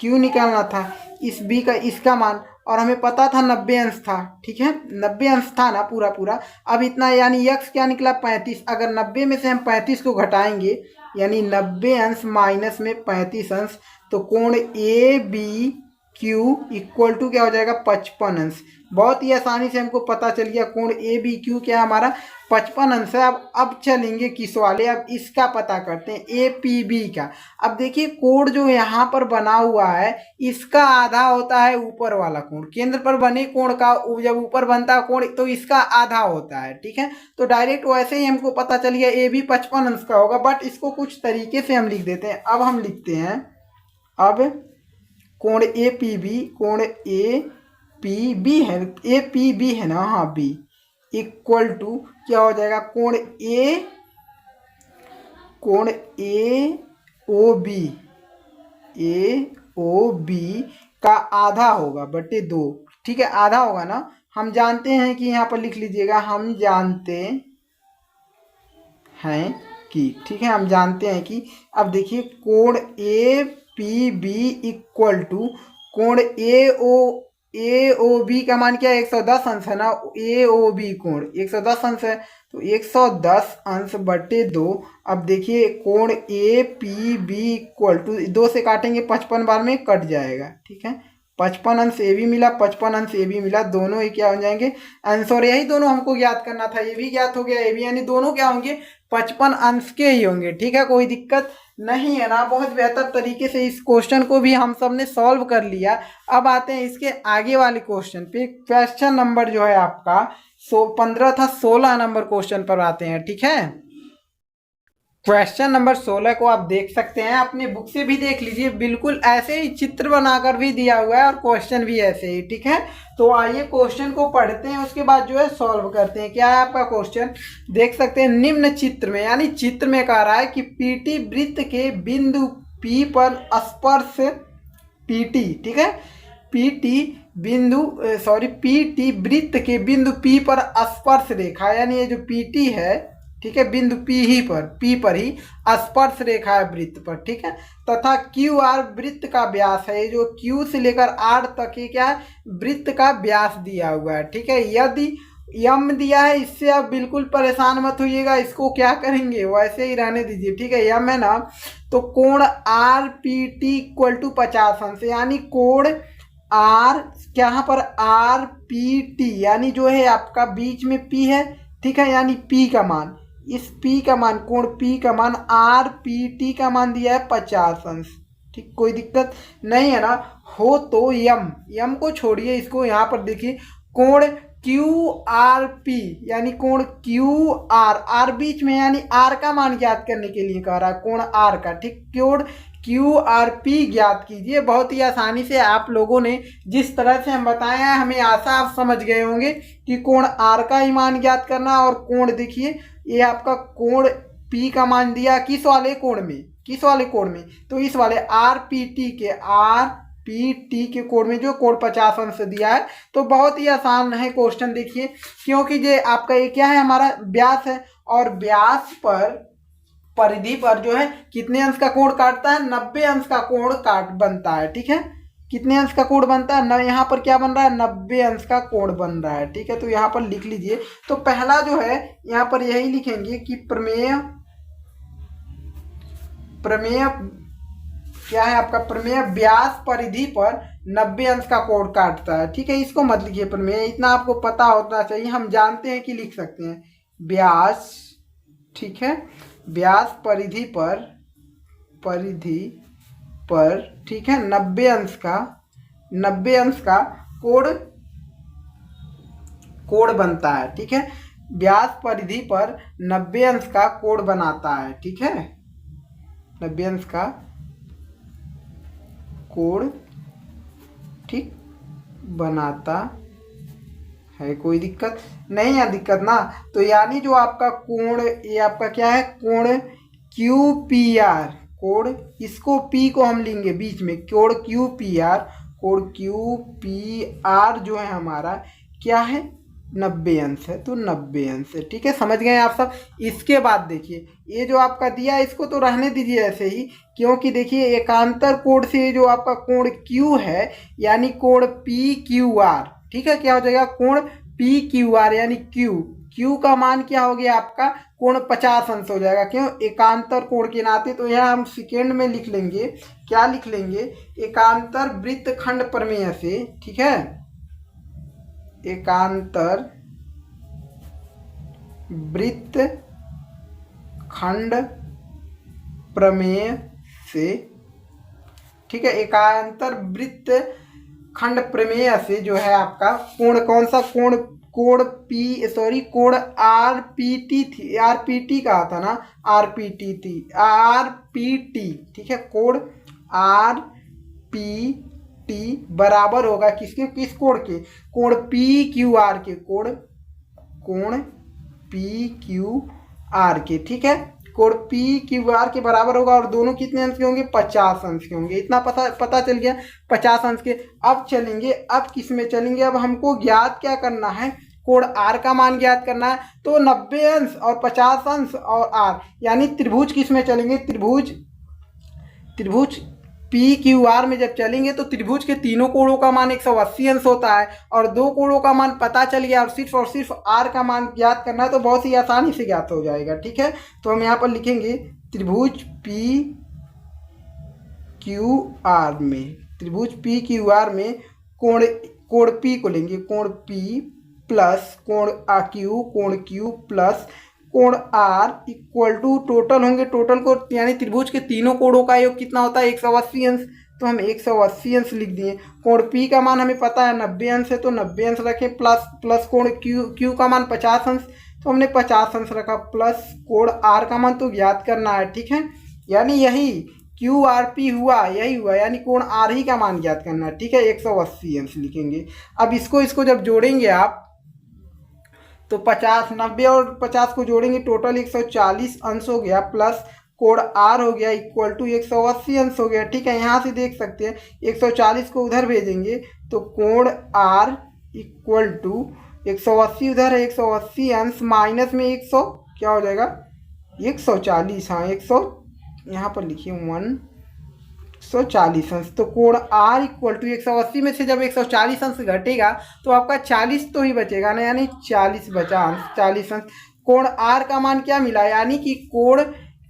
क्यू निकालना था, इस बी का इसका मान, और हमें पता था 90 अंश था, ठीक है, 90 अंश था ना पूरा। अब इतना यानी यक्स क्या निकला 35, अगर 90 में से हम 35 को घटाएंगे यानी 90 अंश माइनस में 35 अंश, तो कोण A B Q equal to क्या हो जाएगा 55 अंश। बहुत ही आसानी से हमको पता चल गया कोण ए बी क्यू क्या हमारा 55 अंश है। अब चलेंगे किस वाले, अब इसका पता करते हैं ए पी बी का। अब देखिए कोण जो यहाँ पर बना हुआ है इसका आधा होता है ऊपर वाला कोण, केंद्र पर बने कोण का जब ऊपर बनता है कोण तो इसका आधा होता है, ठीक है। तो डायरेक्ट वैसे ही हमको पता चल गया ए बी 55 अंश का होगा, बट इसको कुछ तरीके से हम लिख देते हैं। अब हम लिखते हैं, अब कोण ए पी बी, कोण ए पी बी है, ए पी बी है ना, हाँ बी इक्वल टू क्या हो जाएगा, कोण ए ओ बी का आधा होगा बटे 2, ठीक है, आधा होगा ना। हम जानते हैं कि यहाँ पर लिख लीजिएगा, हम जानते हैं कि, ठीक है, हम जानते हैं कि, अब देखिए कोण A P B equal to कोण ए ओ बी का मान क्या है 110 अंश है ना, ए ओ बी कोण 110 अंश है, तो 110 अंश बटे 2। अब देखिए कोण A P B equal to 2 से काटेंगे 55 बार में कट जाएगा, ठीक है, 55 अंश ए बी मिला, 55 अंश ए बी मिला, दोनों ही क्या हो जाएंगे अंश, और यही दोनों हमको ज्ञात करना था, ये भी ज्ञात हो गया ए बी, यानी दोनों क्या होंगे 55 अंश के ही होंगे, ठीक है, कोई दिक्कत नहीं है ना। बहुत बेहतर तरीके से इस क्वेश्चन को भी हम सब ने सॉल्व कर लिया। अब आते हैं इसके आगे वाले क्वेश्चन पे। क्वेश्चन नंबर जो है आपका 15 था, 16 नंबर क्वेश्चन पर आते हैं, ठीक है। क्वेश्चन नंबर 16 को आप देख सकते हैं, अपने बुक से भी देख लीजिए, बिल्कुल ऐसे ही चित्र बनाकर भी दिया हुआ है और क्वेश्चन भी ऐसे ही, ठीक है। तो आइए क्वेश्चन को पढ़ते हैं, उसके बाद जो है सॉल्व करते हैं। क्या है आपका क्वेश्चन, देख सकते हैं, निम्न चित्र में, यानी चित्र में कह रहा है कि पीटी वृत्त के बिंदु पी पर स्पर्श पीटी, ठीक है, पीटी वृत्त के बिंदु पी पर स्पर्श रेखा, यानी ये जो पीटी है ठीक है, बिंदु पी पर ही स्पर्श रेखा है वृत्त पर, ठीक है। तथा क्यू आर वृत्त का व्यास है, जो क्यू से लेकर आर तक ये क्या है, वृत्त का व्यास दिया हुआ है, ठीक है। यदि यम दिया है, इससे आप बिल्कुल परेशान मत होइएगा, इसको क्या करेंगे वैसे ही रहने दीजिए, ठीक है। यम है ना, तो कोण R P T equal to 50 अंश, यानी कोण आर यहाँ पर आर पी टी, यानी जो है आपका बीच में पी है, ठीक है, यानी पी का मान, इस पी का मान, कोण पी का मान आर पी टी का मान दिया है 50 अंश, ठीक, कोई दिक्कत नहीं है ना। हो तो यम को छोड़िए, इसको यहाँ पर देखिए, कोण क्यू आर पी, यानी कोण क्यू आर बीच में, यानी आर का मान ज्ञात करने के लिए कह रहा है, कोण आर का, ठीक, कोण क्यू आर पी ज्ञात कीजिए। बहुत ही आसानी से आप लोगों ने जिस तरह से हम बताया है, हमें आशा आप समझ गए होंगे कि कोण आर का ही मान ज्ञात करना। और कोण देखिए, ये आपका कोण पी का मान दिया किस वाले कोण में, तो इस वाले आर पी टी के कोण में, जो कोण 50 अंश दिया है। तो बहुत ही आसान है क्वेश्चन, देखिए, क्योंकि ये आपका ये क्या है, हमारा व्यास है, और व्यास पर परिधि पर जो है कितने अंश का कोण काटता है, 90 अंश का कोण बनता है, ठीक है। कितने अंश का कोण बनता है, यहाँ पर क्या बन रहा है, 90 अंश का कोण बन रहा है, ठीक है। तो यहाँ पर लिख लीजिए। तो पहला जो है यहाँ पर यही लिखेंगे कि प्रमेय क्या है आपका, प्रमेय व्यास परिधि पर 90 अंश का कोण काटता है, ठीक है। इसको मत लिखिए प्रमेय, इतना आपको पता होना चाहिए, हम जानते हैं कि लिख सकते हैं व्यास, ठीक है, व्यास परिधि पर ठीक है 90 अंश का कोण बनता है, ठीक है। व्यास परिधि पर 90 अंश का कोण बनाता है, ठीक है, 90 अंश का कोण, ठीक, बनाता है। कोई दिक्कत नहीं है, दिक्कत ना, तो यानी जो आपका कोण, ये आपका क्या है, कोण क्यू पी आर, कोण, इसको पी को हम लेंगे बीच में, कोण क्यू पी आर जो है हमारा क्या है, 90 अंश है, तो 90 अंश है, ठीक है। समझ गए आप सब। इसके बाद देखिए, ये जो आपका दिया है इसको तो रहने दीजिए ऐसे ही, क्योंकि देखिए एकांतर कोण से जो आपका कोण Q है, यानी कोण पी क्यू आर, ठीक है, क्या हो जाएगा, कोण पी क्यू आर, यानी Q का मान क्या हो गया आपका, कोण 50 अंश हो जाएगा, क्यों, एकांतर कोण के नाते।とयहाँ हम सेकेंड में लिख लेंगे, क्या लिख लेंगे, एकांतर वृत्तखंड प्रमेय से, ठीक है, एकांतर वृत्तखंड प्रमेय से, ठीक है, एकांतर वृत्तखंड प्रमेय से जो है आपका कोण, कौन सा कोण, कोण आर पी टी थी, आर पी टी कहा था ना, आर पी टी, ठीक है, कोण आर पी टी बराबर होगा किसके, किस कोण के, कोण पी क्यू आर के, कोण पी क्यू आर के, ठीक है, कोण पी क्यू आर के बराबर होगा, और दोनों कितने अंश के होंगे, 50 अंश के होंगे। इतना पता चल गया, 50 अंश के। अब चलेंगे, अब किस में चलेंगे, अब हमको ज्ञात क्या करना है, कोण आर का मान ज्ञात करना है। तो 90 अंश और 50 अंश और आर, यानी त्रिभुज किस में चलेंगे, त्रिभुज पी क्यू आर में जब चलेंगे तो त्रिभुज के तीनों कोणों का मान 180 अंश होता है, और दो कोणों का मान पता चल गया, और सिर्फ आर का मान ज्ञात करना है, तो बहुत ही आसानी से ज्ञात हो जाएगा, ठीक है। तो हम यहाँ पर लिखेंगे त्रिभुज पी क्यू आर में कोण पी को लेंगे, कोण पी प्लस कोण क्यू प्लस कोण आर इक्वल टू, टोटल होंगे, टोटल को यानी त्रिभुज के तीनों कोणों का योग कितना होता है, 180 अंश, तो हम 180 अंश लिख दिए। कोण पी का मान हमें पता है 90 अंश है, तो 90 अंश रखे, प्लस कोण क्यू का मान 50 अंश, तो हमने 50 अंश रखा, प्लस कोण आर का मान तो ज्ञात करना है, ठीक है, यानी यही क्यू आर पी हुआ, यही हुआ, यानी कोण आर ही का मान ज्ञात करना है, ठीक है, 180 अंश लिखेंगे। अब इसको जब जोड़ेंगे आप, तो 50, 90 और 50 को जोड़ेंगे, टोटल 140 अंश हो गया, प्लस कोण आर हो गया इक्वल टू 180 अंश हो गया, ठीक है। यहाँ से देख सकते हैं 140 को उधर भेजेंगे तो कोण आर इक्वल टू 180 उधर है, 180 अंश माइनस में 100 क्या हो जाएगा 140, हाँ 100, यहाँ पर लिखिए 140 अंश। तो कोण R इक्वल टू 180 में से जब 140 अंश घटेगा तो आपका 40 तो ही बचेगा ना, यानी 40 बचा अंश, 40 अंश। कोण R का मान क्या मिला, यानी कि कोण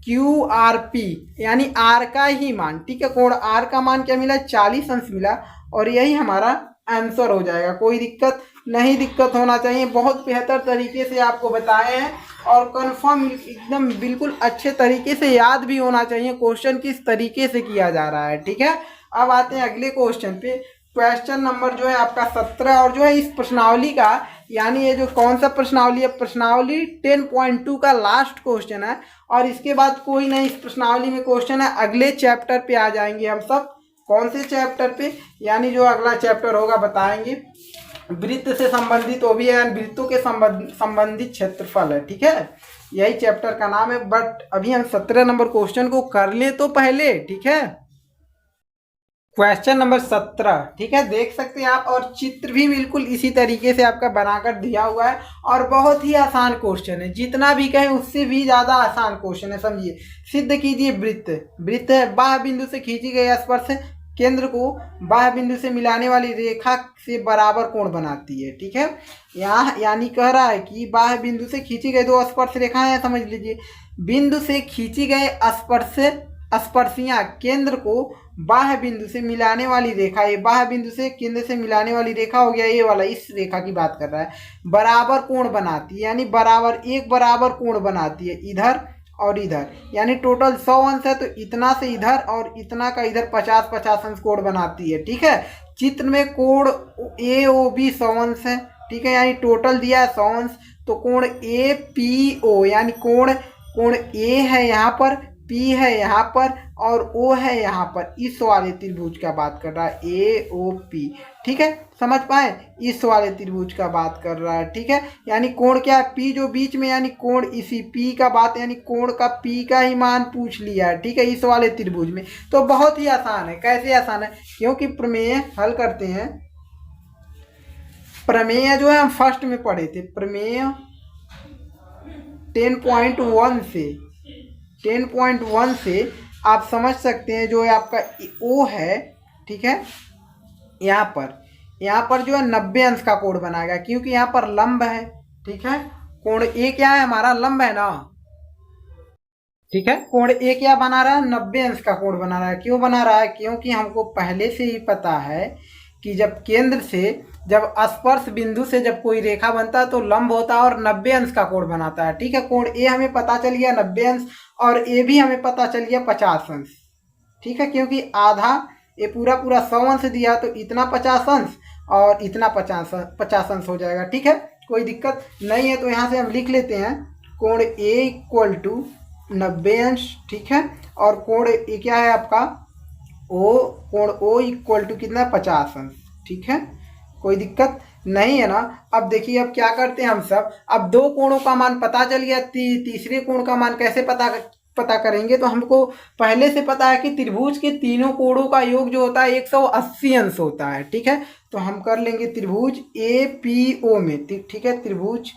QRP यानी R का ही मान, ठीक है। कोण R का मान क्या मिला, 40 अंश मिला, और यही हमारा आंसर हो जाएगा। कोई दिक्कत नहीं, दिक्कत होना चाहिए। बहुत बेहतर तरीके से आपको बताए हैं और कंफर्म एकदम बिल्कुल अच्छे तरीके से याद भी होना चाहिए क्वेश्चन किस तरीके से किया जा रहा है, ठीक है। अब आते हैं अगले क्वेश्चन पे। क्वेश्चन नंबर जो है आपका 17, और जो है इस प्रश्नावली का, यानी ये जो कौन सा प्रश्नावली है, प्रश्नावली 10.2 का लास्ट क्वेश्चन है। और इसके बाद कोई नहीं इस प्रश्नावली में क्वेश्चन है, अगले चैप्टर पे आ जाएंगे हम सब। कौन से चैप्टर पे, यानी जो अगला चैप्टर होगा बताएंगे। वृत्त से संबंधित वो भी है, वृत्तों के संबंधित क्षेत्रफल है, ठीक है। यही चैप्टर का नाम है। बट अभी हम 17 नंबर क्वेश्चन को कर ले तो पहले, ठीक है। क्वेश्चन नंबर 17, ठीक है, देख सकते हैं आप, और चित्र भी बिल्कुल इसी तरीके से आपका बनाकर दिया हुआ है। और बहुत ही आसान क्वेश्चन है, जितना भी कहें उससे भी ज्यादा आसान क्वेश्चन है। समझिए, सिद्ध कीजिए वृत्त, वृत्त है, बाह्य बिंदु से खींची गई स्पर्श केंद्र को बाह्य बिंदु से मिलाने वाली रेखा से बराबर कोण बनाती है, ठीक है। यहाँ यानी कह रहा है कि बाह्य बिंदु से खींची गई दो स्पर्श रेखाएं हैं, समझ लीजिए। बिंदु से खींची गए स्पर्शियां केंद्र को बाह्य बिंदु से मिलाने वाली रेखा, ये बाह्य बिंदु से केंद्र से मिलाने वाली रेखा हो गया, ये वाला, इस रेखा की बात कर रहा है, बराबर कोण बनाती है, यानी बराबर एक बराबर कोण बनाती है इधर और इधर। यानी टोटल 100 अंश है, तो इतना से इधर और इतना का इधर 50-50 अंश कोण बनाती है, ठीक है। चित्र में कोण AOB 100 अंश है, ठीक है, यानी टोटल दिया है 100 अंश। तो कोण APO यानी कोण A है यहाँ पर, P है यहाँ पर और O है यहाँ पर, इस वाले त्रिभुज का बात कर रहा है, AOP, ठीक है। समझ पाए, इस वाले त्रिभुज का बात कर रहा है, ठीक है। यानी कोण क्या है, P जो बीच में, यानी कोण इसी P का बात, यानी कोण का P का ही मान पूछ लिया है, ठीक है, इस वाले त्रिभुज में। तो बहुत ही आसान है। कैसे आसान है, क्योंकि प्रमेय हल करते हैं। प्रमेय जो है हम फर्स्ट में पढ़े थे, प्रमेय 10.1 से आप समझ सकते हैं। जो है आपका O है, ठीक है, यहाँ पर जो है 90 अंश का कोण बनाएगा, क्योंकि यहाँ पर लंब है, ठीक है। कोण A क्या है, हमारा लंब है ना, ठीक है। कोण A क्या बना रहा है, 90 अंश का कोण बना रहा है। क्यों बना रहा है, क्योंकि हमको पहले से ही पता है कि जब केंद्र से, जब स्पर्श बिंदु से जब कोई रेखा बनता है तो लंब होता है और 90 अंश का कोण बनाता है, ठीक है। कोण A हमें पता चल गया 90 अंश, और A भी हमें पता चल गया 50 अंश, ठीक है। क्योंकि आधा, ये पूरा 100 अंश दिया, तो इतना 50 अंश और इतना 50 अंश हो जाएगा, ठीक है। कोई दिक्कत नहीं है। तो यहाँ से हम लिख लेते हैं कोण A इक्वल टू 90 अंश, ठीक है। और कोण A क्या है आपका, कोण O इक्वल टू कितना, 50 अंश, ठीक है। कोई दिक्कत नहीं है ना। अब देखिए, अब क्या करते हैं हम सब, अब दो कोणों का मान पता चल गया, तीसरे कोण का मान कैसे पता करेंगे। तो हमको पहले से पता है कि त्रिभुज के तीनों कोणों का योग जो होता है 180 अंश होता है, ठीक है। तो हम कर लेंगे त्रिभुज APO में, ठीक है, त्रिभुज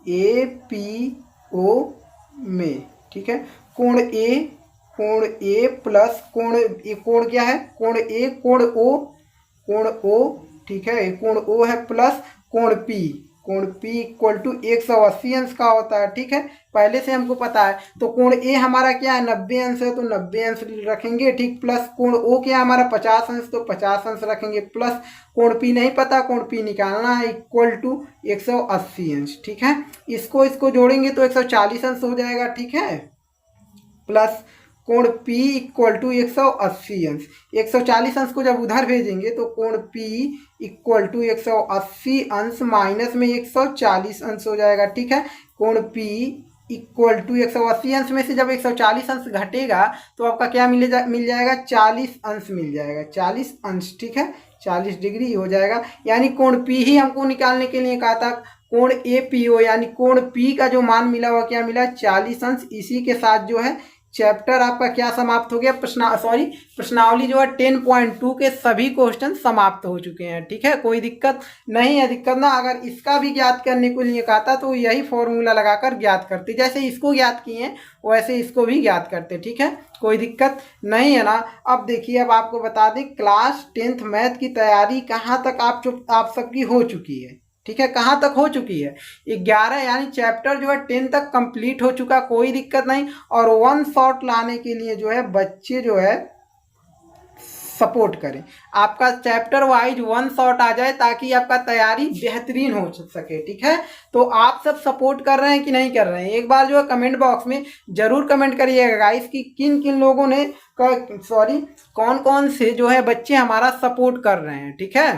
APO में, ठीक है। कोण A प्लस कोण क्या है, कोण A कोण O, ठीक है, कोण O है, प्लस कोण P इक्वल टू 180 अंश का होता है, ठीक है। पहले से हमको पता है। तो कोण A हमारा क्या है, 90 अंश है, तो 90 अंश रखेंगे, ठीक। प्लस कोण O क्या है हमारा 50 अंश, तो 50 अंश रखेंगे। प्लस कोण P नहीं पता, कोण P निकालना है, इक्वल टू 180 अंश, ठीक है। इसको जोड़ेंगे तो 140 अंश हो जाएगा, ठीक है। प्लस कोण P इक्वल टू 180 अंश, 140 अंश को जब उधर भेजेंगे तो कोण P इक्वल टू 180 अंश माइनस में 140 अंश हो जाएगा, ठीक है। कोण P इक्वल टू 180 अंश में से जब 140 अंश घटेगा तो आपका क्या मिल जाएगा, 40 अंश मिल जाएगा, 40 अंश, ठीक है, 40 डिग्री हो जाएगा। यानी कोण P ही हमको निकालने के लिए कहा था। कोण APO यानी कोण P का जो मान मिला वह क्या मिला, 40 अंश। इसी के साथ जो है चैप्टर आपका क्या समाप्त हो गया, प्रश्नावली जो है 10.2 के सभी क्वेश्चन समाप्त हो चुके हैं। ठीक है, कोई दिक्कत नहीं है। दिक्कत ना अगर इसका भी ज्ञात करने को लिए कहा था तो यही फॉर्मूला लगाकर ज्ञात करते, जैसे इसको ज्ञात किए हैं वैसे इसको भी ज्ञात करते। ठीक है, कोई दिक्कत नहीं है ना। अब देखिए, अब आपको बता दें क्लास 10th मैथ की तैयारी कहाँ तक आप सबकी हो चुकी है। ठीक है, कहाँ तक हो चुकी है, 11 यानी चैप्टर जो है 10 तक कंप्लीट हो चुका, कोई दिक्कत नहीं। और 1 शॉट लाने के लिए जो है बच्चे जो है सपोर्ट करें, आपका चैप्टर वाइज 1 शॉट आ जाए ताकि आपका तैयारी बेहतरीन हो सके। ठीक है, तो आप सब सपोर्ट कर रहे हैं कि नहीं कर रहे हैं, एक बार जो है कमेंट बॉक्स में जरूर कमेंट करिएगा गाइस कि किन किन लोगों ने कौन कौन से जो है बच्चे हमारा सपोर्ट कर रहे हैं। ठीक है,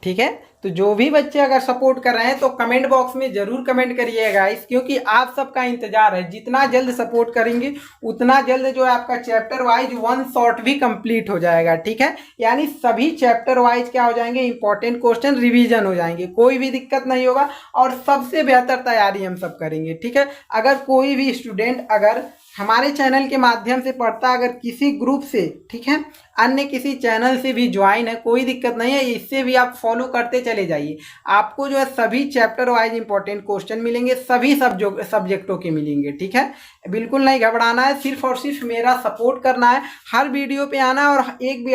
ठीक है, तो जो भी बच्चे अगर सपोर्ट कर रहे हैं तो कमेंट बॉक्स में जरूर कमेंट करिएगा इस, क्योंकि आप सबका इंतजार है। जितना जल्द सपोर्ट करेंगे उतना जल्द जो है आपका चैप्टर वाइज 1 शॉट भी कंप्लीट हो जाएगा। ठीक है, यानी सभी चैप्टर वाइज क्या हो जाएंगे, इंपॉर्टेंट क्वेश्चन रिवीजन हो जाएंगे, कोई भी दिक्कत नहीं होगा और सबसे बेहतर तैयारी हम सब करेंगे। ठीक है, अगर कोई भी स्टूडेंट अगर हमारे चैनल के माध्यम से पढ़ता, अगर किसी ग्रुप से, ठीक है, अन्य किसी चैनल से भी ज्वाइन है, कोई दिक्कत नहीं है, इससे भी आप फॉलो करते चले जाइए। आपको जो है सभी चैप्टर वाइज इंपॉर्टेंट क्वेश्चन मिलेंगे, सभी सब्जेक्टों के मिलेंगे। ठीक है, बिल्कुल नहीं घबराना है, सिर्फ और सिर्फ मेरा सपोर्ट करना है, हर वीडियो पे आना है और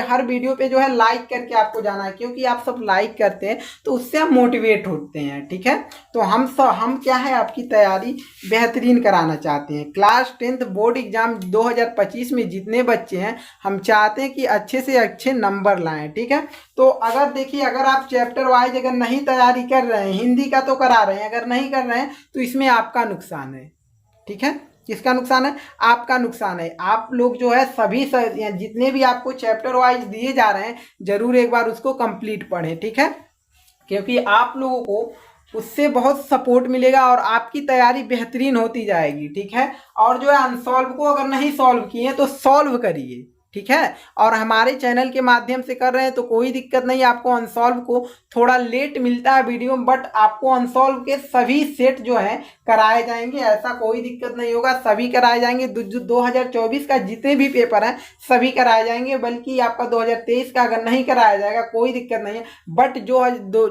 हर वीडियो पे जो है लाइक करके आपको जाना है, क्योंकि आप सब लाइक करते हैं तो उससे हम मोटिवेट होते हैं। ठीक है, तो हम क्या है आपकी तैयारी बेहतरीन कराना चाहते हैं। क्लास 10th बोर्ड एग्जाम 2025 में जितने बच्चे हैं हम चाहते हैं कि अच्छे से अच्छे नंबर लाएं। ठीक है, तो अगर देखिए, अगर आप चैप्टर वाइज अगर नहीं तैयारी कर रहे हैं, हिंदी का तो करा रहे हैं, अगर नहीं कर रहे हैं तो इसमें आपका नुकसान है। ठीक है, किसका नुकसान है, आपका नुकसान है। आप लोग जो है सभी जितने भी आपको चैप्टर वाइज दिए जा रहे हैं जरूर एक बार उसको कंप्लीट पढ़ें। ठीक है, क्योंकि आप लोगों को उससे बहुत सपोर्ट मिलेगा और आपकी तैयारी बेहतरीन होती जाएगी। ठीक है, और जो है अनसॉल्व को अगर नहीं सॉल्व किए तो सॉल्व करिए। ठीक है, और हमारे चैनल के माध्यम से कर रहे हैं तो कोई दिक्कत नहीं, आपको अनसॉल्व को थोड़ा लेट मिलता है वीडियो, बट आपको अनसॉल्व के सभी सेट जो है कराए जाएंगे, ऐसा कोई दिक्कत नहीं होगा, सभी कराए जाएंगे। 2024 का जितने भी पेपर हैं सभी कराए जाएंगे, बल्कि आपका 2023 का अगर नहीं कराया जाएगा कोई दिक्कत नहीं है, बट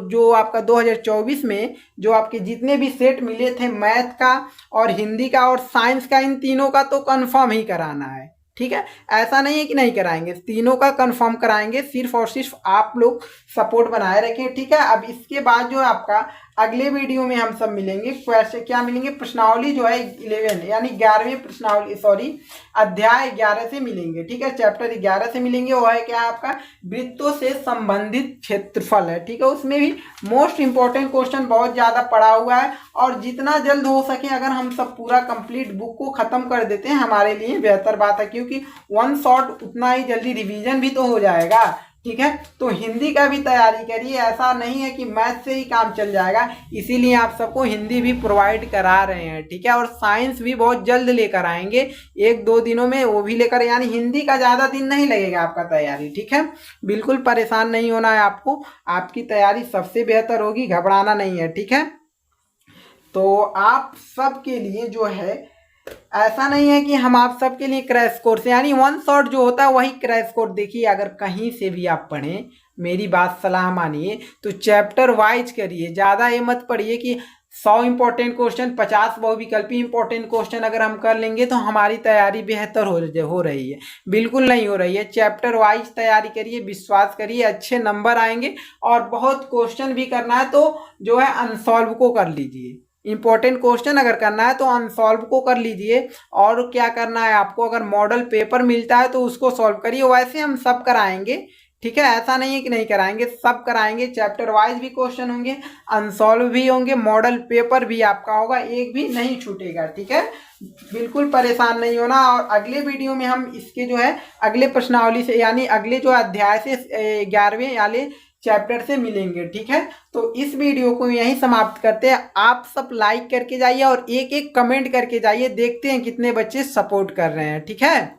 जो आपका 2024 में जो आपके जितने भी सेट मिले थे मैथ का और हिंदी का और साइंस का, इन तीनों का तो कन्फर्म ही कराना है। ठीक है, ऐसा नहीं है कि नहीं कराएंगे, तीनों का कंफर्म कराएंगे, सिर्फ और सिर्फ आप लोग सपोर्ट बनाए रखें। ठीक है, अब इसके बाद जो आपका अगले वीडियो में हम सब मिलेंगे, क्वेश्चन क्या मिलेंगे, प्रश्नावली जो है 11 यानी 11वीं प्रश्नावली अध्याय 11 से मिलेंगे। ठीक है, चैप्टर 11 से मिलेंगे, वो है क्या आपका वृत्तों से संबंधित क्षेत्रफल है। ठीक है, उसमें भी मोस्ट इंपॉर्टेंट क्वेश्चन बहुत ज्यादा पड़ा हुआ है और जितना जल्द हो सके अगर हम सब पूरा कंप्लीट बुक को खत्म कर देते हैं हमारे लिए बेहतर बात है, क्योंकि 1 शॉट उतना ही जल्दी रिवीजन भी तो हो जाएगा। ठीक है, तो हिंदी का भी तैयारी करिए, ऐसा नहीं है कि मैथ से ही काम चल जाएगा, इसीलिए आप सबको हिंदी भी प्रोवाइड करा रहे हैं। ठीक है, और साइंस भी बहुत जल्द लेकर आएंगे, 1-2 दिनों में वो भी लेकर, यानी हिंदी का ज़्यादा दिन नहीं लगेगा आपका तैयारी। ठीक है, बिल्कुल परेशान नहीं होना है आपको, आपकी तैयारी सबसे बेहतर होगी, घबराना नहीं है। ठीक है, तो आप सबके लिए जो है ऐसा नहीं है कि हम आप सबके लिए क्रैश कोर्स, यानी 1 शॉट जो होता है वही क्रैश कोर्स। देखिए, अगर कहीं से भी आप पढ़ें, मेरी बात सलाह मानिए तो चैप्टर वाइज करिए, ज़्यादा ये मत पढ़िए कि 100 इंपॉर्टेंट क्वेश्चन 50 बहुविकल्पी इंपॉर्टेंट क्वेश्चन अगर हम कर लेंगे तो हमारी तैयारी बेहतर हो रही है, बिल्कुल नहीं हो रही है। चैप्टर वाइज तैयारी करिए, विश्वास करिए अच्छे नंबर आएंगे। और बहुत क्वेश्चन भी करना है तो जो है अनसॉल्व को कर लीजिए, इंपॉर्टेंट क्वेश्चन अगर करना है तो अनसॉल्व को कर लीजिए। और क्या करना है आपको, अगर मॉडल पेपर मिलता है तो उसको सॉल्व करिए, वैसे हम सब कराएंगे। ठीक है, ऐसा नहीं है कि नहीं कराएंगे, सब कराएंगे, चैप्टर वाइज भी क्वेश्चन होंगे, अनसॉल्व भी होंगे, मॉडल पेपर भी आपका होगा, एक भी नहीं छूटेगा। ठीक है, बिल्कुल परेशान नहीं होना। और अगले वीडियो में हम इसके जो है अगले प्रश्नावली से, यानी अगले जो अध्याय से 11वें वाले चैप्टर से मिलेंगे। ठीक है, तो इस वीडियो को यहीं समाप्त करते हैं। आप सब लाइक करके जाइए और एक एक कमेंट करके जाइए, देखते हैं कितने बच्चे सपोर्ट कर रहे हैं। ठीक है।